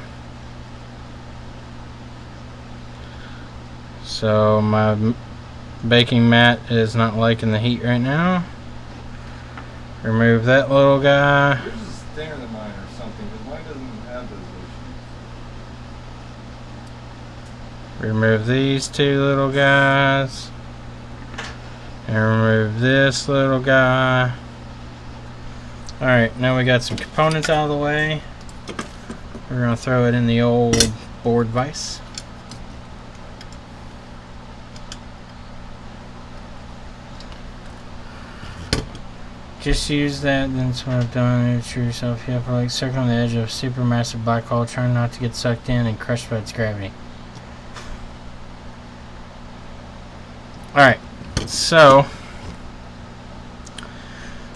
So my baking mat is not liking the heat right now. Remove that little guy. Yours is thinner than mine or something, because mine doesn't have those issues. Remove these 2 little guys. And remove this little guy. Alright, now we got some components out of the way. We're going to throw it in the old board vise. Just use that, that's what I've done. It's yourself. You have to like circle on the edge of a supermassive black hole, trying not to get sucked in and crushed by its gravity. Alright, so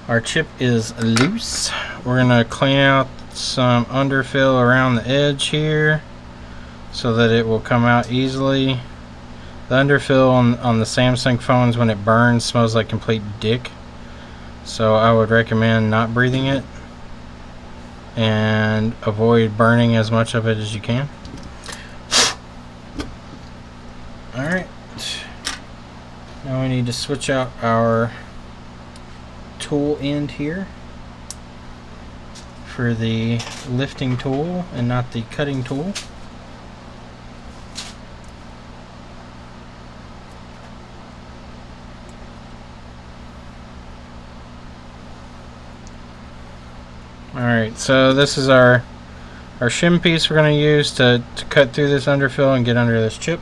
our chip is loose. We're going to clean out some underfill around the edge here so that it will come out easily. The underfill on the Samsung phones, when it burns, smells like complete dick. So I would recommend not breathing it and avoid burning as much of it as you can. Alright. Now we need to switch out our tool end here for the lifting tool and not the cutting tool. Alright, so this is our shim piece we're going to use to cut through this underfill and get under this chip.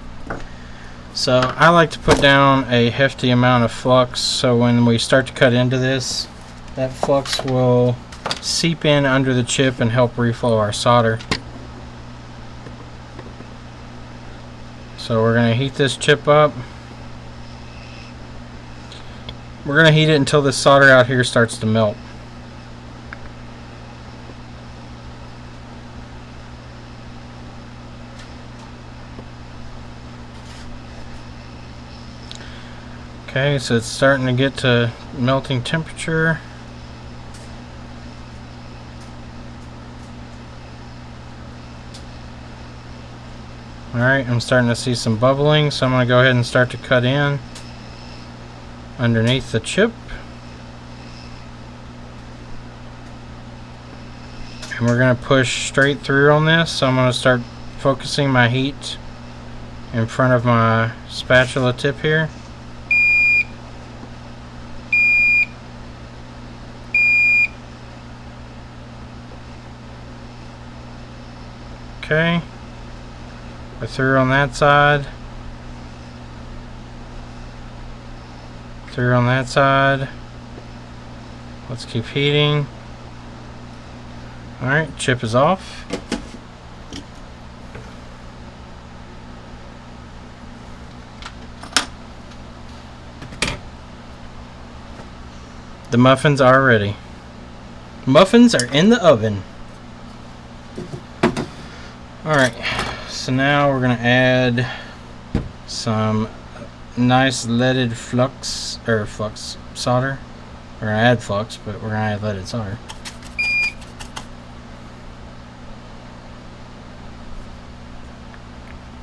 So I like to put down a hefty amount of flux so when we start to cut into this, that flux will seep in under the chip and help reflow our solder. So we're going to heat this chip up. We're going to heat it until the solder out here starts to melt. Okay, so it's starting to get to melting temperature. Alright, I'm starting to see some bubbling, so I'm going to go ahead and start to cut in underneath the chip. And we're going to push straight through on this, so I'm going to start focusing my heat in front of my spatula tip here. Okay, we're through on that side, through on that side. Let's keep heating. Alright, chip is off. The muffins are ready. Muffins are in the oven. Alright, so now we're going to add some nice leaded flux, or flux solder. We're going to add flux, but we're going to add leaded solder.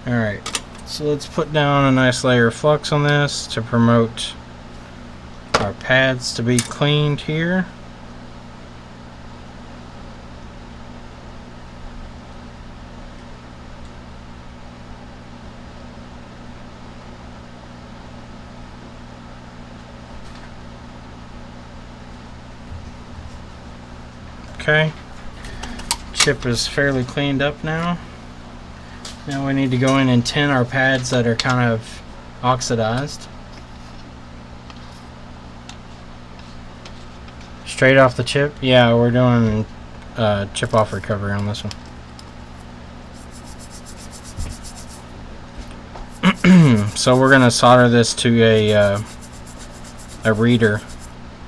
Alright, so let's put down a nice layer of flux on this to promote our pads to be cleaned here. Okay, chip is fairly cleaned up now. Now we need to go in and tin our pads that are kind of oxidized. Straight off the chip? Yeah, we're doing chip off recovery on this one. So we're going to solder this to a reader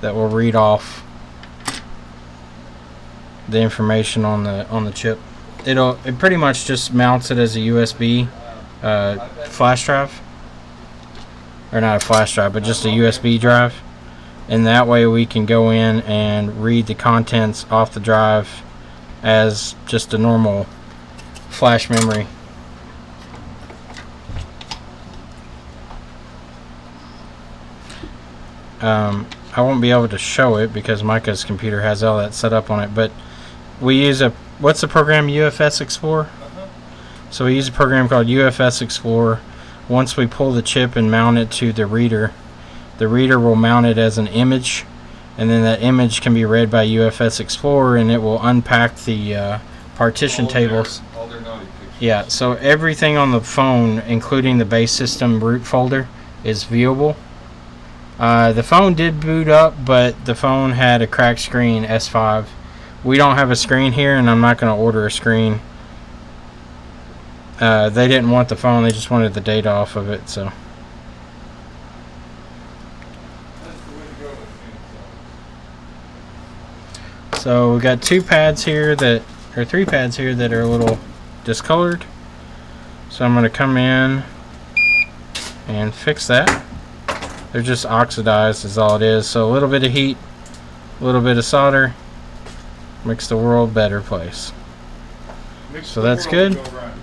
that will read off the information on the chip. It pretty much just mounts it as a USB flash drive, or not a flash drive, but just a USB drive, and that way we can go in and read the contents off the drive as just a normal flash memory. I won't be able to show it because Micah's computer has all that set up on it, but we use what's the program, UFS Explorer? So we use a program called UFS Explorer. Once we pull the chip and mount it to the reader will mount it as an image, and then that image can be read by UFS Explorer, and it will unpack the partition tables. All their naughty pictures. Yeah, so everything on the phone, including the base system root folder, is viewable. The phone did boot up, but the phone had a cracked screen, S5. We don't have a screen here, and I'm not going to order a screen. They didn't want the phone, they just wanted the data off of it, so. That's the way to go with things. So we got 2 pads here that, or 3 pads here that are a little discolored. So I'm going to come in and fix that. They're just oxidized is all it is. So a little bit of heat, a little bit of solder makes the world a better place. Makes So the that's world good. go round.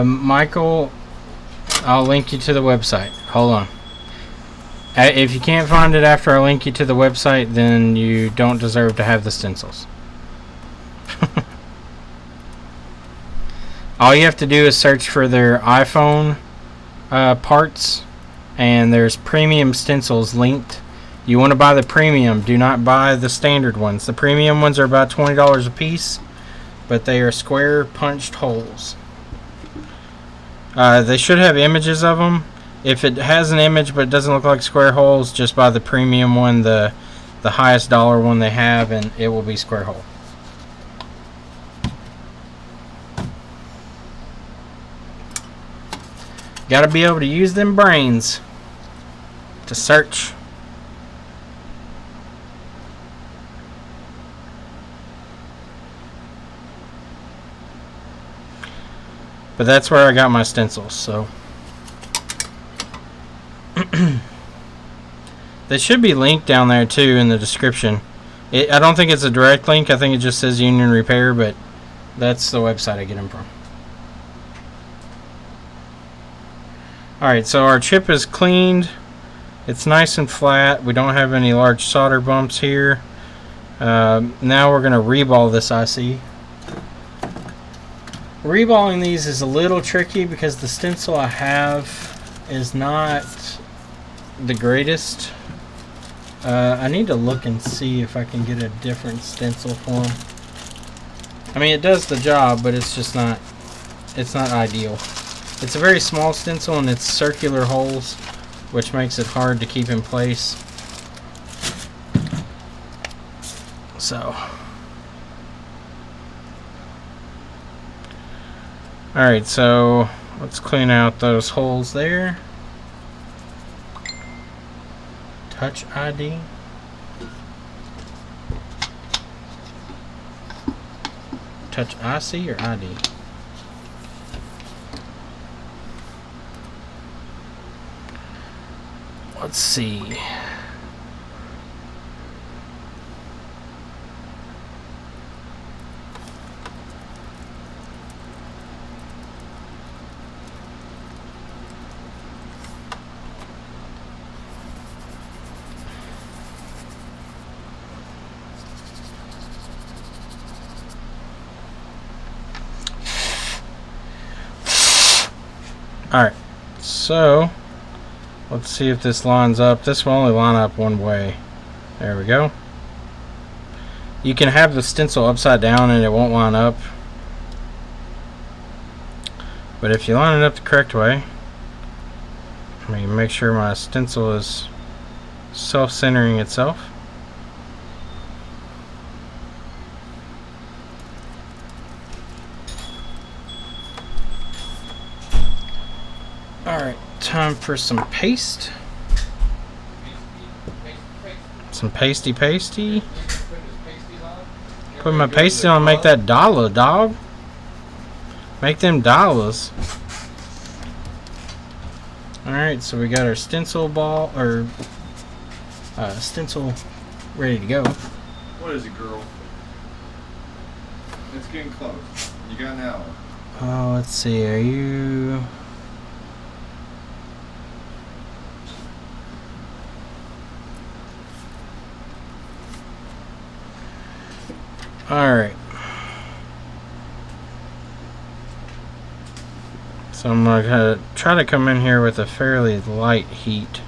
Michael, I'll link you to the website. Hold on. If you can't find it after I link you to the website, then you don't deserve to have the stencils. All you have to do is search for their iPhone parts, and there's premium stencils linked. You want to buy the premium. Do not buy the standard ones. The premium ones are about $20 a piece, but they are square punched holes. They should have images of them. If it has an image but it doesn't look like square holes, just buy the premium one, the highest dollar one they have, and it will be square hole. Got to be able to use them brains to search. But that's where I got my stencils, so. They should be linked down there too in the description. I don't think it's a direct link. I think it just says Union Repair, but that's the website I get them from. Alright, so our chip is cleaned. It's nice and flat. We don't have any large solder bumps here. Now we're going to reball this IC. Reballing these is a little tricky because the stencil I have is not the greatest. I need to look and see if I can get a different stencil for them. I mean, it does the job, but it's just not, it's not ideal. It's a very small stencil and it's circular holes, which makes it hard to keep in place. So. Alright, so let's clean out those holes there. Touch ID. Touch IC or ID? Let's see. Alright, so let's see if this lines up. This will only line up one way. There we go. You can have the stencil upside down and it won't line up. But if you line it up the correct way, let me make sure my stencil is self-centering itself. Alright, time for some paste. Some pasty. Put my pasty on and make that dollar, dog. Make them dollars. Alright, so we got our stencil ball, or stencil ready to go. What is it, girl? It's getting close. You got an hour. Oh, let's see, are you... Alright. So I'm going to try to come in here with a fairly light heat.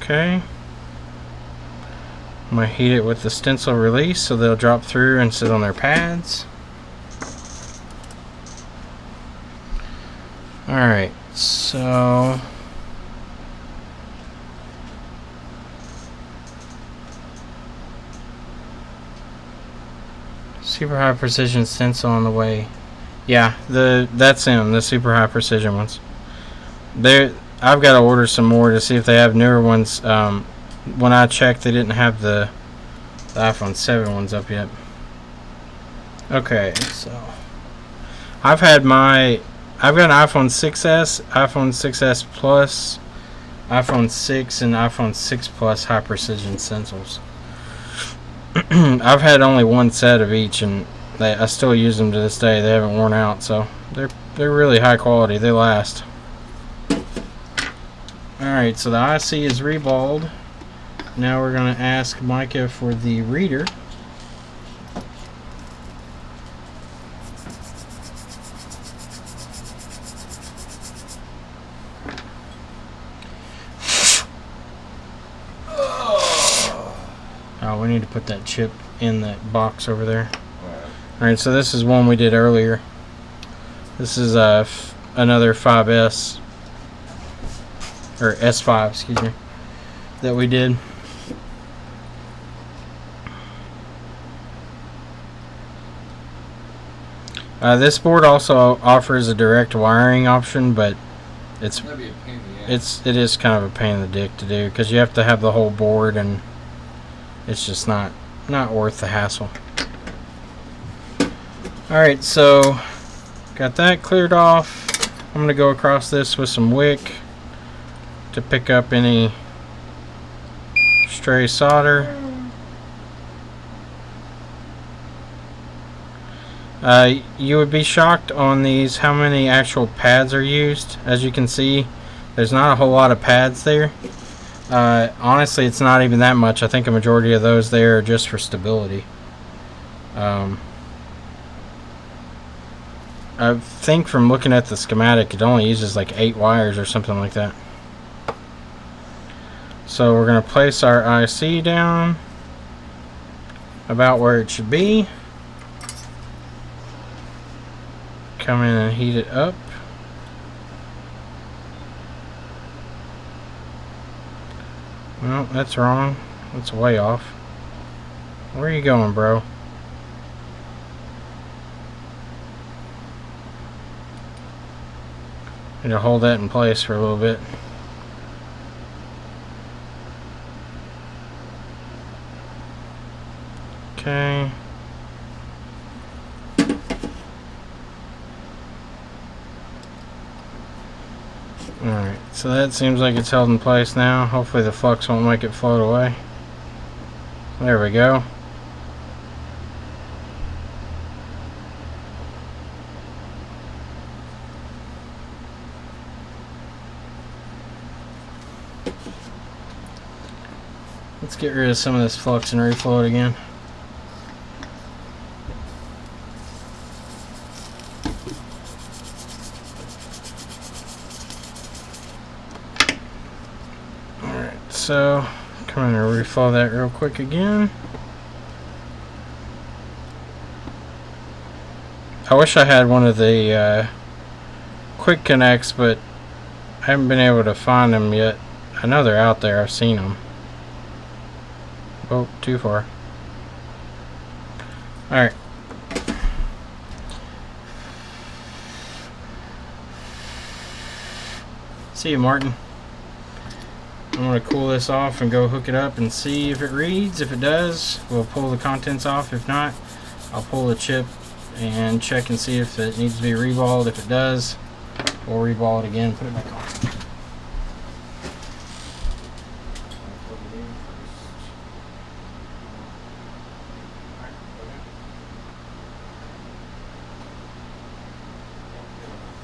Okay. I'm going to heat it with the stencil release so they'll drop through and sit on their pads. Alright, so super high precision stencil on the way. Yeah, that's them, the super high precision ones. I've got to order some more to see if they have newer ones. When I checked, they didn't have the iPhone 7 ones up yet. Okay, so I've got an iPhone 6s, iPhone 6s Plus, iPhone 6, and iPhone 6 Plus high precision stencils. I've had only one set of each, and I still use them to this day. They haven't worn out, so they're really high quality. They last. Alright, so the IC is reballed. Now we're going to ask Micah for the reader. Oh, we need to put that chip in that box over there. Alright, so this is one we did earlier. This is another 5S, or S5, excuse me, that we did. This board also offers a direct wiring option, but it is kind of a pain in the dick to do because you have to have the whole board, and it's just not worth the hassle. Alright, so got that cleared off. I'm gonna go across this with some wick to pick up any stray solder. You would be shocked on these how many actual pads are used. As you can see, there's not a whole lot of pads there. Honestly, it's not even that much. I think a majority of those there are just for stability. I think from looking at the schematic, it only uses like 8 wires or something like that. So we're going to place our IC down about where it should be. Come in and heat it up. Well, that's wrong. That's way off. Where are you going, bro? Need to hold that in place for a little bit. Okay. Alright, so that seems like it's held in place now. Hopefully the flux won't make it float away. There we go. Let's get rid of some of this flux and reflow it again. So, come in and reflow that real quick again. I wish I had one of the quick connects, but I haven't been able to find them yet. I know they're out there. I've seen them. Oh, too far. Alright. See you, Martin. I'm going to cool this off and go hook it up and see if it reads. If it does, we'll pull the contents off. If not, I'll pull the chip and check and see if it needs to be reballed. If it does, we'll reball it again and put it back on.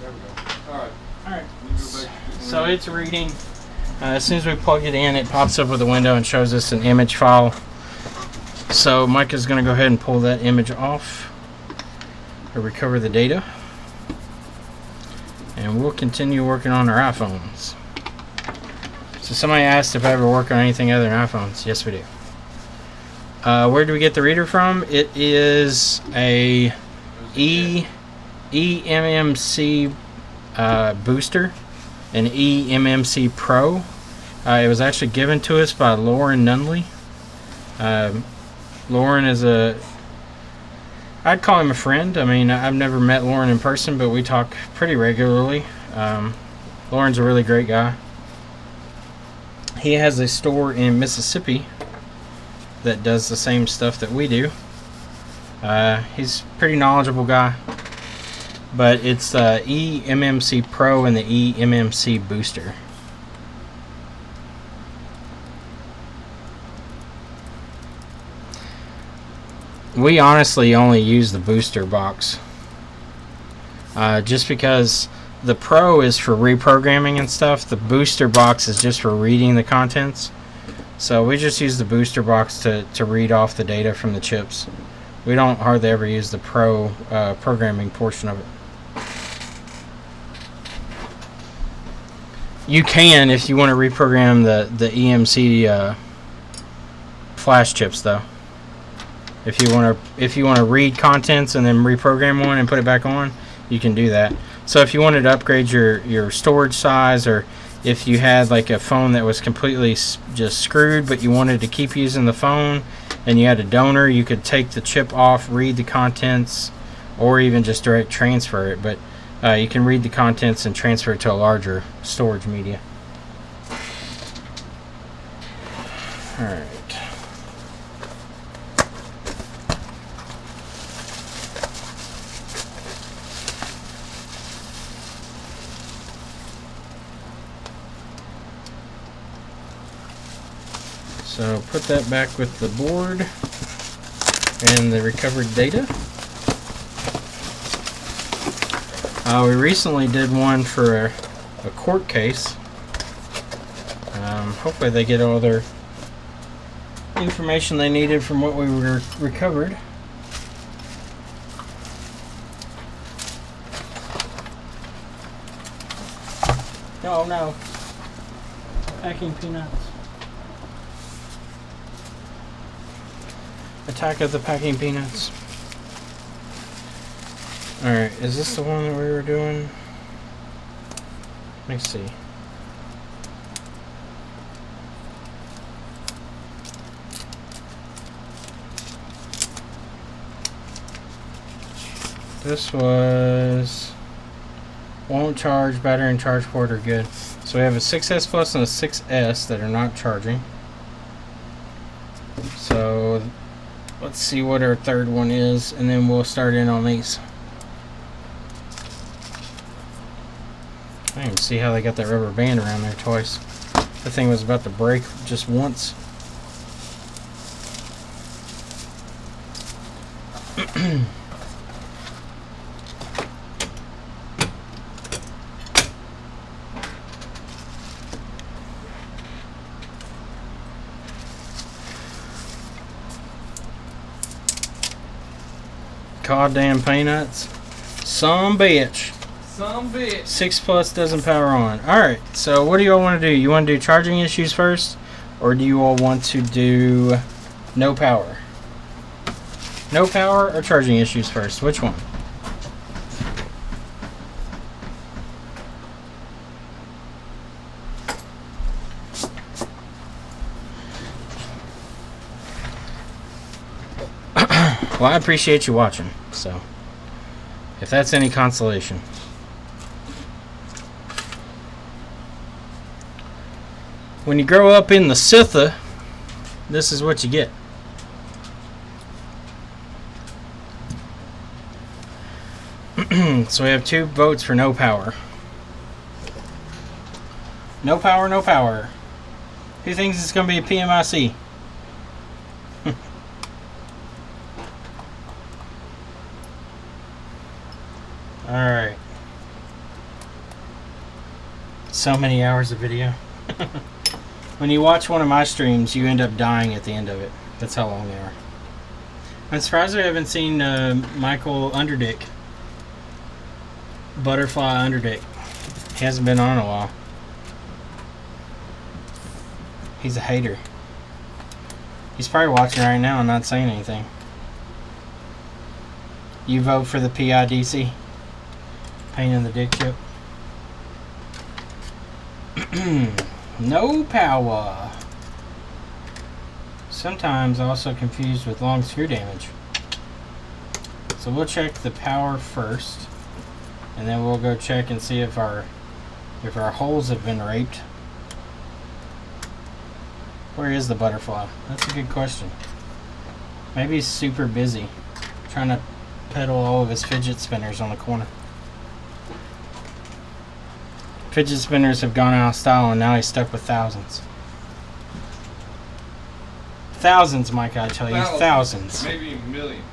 There we go. Alright. So it's reading. As soon as we plug it in, it pops up with a window and shows us an image file. So Mike is going to go ahead and pull that image off or recover the data. And we'll continue working on our iPhones. So somebody asked if I ever work on anything other than iPhones. Yes, we do. Where do we get the reader from? It is a eMMC booster, an eMMC Pro. It was actually given to us by Lauren Nunley. Lauren is I'd call him a friend. I mean, I've never met Lauren in person, but we talk pretty regularly. Lauren's a really great guy. He has a store in Mississippi that does the same stuff that we do. He's a pretty knowledgeable guy. But it's the eMMC Pro and the eMMC Booster. We honestly only use the booster box. Just because the Pro is for reprogramming and stuff, the booster box is just for reading the contents. So we just use the booster box to read off the data from the chips. We don't hardly ever use the Pro programming portion of it. You can if you want to reprogram the EMC flash chips, though. If you want to read contents and then reprogram one and put it back on, you can do that. So if you wanted to upgrade your storage size, or if you had like a phone that was completely just screwed but you wanted to keep using the phone and you had a donor, you could take the chip off, read the contents, or even just direct transfer it. But you can read the contents and transfer it to a larger storage media. Alright. So put that back with the board and the recovered data. We recently did one for a court case. Hopefully they get all their information they needed from what we recovered. Oh no. Packing peanuts. Attack of the packing peanuts. Alright, is this the one that we were doing? Let me see. This was won't charge, battery and charge port are good. So we have a 6S Plus and a 6S that are not charging. So let's see what our third one is, and then we'll start in on these. I didn't even see how they got that rubber band around there twice. That thing was about to break just once. Goddamn peanuts. Some bitch. Some bitch. 6 Plus doesn't power on. Alright, so what do you all want to do? You want to do charging issues first? Or do you all want to do no power? No power or charging issues first? Which one? Well, I appreciate you watching, so if that's any consolation. When you grow up in the Sitha, this is what you get. So we have 2 votes for no power. No power, no power. Who thinks it's going to be a PMIC? Alright. So many hours of video. When you watch one of my streams, you end up dying at the end of it. That's how long they are. I'm surprised I haven't seen Michael Underdick. Butterfly Underdick. He hasn't been on in a while. He's a hater. He's probably watching right now and not saying anything. You vote for the PIDC? Pain in the dick chip. No power. Sometimes also confused with long screw damage. So we'll check the power first, and then we'll go check and see if our holes have been raped. Where is the butterfly? That's a good question. Maybe he's super busy trying to pedal all of his fidget spinners on the corner. Fidget spinners have gone out of style and now he's stuck with thousands. Thousands, Mike, I tell you. Thousands. Maybe millions.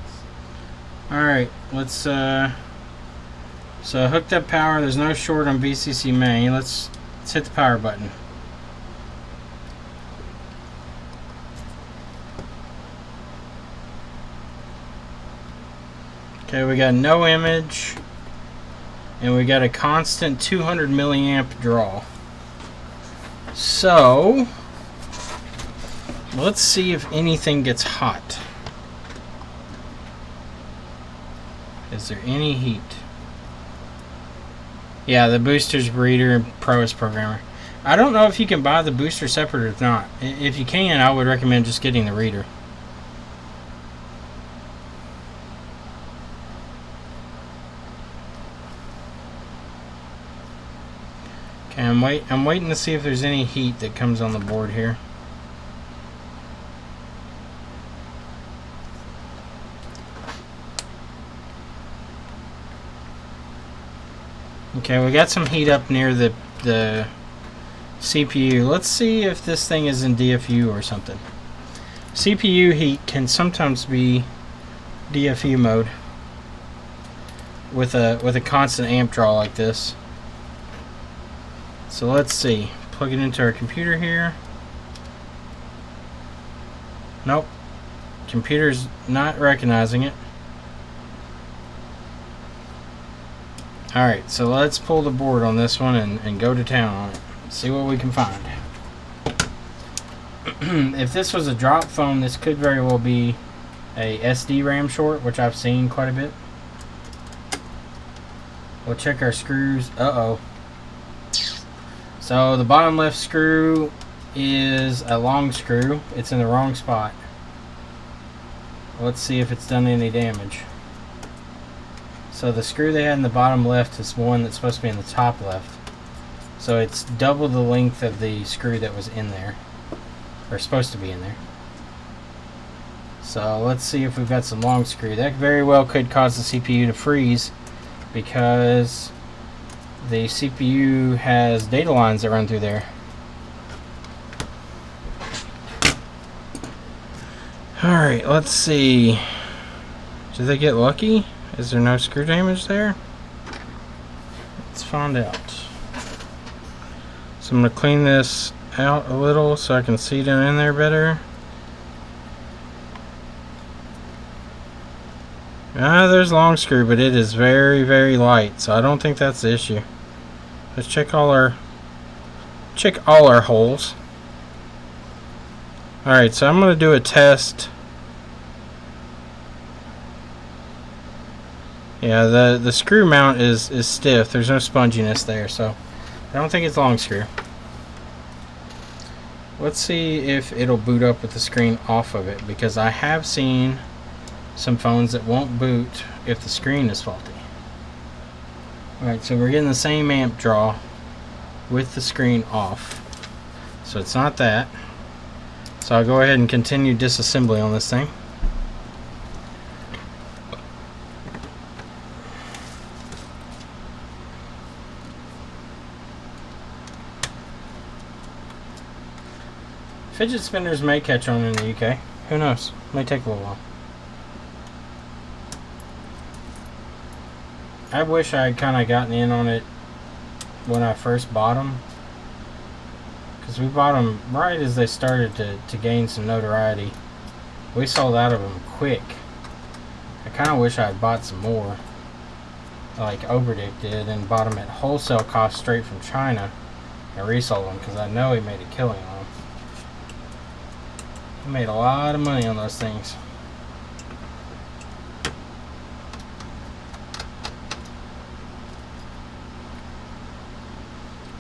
Alright, let's so hooked up power, there's no short on VCC main. Let's hit the power button. Okay, we got no image, and we got a constant 200 milliamp draw. So, let's see if anything gets hot. Is there any heat? Yeah, the booster's breeder, Pro is programmer. I don't know if you can buy the booster separate or not. If you can, I would recommend just getting the reader. Okay, I'm waiting to see if there's any heat that comes on the board here. Okay, we got some heat up near the CPU. Let's see if this thing is in DFU or something. CPU heat can sometimes be DFU mode with a constant amp draw like this. So let's see. Plug it into our computer here. Nope. Computer's not recognizing it. Alright, so let's pull the board on this one and go to town on it. See what we can find. If this was a drop phone, this could very well be a SD RAM short, which I've seen quite a bit. We'll check our screws. Uh-oh. So the bottom left screw is a long screw. It's in the wrong spot. Let's see if it's done any damage. So the screw they had in the bottom left is one that's supposed to be in the top left. So it's double the length of the screw that was in there, or supposed to be in there. So let's see if we've got some long screw. That very well could cause the CPU to freeze because the CPU has data lines that run through there. Alright, let's see. Did they get lucky? Is there no screw damage there? Let's find out. So I'm going to clean this out a little so I can see down in there better. There's long screw, but it is very, very light, so I don't think that's the issue. Let's check all our holes. Alright, so I'm going to do a test. Yeah, the screw mount is stiff. There's no sponginess there, so I don't think it's long screw. Let's see if it'll boot up with the screen off of it, because I have seen some phones that won't boot if the screen is faulty. Alright, so we're getting the same amp draw with the screen off. So it's not that. So I'll go ahead and continue disassembly on this thing. Fidget spinners may catch on in the UK. Who knows? May take a little while. I wish I had kind of gotten in on it when I first bought them, because we bought them right as they started to gain some notoriety. We sold out of them quick. I kind of wish I had bought some more, like Oberdick did, and bought them at wholesale cost straight from China and resold them, because I know he made a killing on them. I made a lot of money on those things.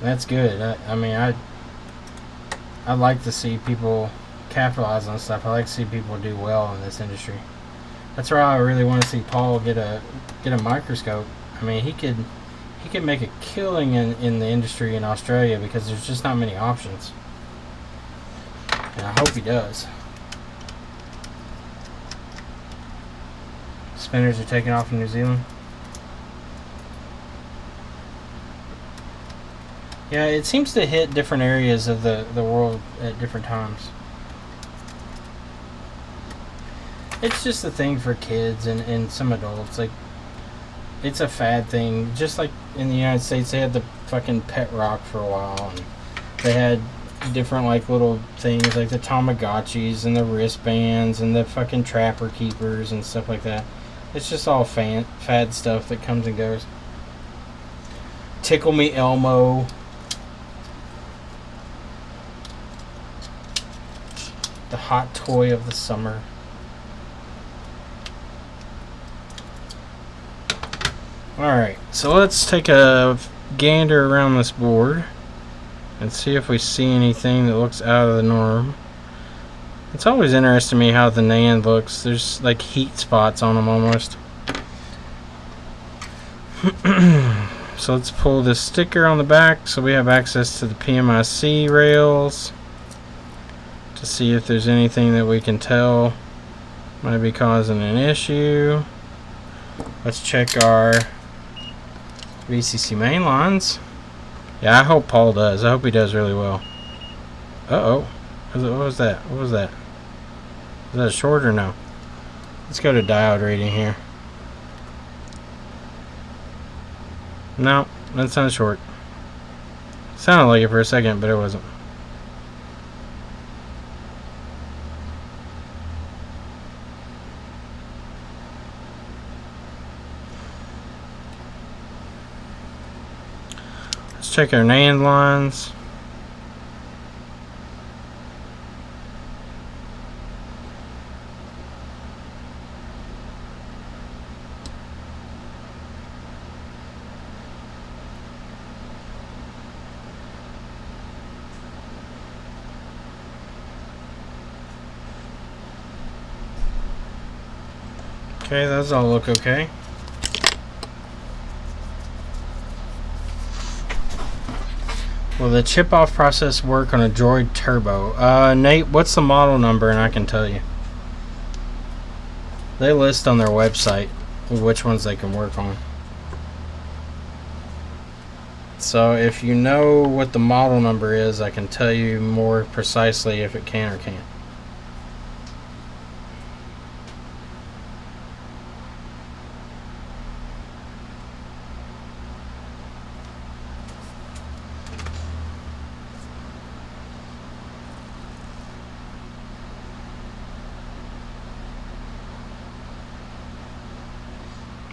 That's good. I mean, I'd like to see people capitalize on stuff. I like to see people do well in this industry. That's why I really want to see Paul get a microscope. I mean, he could make a killing in the industry in Australia because there's just not many options. And I hope he does. Spinners are taking off in New Zealand. Yeah, it seems to hit different areas of the world at different times. It's just a thing for kids and some adults. Like, it's a fad thing. Just like in the United States, they had the fucking pet rock for a while. And they had different, like, little things like the Tamagotchis and the wristbands and the fucking trapper keepers and stuff like that. It's just all fad stuff that comes and goes. Tickle Me Elmo. The hot toy of the summer. Alright, so let's take a gander around this board and see if we see anything that looks out of the norm. It's always interesting to me how the NAND looks. There's like heat spots on them almost. So let's pull this sticker on the back so we have access to the PMIC rails to see if there's anything that we can tell might be causing an issue. Let's check our VCC main lines. Yeah, I hope Paul does. I hope he does really well. Uh-oh. What was that? What was that? Is that a short or no? Let's go to diode reading here. No, that's not a short. Sounded like it for a second, but it wasn't. Let's check our NAND lines. Okay, those all look okay. Will the chip off process work on a Droid Turbo? Nate, what's the model number and I can tell you. They list on their website which ones they can work on. So if you know what the model number is, I can tell you more precisely if it can or can't.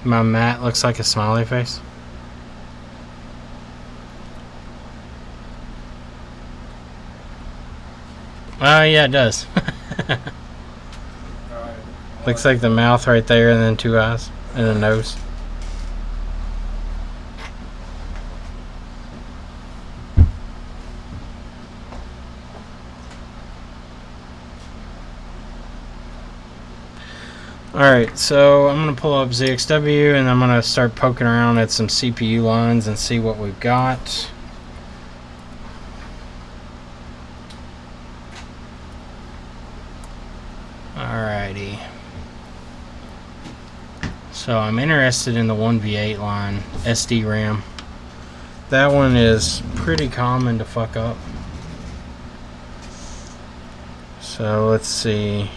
My mat looks like a smiley face. Yeah, it does. Looks like the mouth right there and then two eyes and a nose. Alright, so I'm going to pull up ZXW and I'm going to start poking around at some CPU lines and see what we've got. Alrighty. So I'm interested in the 1v8 line, SD RAM. That one is pretty common to fuck up. So let's see.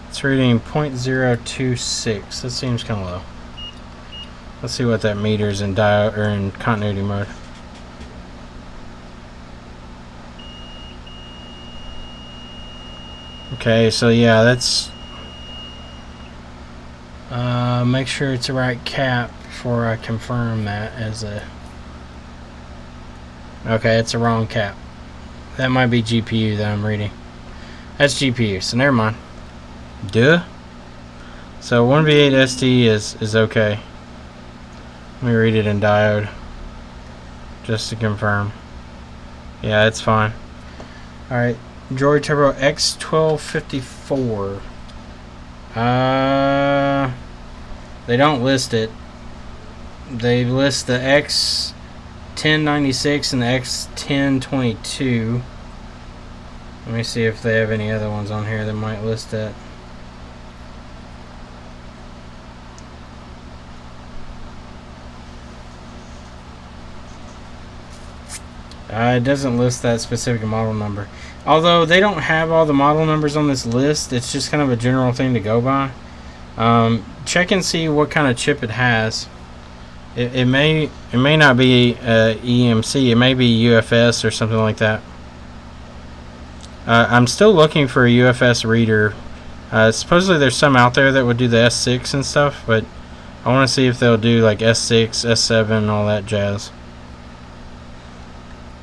It's reading 0.026. That seems kind of low. Let's see what that meters in diode or in continuity mode. Okay, so yeah, that's make sure it's the right cap before I confirm that as a Okay, it's a wrong cap. That might be GPU that I'm reading. That's GPU, so never mind. Duh. So 1V8ST is okay. Let me read it in diode, just to confirm. Yeah, it's fine. Alright, Droid Turbo X1254. They don't list it. They list the X1096 and the X1022. Let me see if they have any other ones on here that might list that. It doesn't list that specific model number. Although they don't have all the model numbers on this list, it's just kind of a general thing to go by. Check and see what kind of chip it has. It may not be EMC. It may be UFS or something like that. I'm still looking for a UFS reader. Supposedly there's some out there that would do the S6 and stuff, but I want to see if they'll do like S6, S7, all that jazz.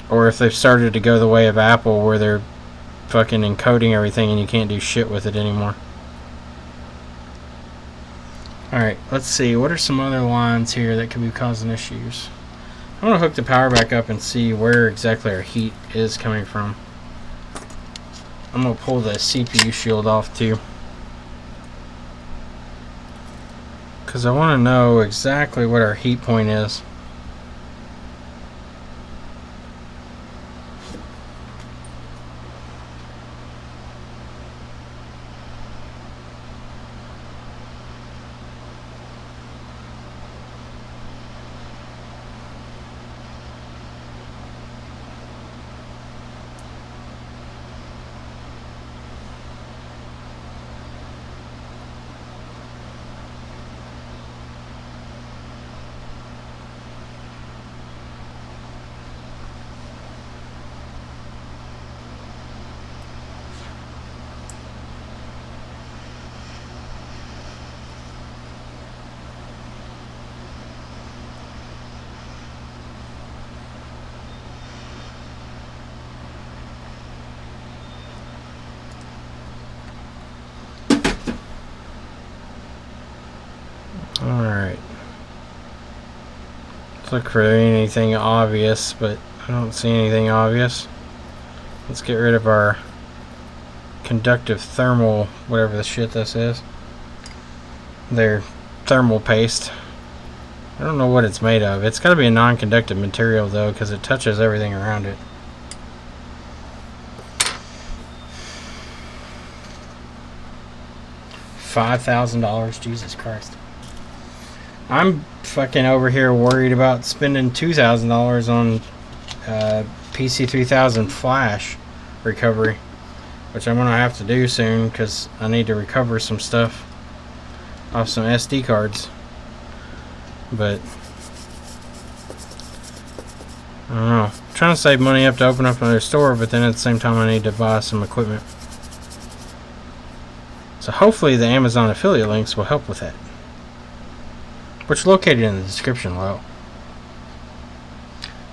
Or if they've started to go the way of Apple, where they're fucking encoding everything and you can't do shit with it anymore. Alright, let's see. What are some other lines here that could be causing issues? I'm going to hook the power back up and see where exactly our heat is coming from. I'm going to pull the CPU shield off too, because I want to know exactly what our heat point is. Alright. Let's look for anything obvious, but I don't see anything obvious. Let's get rid of our conductive thermal, whatever the shit this is. Their thermal paste. I don't know what it's made of. It's got to be a non-conductive material though, because it touches everything around it. $5,000, Jesus Christ. I'm fucking over here worried about spending $2,000 on PC3000 flash recovery, which I'm gonna have to do soon because I need to recover some stuff off some SD cards. But I don't know. I'm trying to save money up to open up another store, but then at the same time I need to buy some equipment. So hopefully the Amazon affiliate links will help with that, which is located in the description below.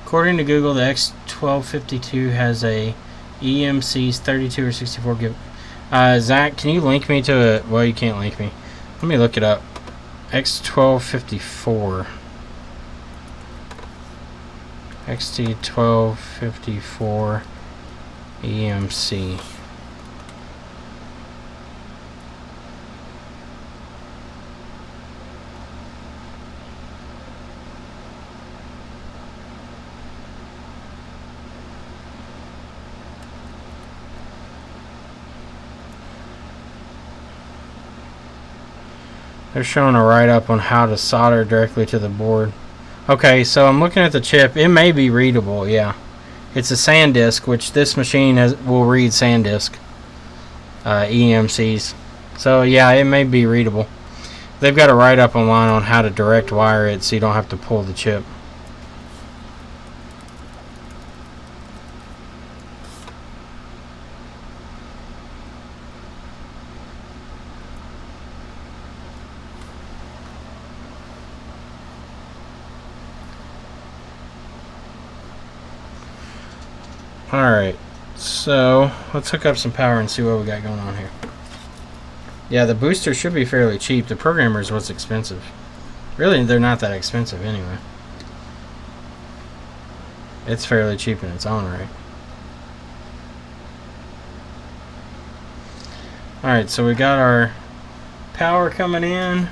According to Google, the X1252 has a EMC's 32 or 64 gig. Zach, can you link me to it? Well, you can't link me. Let me look it up. X1254. XT1254 EMC. They're showing a write-up on how to solder directly to the board. Okay, so I'm looking at the chip. It may be readable, yeah. It's a SanDisk, which this machine will read SanDisk EMCs. So yeah, it may be readable. They've got a write-up online on how to direct wire it so you don't have to pull the chip. Alright, so let's hook up some power and see what we got going on here. Yeah, the booster should be fairly cheap. The programmer is what's expensive. Really, they're not that expensive anyway. It's fairly cheap in its own right. Alright, so we got our power coming in.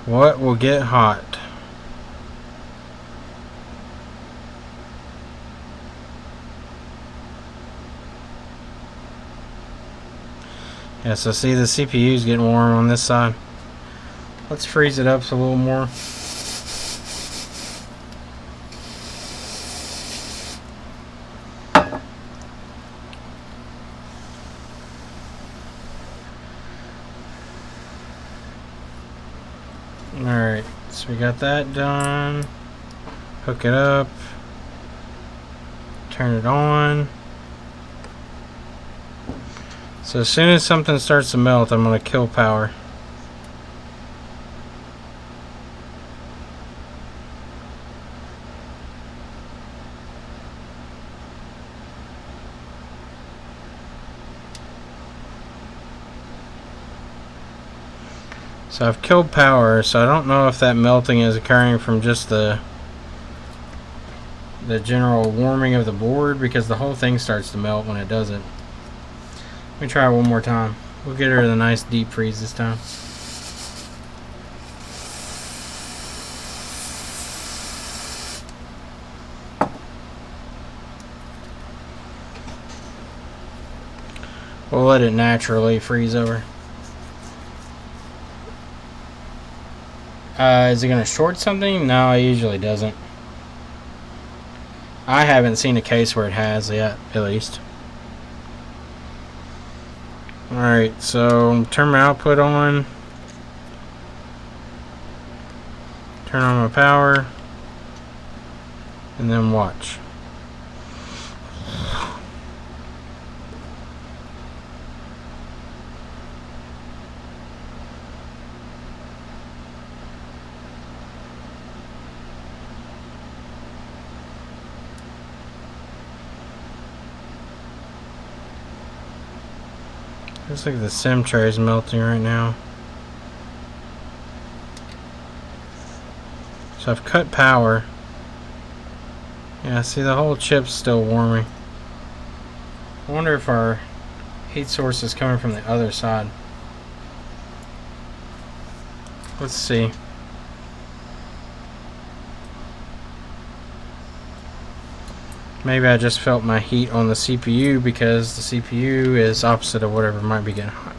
What will get hot? Yeah, so see the CPU is getting warm on this side. Let's freeze it up a little more. Alright, so we got that done. Hook it up. Turn it on. So as soon as something starts to melt, I'm going to kill power. So I've killed power, so I don't know if that melting is occurring from just the general warming of the board, because the whole thing starts to melt when it does it. Let me try it one more time. We'll get her to the nice deep freeze this time. We'll let it naturally freeze over. Is it going to short something? No, it usually doesn't. I haven't seen a case where it has yet, at least. Alright, so turn my output on. Turn on my power. And then watch. Looks like the sim tray is melting right now. So I've cut power. Yeah, see the whole chip's still warming. I wonder if our heat source is coming from the other side. Let's see. Maybe I just felt my heat on the CPU, because the CPU is opposite of whatever might be getting hot.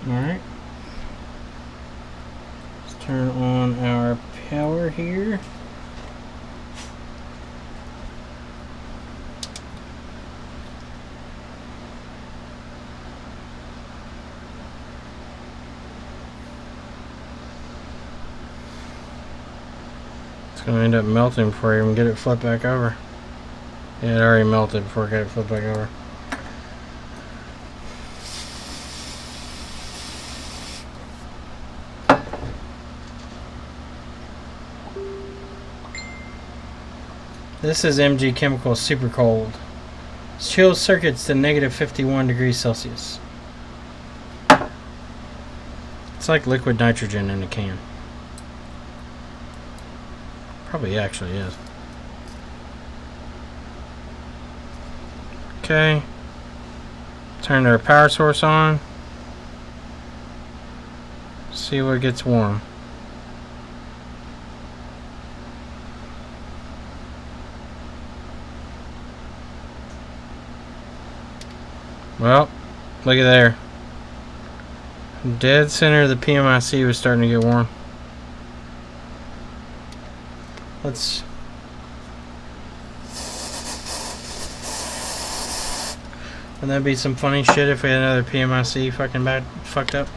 Alright. Let's turn on our power here. It's going to end up melting before I even get it flipped back over. Yeah, it already melted before I got it flipped back over. This is MG Chemical Super Cold. Chills circuits to negative 51 degrees Celsius. It's like liquid nitrogen in a can. Probably actually is. Okay. Turn our power source on. See what gets warm. Well, look at there. Dead center of the PMIC was starting to get warm. Let's... Wouldn't that be some funny shit if we had another PMIC fucking bad fucked up?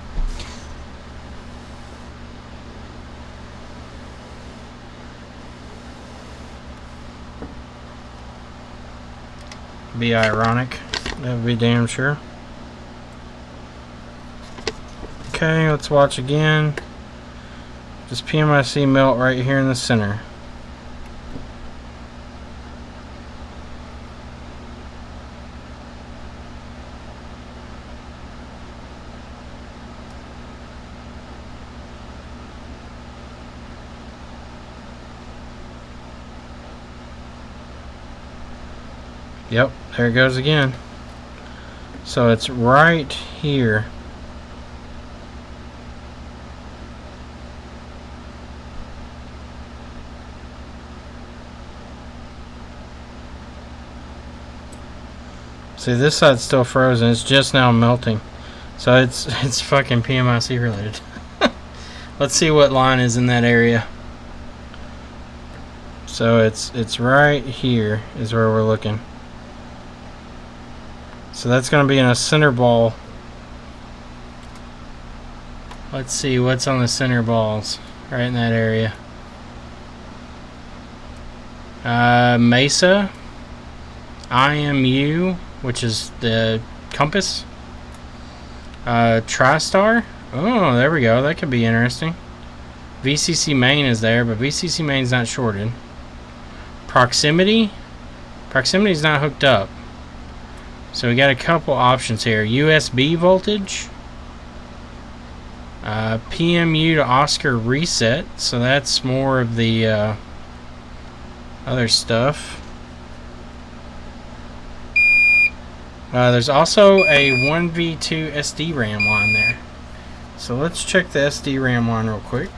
Be ironic. That would be damn sure. Okay, let's watch again. Does PMIC melt right here in the center? Yep, there it goes again. So it's right here. See, this side's still frozen. It's just now melting. So it's fucking PMIC related. Let's see what line is in that area. So it's right here is where we're looking. So that's going to be in a center ball. Let's see what's on the center balls. Right in that area. Mesa. IMU, which is the compass. TriStar. Oh, there we go. That could be interesting. VCC main is there, but VCC main's not shorted. Proximity. Proximity's not hooked up. So we got a couple options here. USB voltage. PMU to Oscar reset. So that's more of the other stuff. There's also a 1v2 SD RAM line there. So let's check the SD RAM line real quick.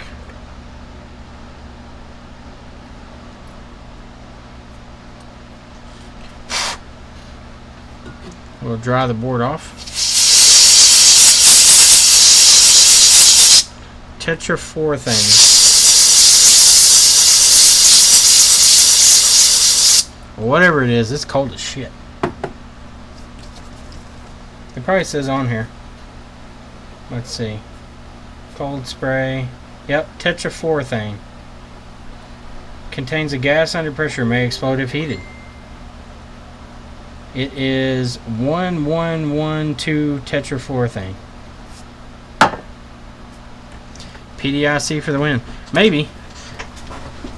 We'll dry the board off. Tetra 4 thing. Whatever it is, it's cold as shit. It probably says on here. Let's see. Cold spray. Yep, Tetra 4 thing. Contains a gas under pressure, may explode if heated. It is 1112 Tetra 4 thing. PDIC for the win. Maybe.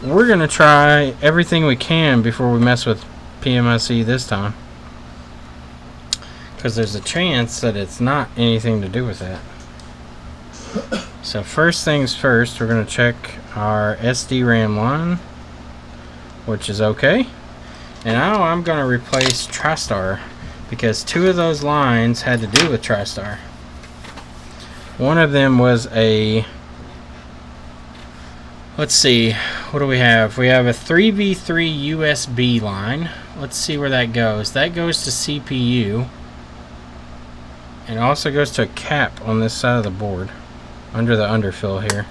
We're going to try everything we can before we mess with PMIC this time. Because there's a chance that it's not anything to do with that. So first things first, we're going to check our SD RAM line, which is okay. And now I'm going to replace TriStar because 2 of those lines had to do with TriStar. One of them was a, let's see, what do we have? We have a 3v3 USB line. Let's see where that goes. That goes to CPU. And also goes to a cap on this side of the board under the underfill here.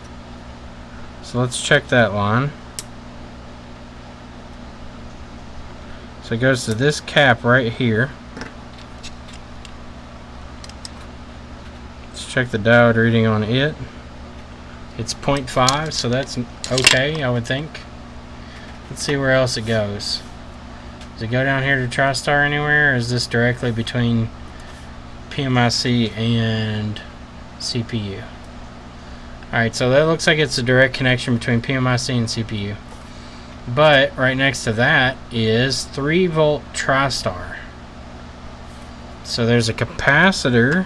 So let's check that line. So it goes to this cap right here. Let's check the diode reading on it. It's 0.5, so that's okay, I would think. Let's see where else it goes. Does it go down here to TriStar anywhere, or is this directly between PMIC and CPU? Alright, so that looks like it's a direct connection between PMIC and CPU. But right next to that is 3 volt TriStar. So there's a capacitor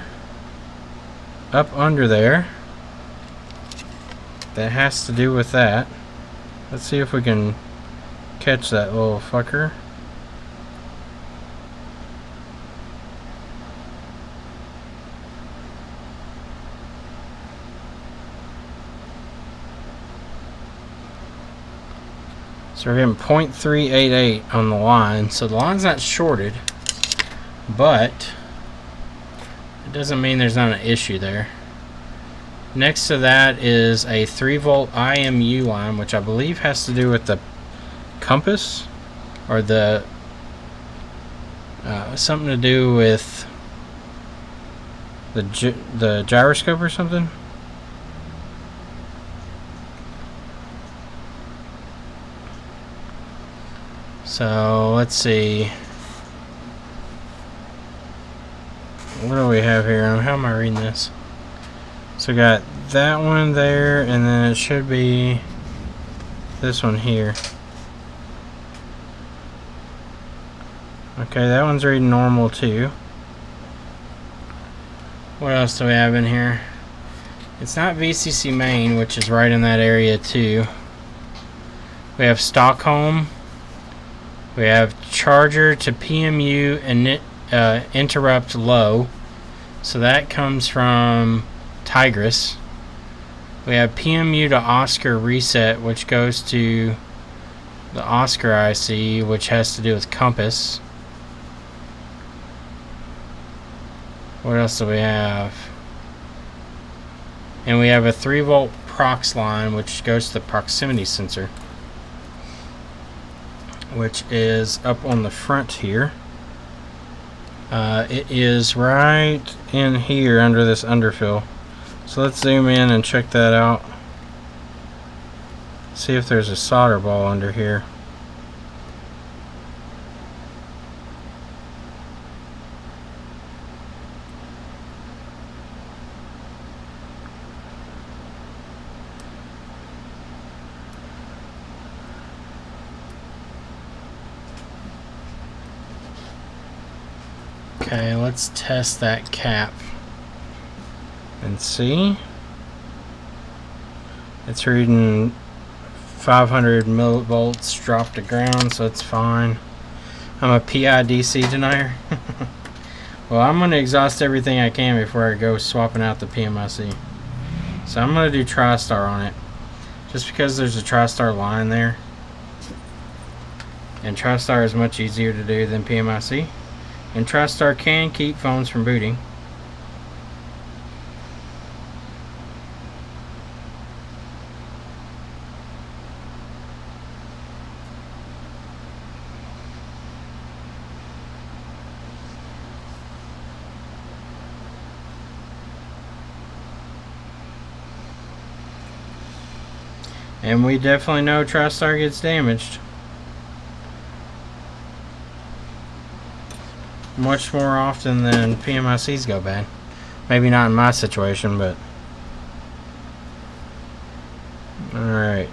up under there that has to do with that. Let's see if we can catch that little fucker. So we're getting 0.388 on the line. So the line's not shorted, but doesn't mean there's not an issue there. Next to that is a 3-volt IMU line, which I believe has to do with the compass, or the something to do with the gyroscope or something. So let's see. What do we have here? How am I reading this? So we got that one there, and then it should be this one here. Okay, that one's reading normal too. What else do we have in here? It's not VCC main, which is right in that area too. We have Stockholm. We have charger to PMU and interrupt low. So that comes from Tigris. We have PMU to Oscar reset, which goes to the Oscar IC, which has to do with compass. What else do we have? And we have a 3-volt prox line, which goes to the proximity sensor, which is up on the front here. It is right in here under this underfill. So let's zoom in and check that out. See if there's a solder ball under here. Okay, let's test that cap and see. It's reading 500 millivolts drop to ground, so it's fine. I'm a PIDC denier. Well, I'm going to exhaust everything I can before I go swapping out the PMIC. So I'm going to do TriStar on it, just because there's a TriStar line there, and TriStar is much easier to do than PMIC. And TriStar can keep phones from booting. And we definitely know TriStar gets damaged. Much more often than PMICs go bad. Maybe not in my situation, but alright.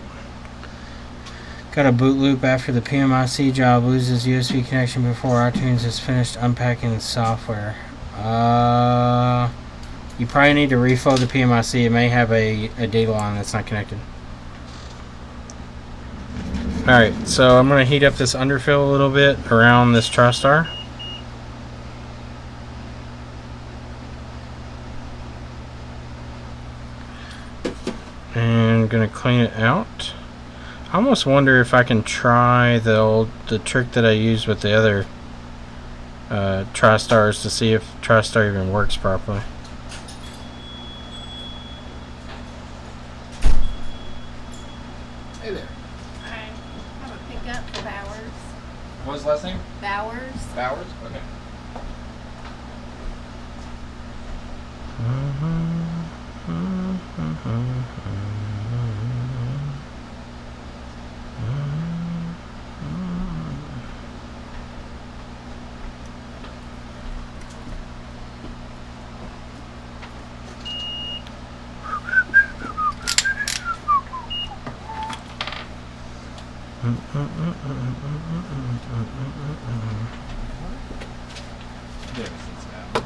Got a boot loop after the PMIC job loses USB connection before iTunes is finished unpacking the software. You probably need to reflow the PMIC. It may have a data line that's not connected. Alright, so I'm going to heat up this underfill a little bit around this TriStar. And I'm going to clean it out. I almost wonder if I can try the trick that I used with the other TriStars to see if TriStar even works properly. Hey there. I have a pickup for Bowers. What was the last name? Bowers. Bowers? Okay. There, it's now.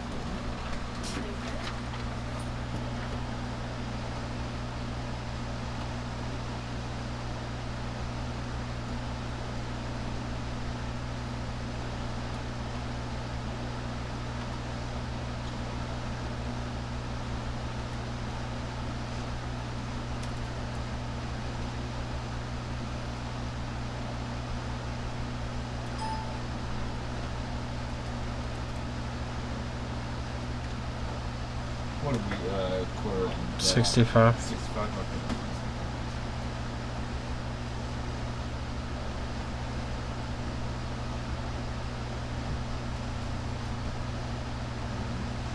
What did we quote? 65. 65. Okay.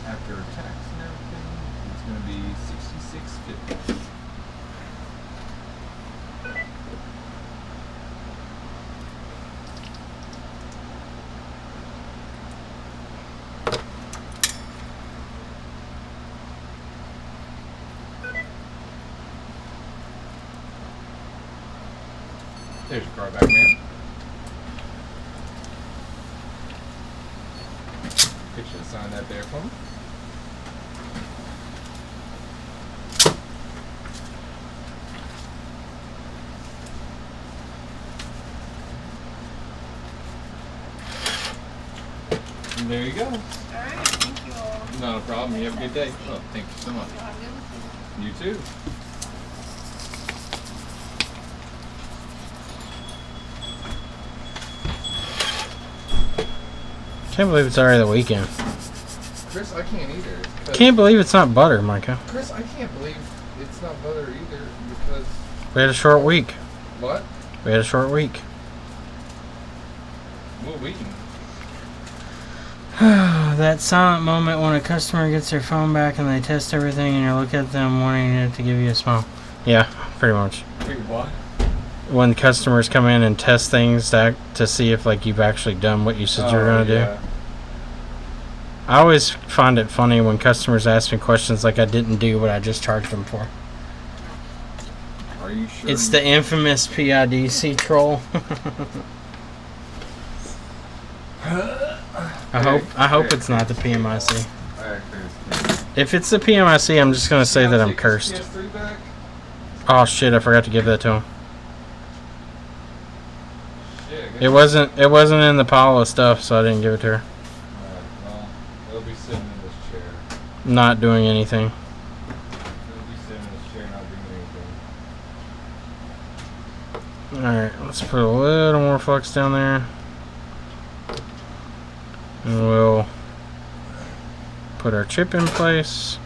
After tax and everything, it's going to be $66.50. There's your car back, man. Get you to sign that there for me. And there you go. Alright, thank you all. Not a problem. You have a good day. Oh, thank you so much. Y'all have a good one. You too. Can't believe it's already the weekend. Chris, I can't either. Can't believe it's not butter, Micah. Chris, I can't believe it's not butter either because We had a short week. what? We had a short week. What we eating? That silent moment when a customer gets their phone back and they test everything and you look at them wanting it to give you a smile. Yeah, pretty much. Wait, what? When customers come in and test things to see if like you've actually done what you said you were going to do. I always find it funny when customers ask me questions like I didn't do what I just charged them for. Are you sure? It's the infamous PIDC troll. I hope it's not the PMIC. If it's the PMIC, I'm just gonna say that I'm cursed. PS3 back? Oh shit! I forgot to give that to him. Yeah, It wasn't in the pile of stuff, so I didn't give it to her. Well, it'll be sitting in this chair. Not doing anything. It'll be sitting in this chair, not doing anything. All right, let's put a little more flux down there, and we'll put our chip in place.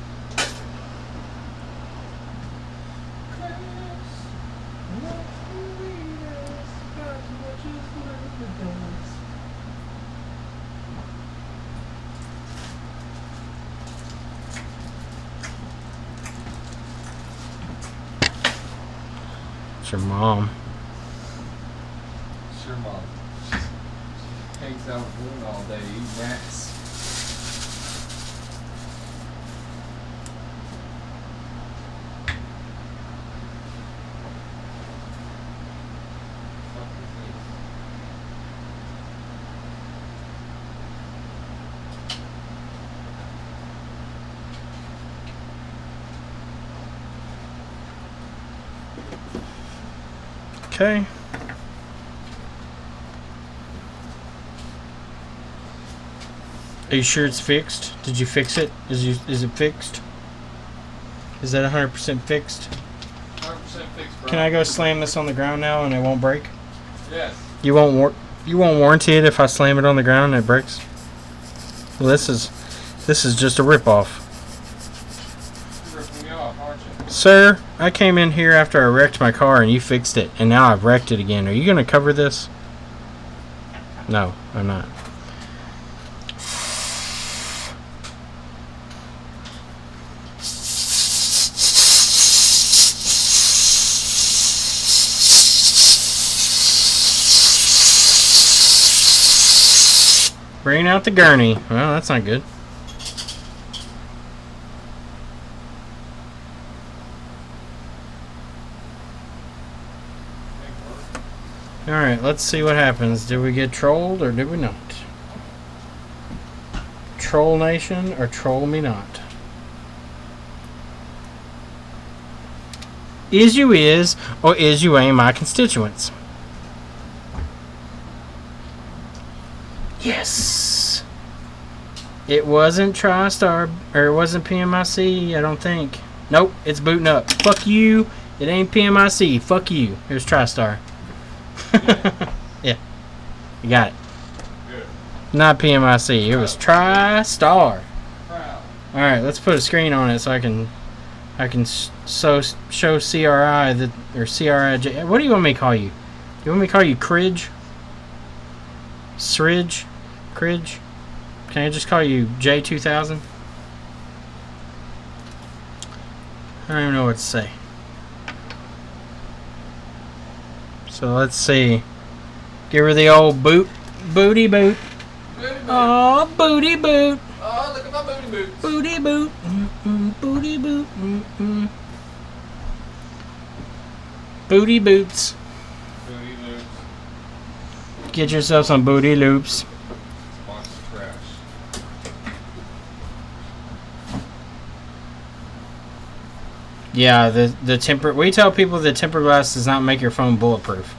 It's your mom. Sure, Mom. Hangs out with women all day, eating ass. Fuck is this? Okay. Are you sure it's fixed? Did you fix it? Is it fixed? Is that 100% fixed? 100% fixed, bro. Can I go slam this on the ground now and it won't break? Yes. You won't warranty it if I slam it on the ground and it breaks? Well, this is just a rip-off. You're ripping me off, aren't you? Sir, I came in here after I wrecked my car and you fixed it, and now I've wrecked it again. Are you going to cover this? No, I'm not. Bring out the gurney. Well, that's not good. Alright, let's see what happens. Did we get trolled or did we not? Troll Nation or troll me not? Is you is or is you ain't my constituents? Yes! It wasn't TriStar, or it wasn't PMIC, I don't think. Nope, it's booting up. Fuck you, it ain't PMIC. Fuck you. Here's TriStar. Yeah, you got it. Good. Not PMIC, it was TriStar. Proud. All right, let's put a screen on it so I can show CRI that or CRI. What do you want me to call you? You want me to call you Cridge? Sridge? Cridge? Can I just call you J2000? I don't even know what to say. So let's see. Give her the old booty boot. Booty boot. Oh, booty boot. Oh, look at my booty boots. Booty boot. Booty boot. Booty boots. Booty boots. Get yourself some booty loops. Box of trash. Yeah, the temper. We tell people the tempered glass does not make your phone bulletproof.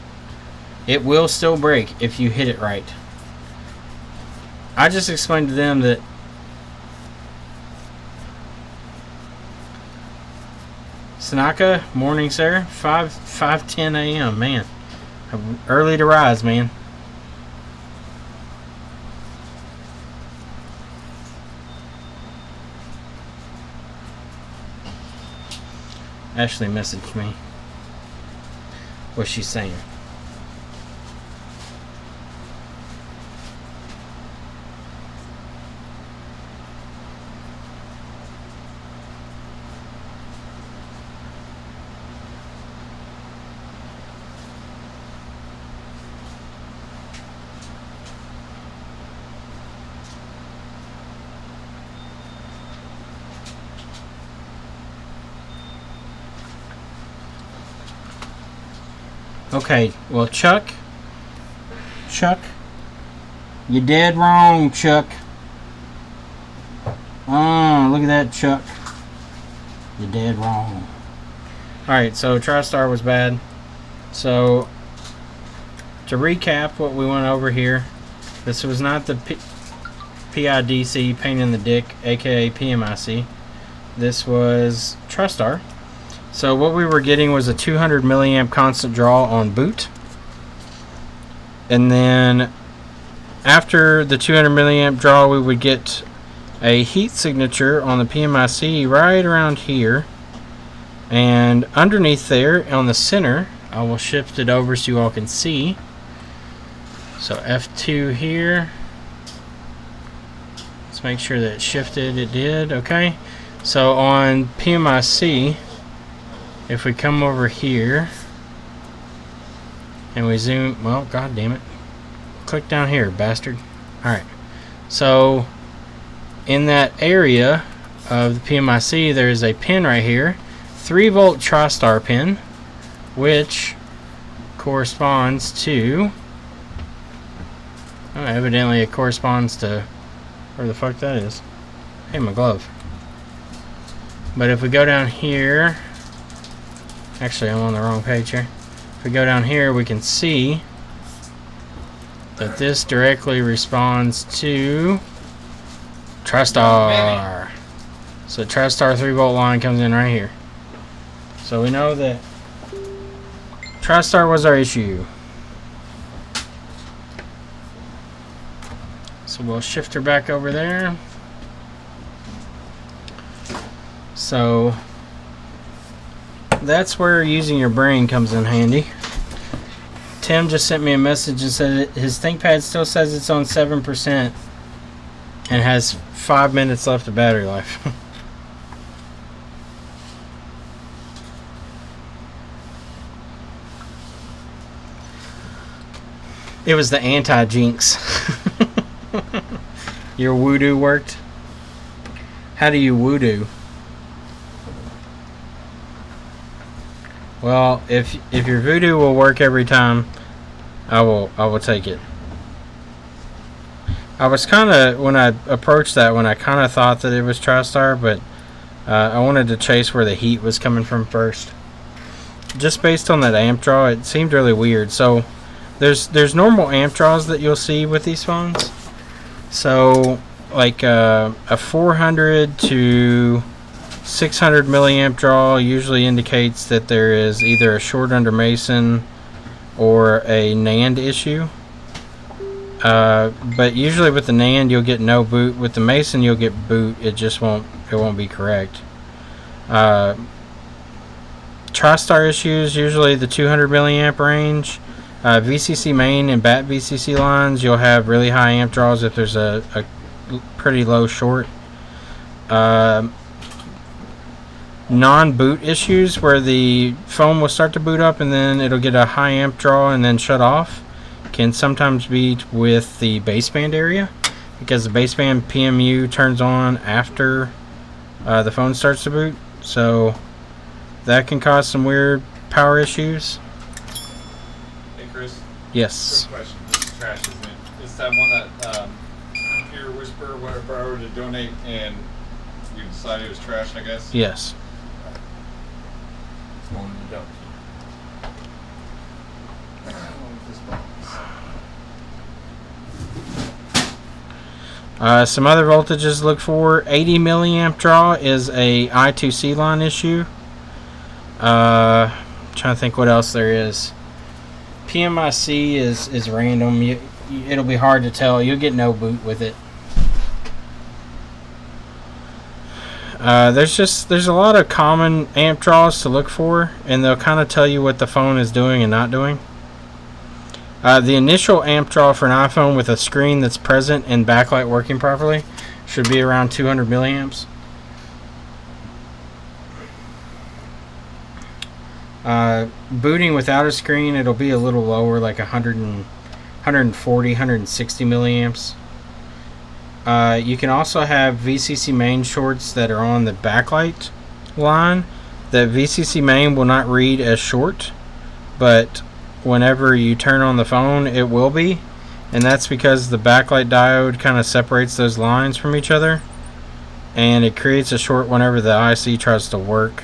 It will still break if you hit it right. I just explained to them that Sanaka, morning, sir. 5:10 a.m. Man, early to rise, man. Ashley messaged me. What's she saying? Okay, well, Chuck, you're dead wrong, Chuck. Oh, look at that, Chuck. You're dead wrong. Alright, so TriStar was bad. So, to recap what we went over here, this was not the PIDC, pain in the dick, aka PMIC. This was TriStar. So what we were getting was a 200 milliamp constant draw on boot. And then after the 200 milliamp draw, we would get a heat signature on the PMIC right around here. And underneath there on the center, I will shift it over so you all can see. So F2 here. Let's make sure that it shifted. It did. Okay. So on PMIC, if we come over here and we zoom, well, god damn it. Click down here, bastard. Alright. So in that area of the PMIC, there is a pin right here, 3-volt TriStar pin, which corresponds to, oh, evidently it corresponds to where the fuck that is. Hey, my glove. But if we go down here, actually I'm on the wrong page here. If we go down here, we can see that this directly responds to TriStar. So TriStar 3-volt line comes in right here. So we know that TriStar was our issue. So we'll shift her back over there. So that's where using your brain comes in handy. Tim just sent me a message and said that his ThinkPad still says it's on 7% and has 5 minutes left of battery life. It was the anti-jinx. Your voodoo worked? How do you voodoo? Well, if your voodoo will work every time, I will take it. I was kind of, when I approached that one, I kind of thought that it was TriStar, but I wanted to chase where the heat was coming from first. Just based on that amp draw, it seemed really weird. So there's normal amp draws that you'll see with these phones. So like a 400 to 600 milliamp draw usually indicates that there is either a short under Mason or a NAND issue. But usually with the NAND you'll get no boot. With the Mason you'll get boot. It just won't won't be correct. TriStar issues, usually the 200 milliamp range. VCC main and bat VCC lines, you'll have really high amp draws if there's a pretty low short. Non-boot issues where the phone will start to boot up and then it'll get a high amp draw and then shut off can sometimes be with the baseband area, because the baseband PMU turns on after the phone starts to boot, so that can cause some weird power issues. Hey Chris, Yes. quick question. This is trash, isn't it? It's that one that Computer Whisperer, whatever, I were to donate and you decided it was trash, I guess? Yes. It's going in the dump. Some other voltages to look for. 80 milliamp draw is a I2C line issue. Trying to think what else there is. PMIC is random. It'll be hard to tell. You'll get no boot with it. There's a lot of common amp draws to look for, and they'll kind of tell you what the phone is doing and not doing. The initial amp draw for an iPhone with a screen that's present and backlight working properly should be around 200 milliamps. Booting without a screen, it'll be a little lower, like 140, 160 milliamps. You can also have VCC main shorts that are on the backlight line. The VCC main will not read as short, but whenever you turn on the phone, it will be, and that's because the backlight diode kind of separates those lines from each other, and it creates a short whenever the IC tries to work.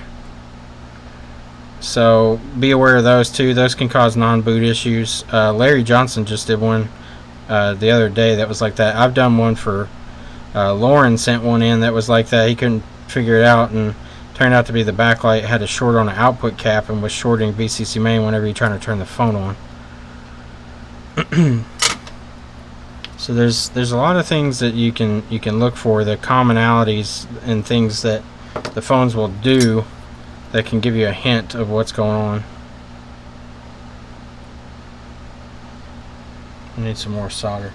So be aware of those too. Those can cause non-boot issues. Larry Johnson just did one the other day that was like that. I've done one for Lauren sent one in that was like that. He couldn't figure it out, and turned out to be the backlight had a short on the output cap and was shorting VCC main whenever you're trying to turn the phone on. So there's a lot of things that you can look for, the commonalities and things that the phones will do that can give you a hint of what's going on. I need some more solder.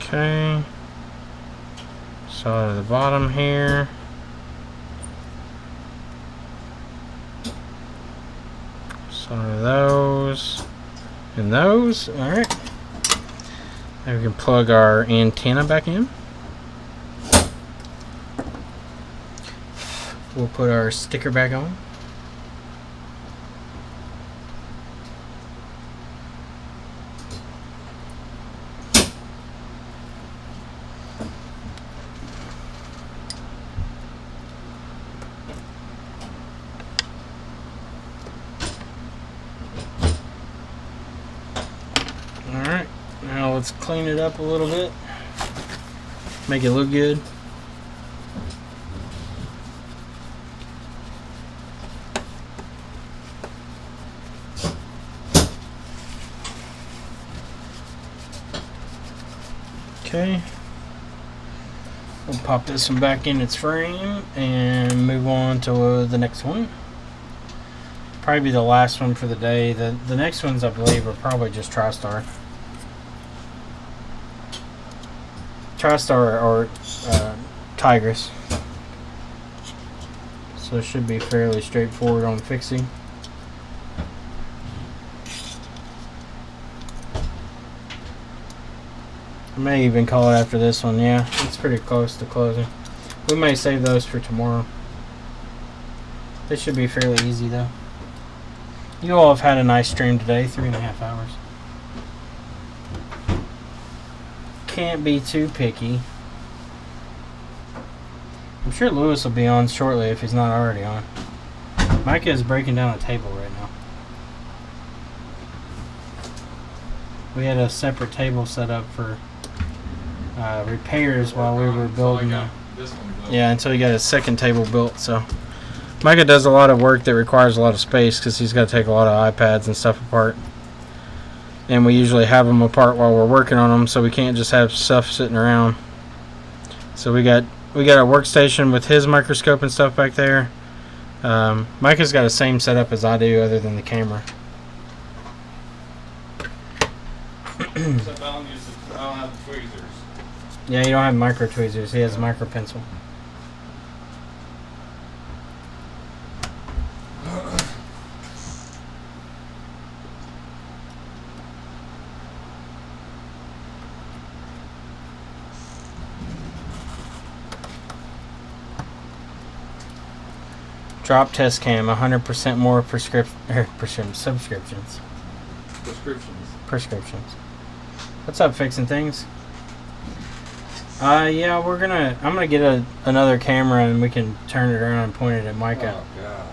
Okay, solder the bottom here. Solder those and those. Alright. Now we can plug our antenna back in. We'll put our sticker back on. Alright, now let's clean it up a little bit. Make it look good. Okay. We'll pop this one back in its frame and move on to the next one. Probably be the last one for the day. The next ones, I believe, are probably just TriStar. TriStar or Tigris. So it should be fairly straightforward on fixing. I may even call it after this one. Yeah, it's pretty close to closing. We may save those for tomorrow. They should be fairly easy though. You all have had a nice stream today, 3.5 hours. Can't be too picky. I'm sure Lewis will be on shortly if he's not already on. Micah is breaking down a table right now. We had a separate table set up for repairs while we were building them. This one built. Yeah, until he got his second table built. So Micah does a lot of work that requires a lot of space because he's got to take a lot of iPads and stuff apart. And we usually have them apart while we're working on them, so we can't just have stuff sitting around. So we got a workstation with his microscope and stuff back there. Micah's got the same setup as I do, other than the camera. Except I don't have the tweezers. Yeah, you don't have micro tweezers. He has a micro pencil. Drop test cam, 100% more subscriptions. Prescriptions. What's up, fixing things? Yeah, I'm gonna get another camera and we can turn it around and point it at Micah. Oh god.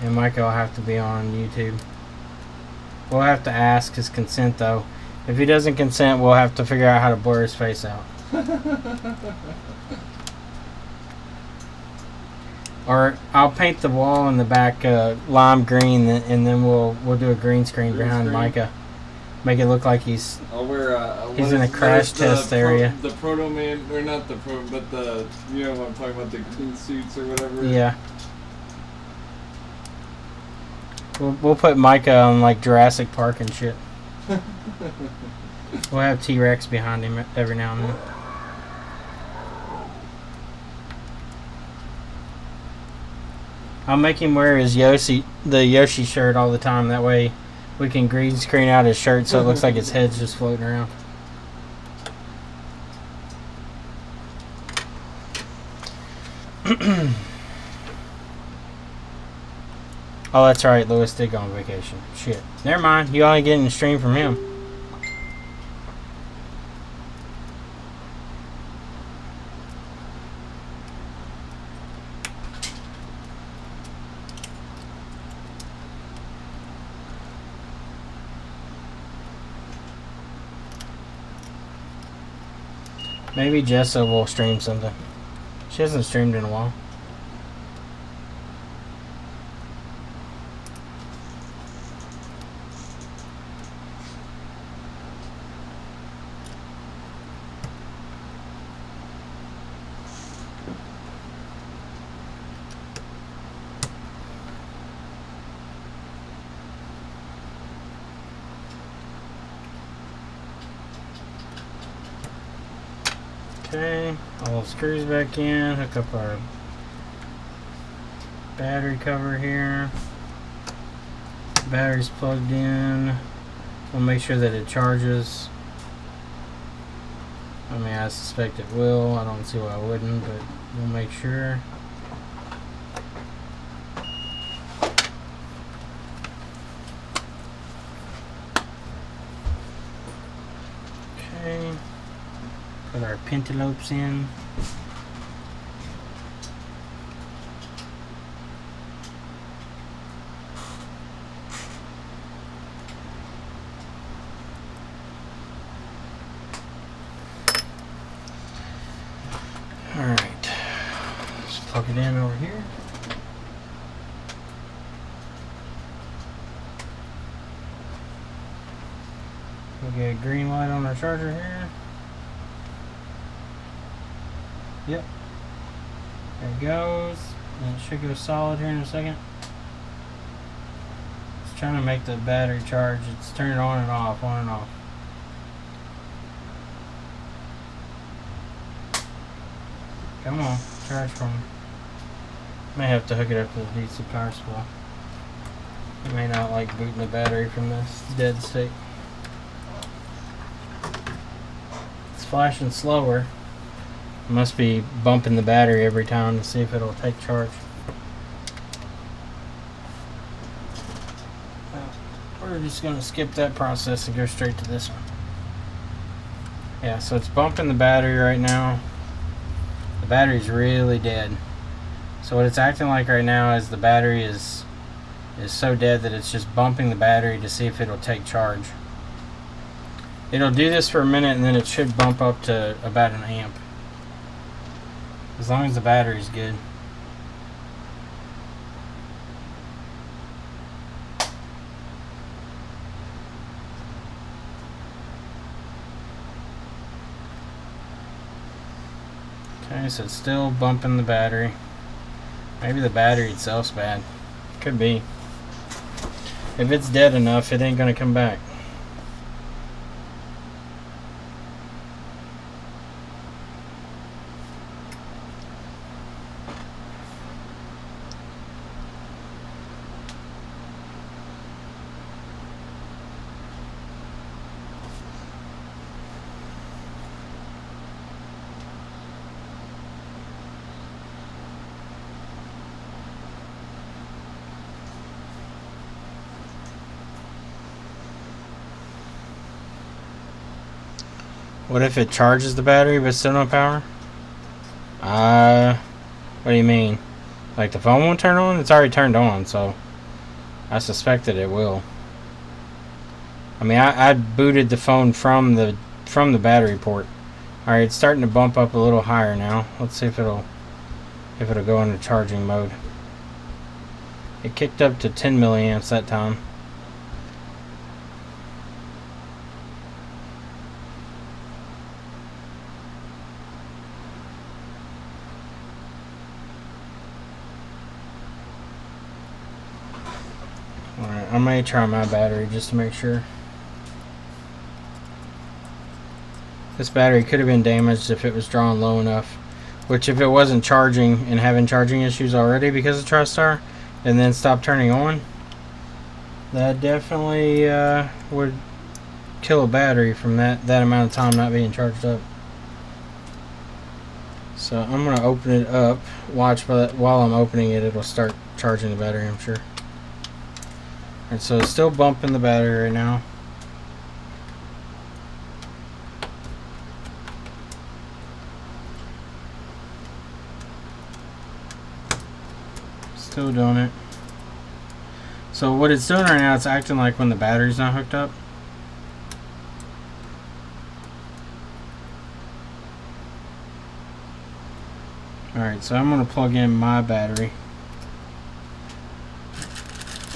And Micah will have to be on YouTube. We'll have to ask his consent though. If he doesn't consent, we'll have to figure out how to blur his face out. Or I'll paint the wall in the back lime green, and then we'll do a green screen behind Micah. Make it look like he's in a crash test area. The proto man, or not the proto, but the, you know what I'm talking about, the green suits or whatever. Yeah. We'll put Micah on like Jurassic Park and shit. We'll have T-Rex behind him every now and then. I'll make him wear his the Yoshi shirt all the time. That way we can green screen out his shirt so it looks like his head's just floating around. Oh, that's right. Lewis did go on vacation. Shit. Never mind. You only getting a stream from him. Maybe Jessa will stream something. She hasn't streamed in a while. Okay, all the screws back in, hook up our battery cover here. Battery's plugged in. We'll make sure that it charges. I mean, I suspect it will. I don't see why it wouldn't, but we'll make sure. Okay. Put our pentelopes in. Alright. Let's plug it in over here. We get a green light on our charger here. Yep. There it goes. And it should go solid here in a second. It's trying to make the battery charge. It's turning on and off, on and off. Come on, charge for me. May have to hook it up to the DC power supply. It may not like booting the battery from this dead state. It's flashing slower. Must be bumping the battery every time to see if it'll take charge. We're just going to skip that process and go straight to this one. Yeah, so it's bumping the battery right now. The battery's really dead. So what it's acting like right now is the battery is so dead that it's just bumping the battery to see if it'll take charge. It'll do this for a minute and then it should bump up to about an amp. As long as the battery's good. Okay, so it's still bumping the battery. Maybe the battery itself's bad. Could be. If it's dead enough, it ain't gonna come back. What if it charges the battery but still no power? What do you mean? Like the phone won't turn on? It's already turned on, so I suspect that it will. I mean, I booted the phone from the battery port. All right, it's starting to bump up a little higher now. Let's see if it'll go into charging mode. It kicked up to 10 milliamps that time. Alright, I may try my battery just to make sure. This battery could have been damaged if it was drawn low enough. Which, if it wasn't charging and having charging issues already because of TriStar, and then stopped turning on, that definitely would kill a battery from that amount of time not being charged up. So I'm going to open it up. Watch, while I'm opening it, it'll start charging the battery, I'm sure. And so it's still bumping the battery right now. Still doing it. So what it's doing right now, it's acting like when the battery's not hooked up. Alright, so I'm going to plug in my battery.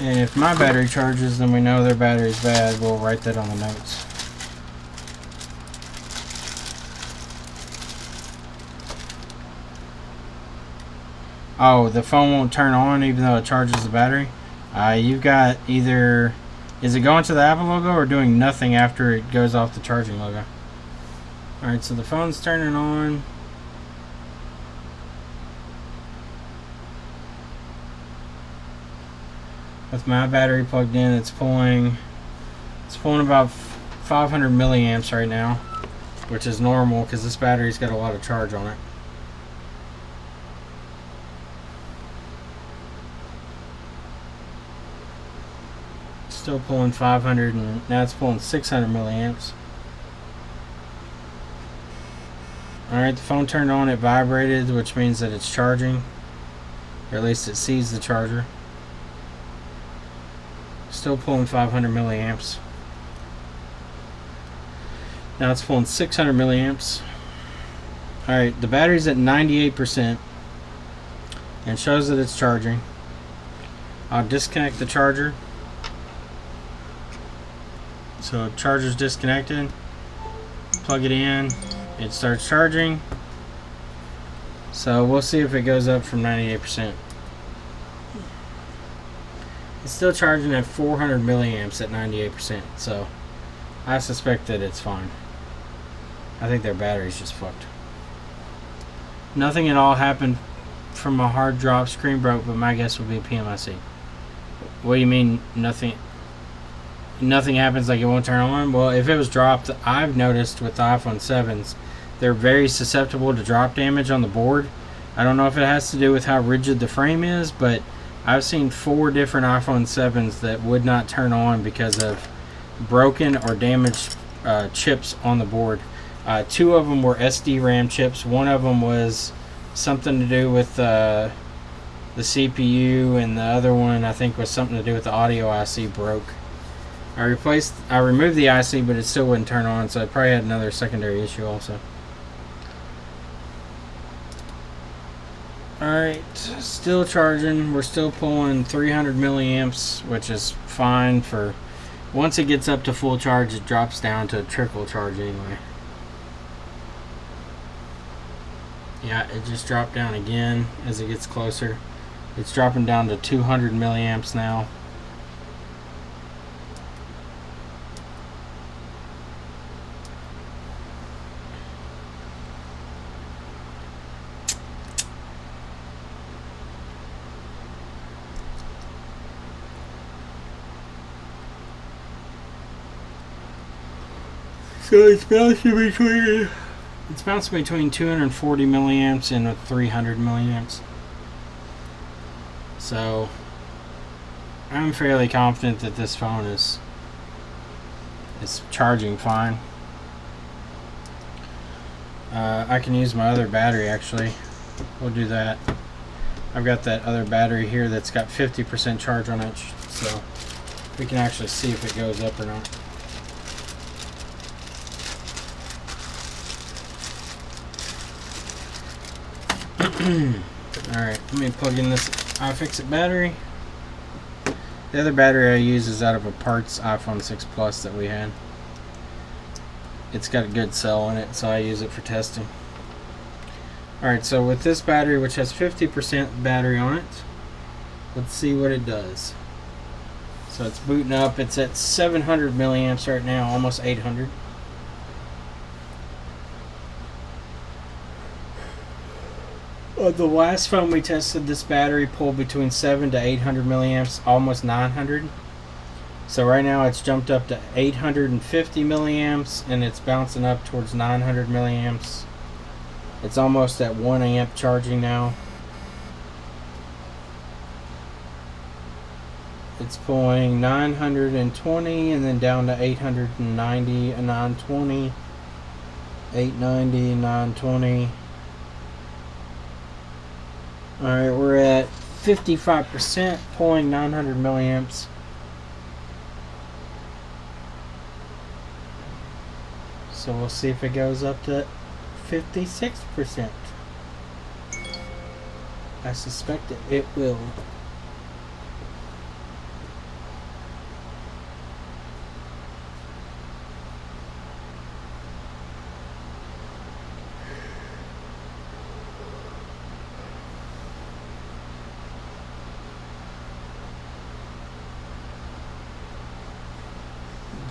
And if my battery charges, then we know their battery's bad. We'll write that on the notes. Oh, the phone won't turn on even though it charges the battery? You've got either... Is it going to the Apple logo or doing nothing after it goes off the charging logo? Alright, so the phone's turning on. With my battery plugged in, it's pulling about 500 milliamps right now, which is normal because this battery's got a lot of charge on it. Still pulling 500, and now it's pulling 600 milliamps. Alright, the phone turned on, it vibrated, which means that it's charging, or at least it sees the charger. Still pulling 500 milliamps. Now it's pulling 600 milliamps. Alright, the battery's at 98% and shows that it's charging. I'll disconnect the charger. So charger's disconnected. Plug it in. It starts charging. So we'll see if it goes up from 98%. It's still charging at 400 milliamps at 98%, so I suspect that it's fine. I think their battery's just fucked. Nothing at all happened from a hard drop, screen broke, but my guess would be a PMIC. What do you mean nothing? Nothing happens, like it won't turn on? Well, if it was dropped, I've noticed with the iPhone 7s, they're very susceptible to drop damage on the board. I don't know if it has to do with how rigid the frame is, but I've seen 4 different iPhone 7s that would not turn on because of broken or damaged chips on the board. 2 of them were SD RAM chips. 1 of them was something to do with the CPU, and the other one I think was something to do with the audio IC broke. I removed the IC, but it still wouldn't turn on, so it probably had another secondary issue also. Alright, still charging. We're still pulling 300 milliamps, which is fine for... Once it gets up to full charge, it drops down to trickle charge anyway. Yeah, it just dropped down again as it gets closer. It's dropping down to 200 milliamps now. So it's bouncing between 240 milliamps and 300 milliamps. So I'm fairly confident that this phone is charging fine. I can use my other battery actually. We'll do that. I've got that other battery here that's got 50% charge on it, so we can actually see if it goes up or not. Alright, let me plug in this iFixit battery. The other battery I use is out of a parts iPhone 6 Plus that we had. It's got a good cell in it, so I use it for testing. Alright, so with this battery, which has 50% battery on it, let's see what it does. So it's booting up. It's at 700 milliamps right now, almost 800. The last phone we tested, this battery pulled between 700 to 800 milliamps, almost 900. So right now it's jumped up to 850 milliamps, and it's bouncing up towards 900 milliamps. It's almost at 1 amp charging now. It's pulling 920 and then down to 890, 920, 890, 920. Alright, we're at 55%, pulling 900 milliamps. So we'll see if it goes up to 56%. I suspect it will.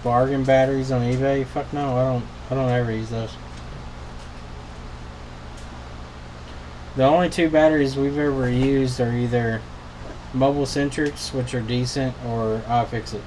Bargain batteries on eBay? Fuck no, I don't ever use those. The only two batteries we've ever used are either Mobile Centrics, which are decent, or iFixit.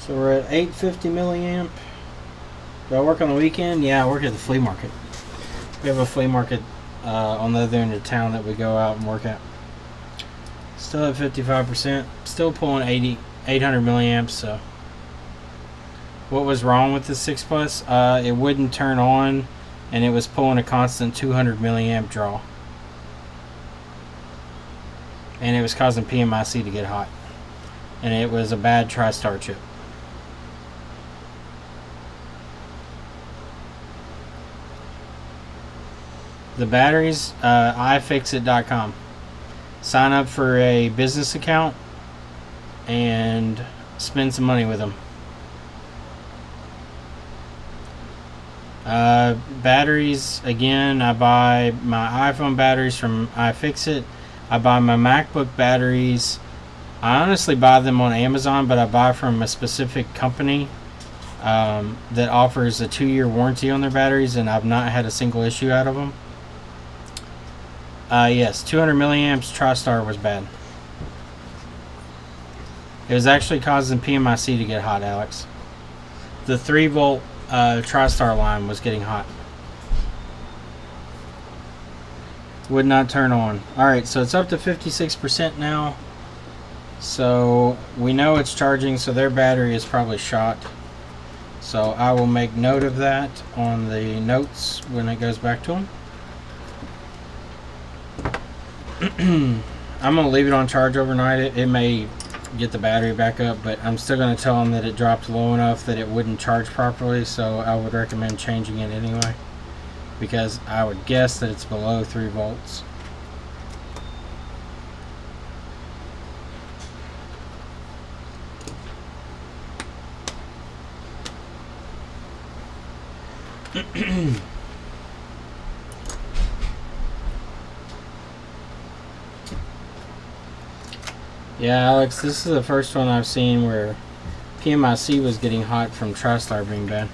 So we're at 850 milliamp. Do I work on the weekend? Yeah, I work at the flea market. We have a flea market on the other end of town that we go out and work at. Still at 55%. Still pulling 800 milliamps. So what was wrong with the 6 Plus? It wouldn't turn on, and it was pulling a constant 200 milliamp draw. And it was causing PMIC to get hot. And it was a bad TriStar chip. The batteries, iFixit.com. Sign up for a business account and spend some money with them. Batteries, again, I buy my iPhone batteries from iFixit. I buy my MacBook batteries. I honestly buy them on Amazon, but I buy from a specific company that offers a 2-year warranty on their batteries, and I've not had a single issue out of them. Yes, 200 milliamps, TriStar was bad. It was actually causing PMIC to get hot, Alex. The 3 volt TriStar line was getting hot. Would not turn on. Alright, so it's up to 56% now. So we know it's charging, so their battery is probably shot. So I will make note of that on the notes when it goes back to them. I'm going to leave it on charge overnight. It may get the battery back up, but I'm still going to tell them that it dropped low enough that it wouldn't charge properly, so I would recommend changing it anyway, because I would guess that it's below 3 volts. Yeah, Alex, this is the first one I've seen where PMIC was getting hot from TriStar being bad.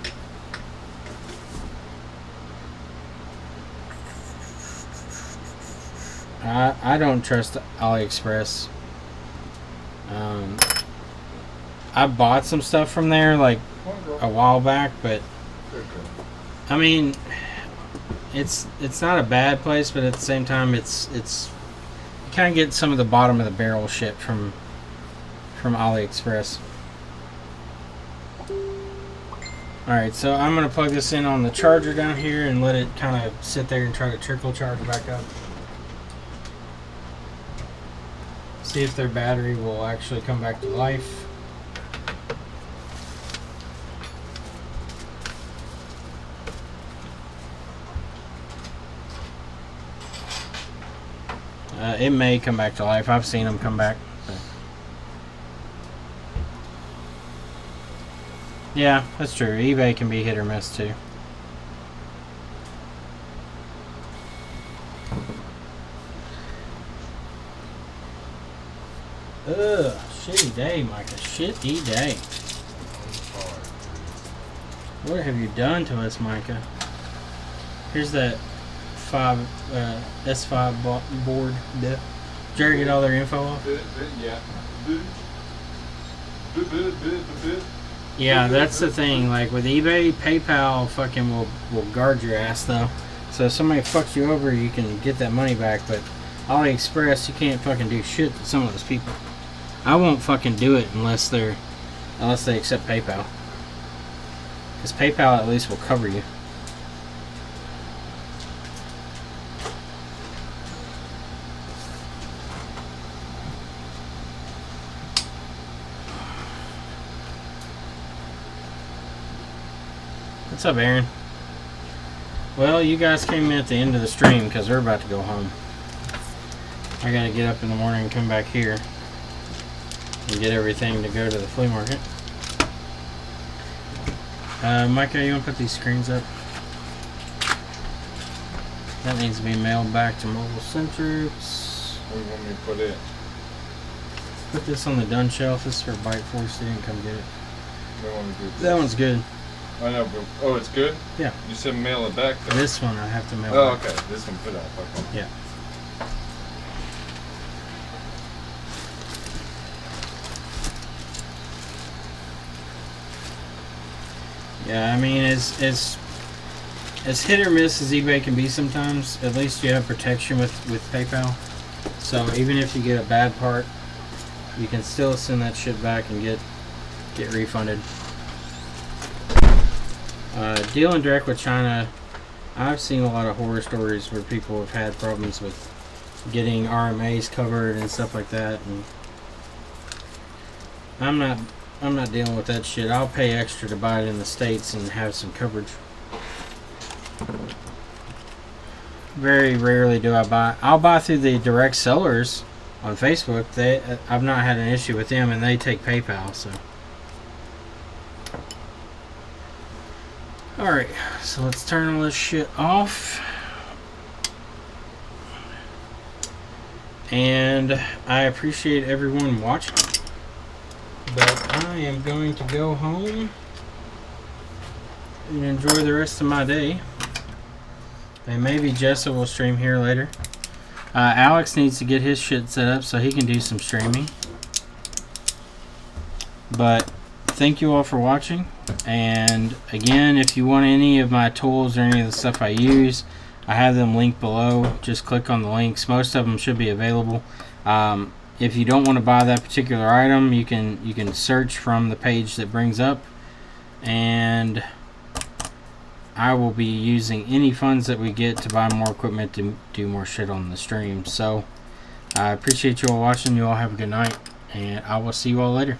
I don't trust AliExpress. I bought some stuff from there like a while back, but I mean, it's not a bad place, but at the same time, it's you kind of get some of the bottom of the barrel shit from AliExpress. Alright, so I'm going to plug this in on the charger down here and let it kind of sit there and try to trickle charge back up. See if their battery will actually come back to life. It may come back to life. I've seen them come back. But. Yeah, that's true. eBay can be hit or miss too. Ugh, shitty day, Micah. Shitty day. What have you done to us, Micah? Here's that S5 board. Did Jerry get all their info off? Yeah. Yeah, that's the thing. Like with eBay, PayPal fucking will guard your ass though. So if somebody fucks you over, you can get that money back. But AliExpress, you can't fucking do shit to some of those people. I won't fucking do it unless they accept PayPal. Because PayPal at least will cover you. What's up, Aaron? Well, you guys came in at the end of the stream because we're about to go home. I gotta get up in the morning and come back here and get everything to go to the flea market. Micah, you want to put these screens up? That needs to be mailed back to Mobile Centrics. What do you want me to put in? Put this on the done shelf. This is for Bite Force. They didn't come get it. What do you want me to do with this? That one's good. I know, but oh, it's good? Yeah. You said mail it back though. This one I have to mail Oh, back. okay. This one put out. Okay. Yeah. Yeah, I mean, as hit or miss as eBay can be sometimes, at least you have protection with PayPal. So even if you get a bad part, you can still send that shit back and get refunded. Dealing direct with China, I've seen a lot of horror stories where people have had problems with getting RMAs covered and stuff like that, and I'm not dealing with that shit. I'll pay extra to buy it in the States and have some coverage. Very rarely do I buy. I'll buy through the direct sellers on Facebook. I've not had an issue with them, and they take PayPal. So, all right. So let's turn all this shit off. And I appreciate everyone watching. But I am going to go home and enjoy the rest of my day. And maybe Jessa will stream here later. Alex needs to get his shit set up so he can do some streaming. But thank you all for watching. And again, if you want any of my tools or any of the stuff I use, I have them linked below. Just click on the links. Most of them should be available. If you don't want to buy that particular item, you can search from the page that brings up, and I will be using any funds that we get to buy more equipment to do more shit on the stream. So I appreciate you all watching. You all have a good night, and I will see you all later.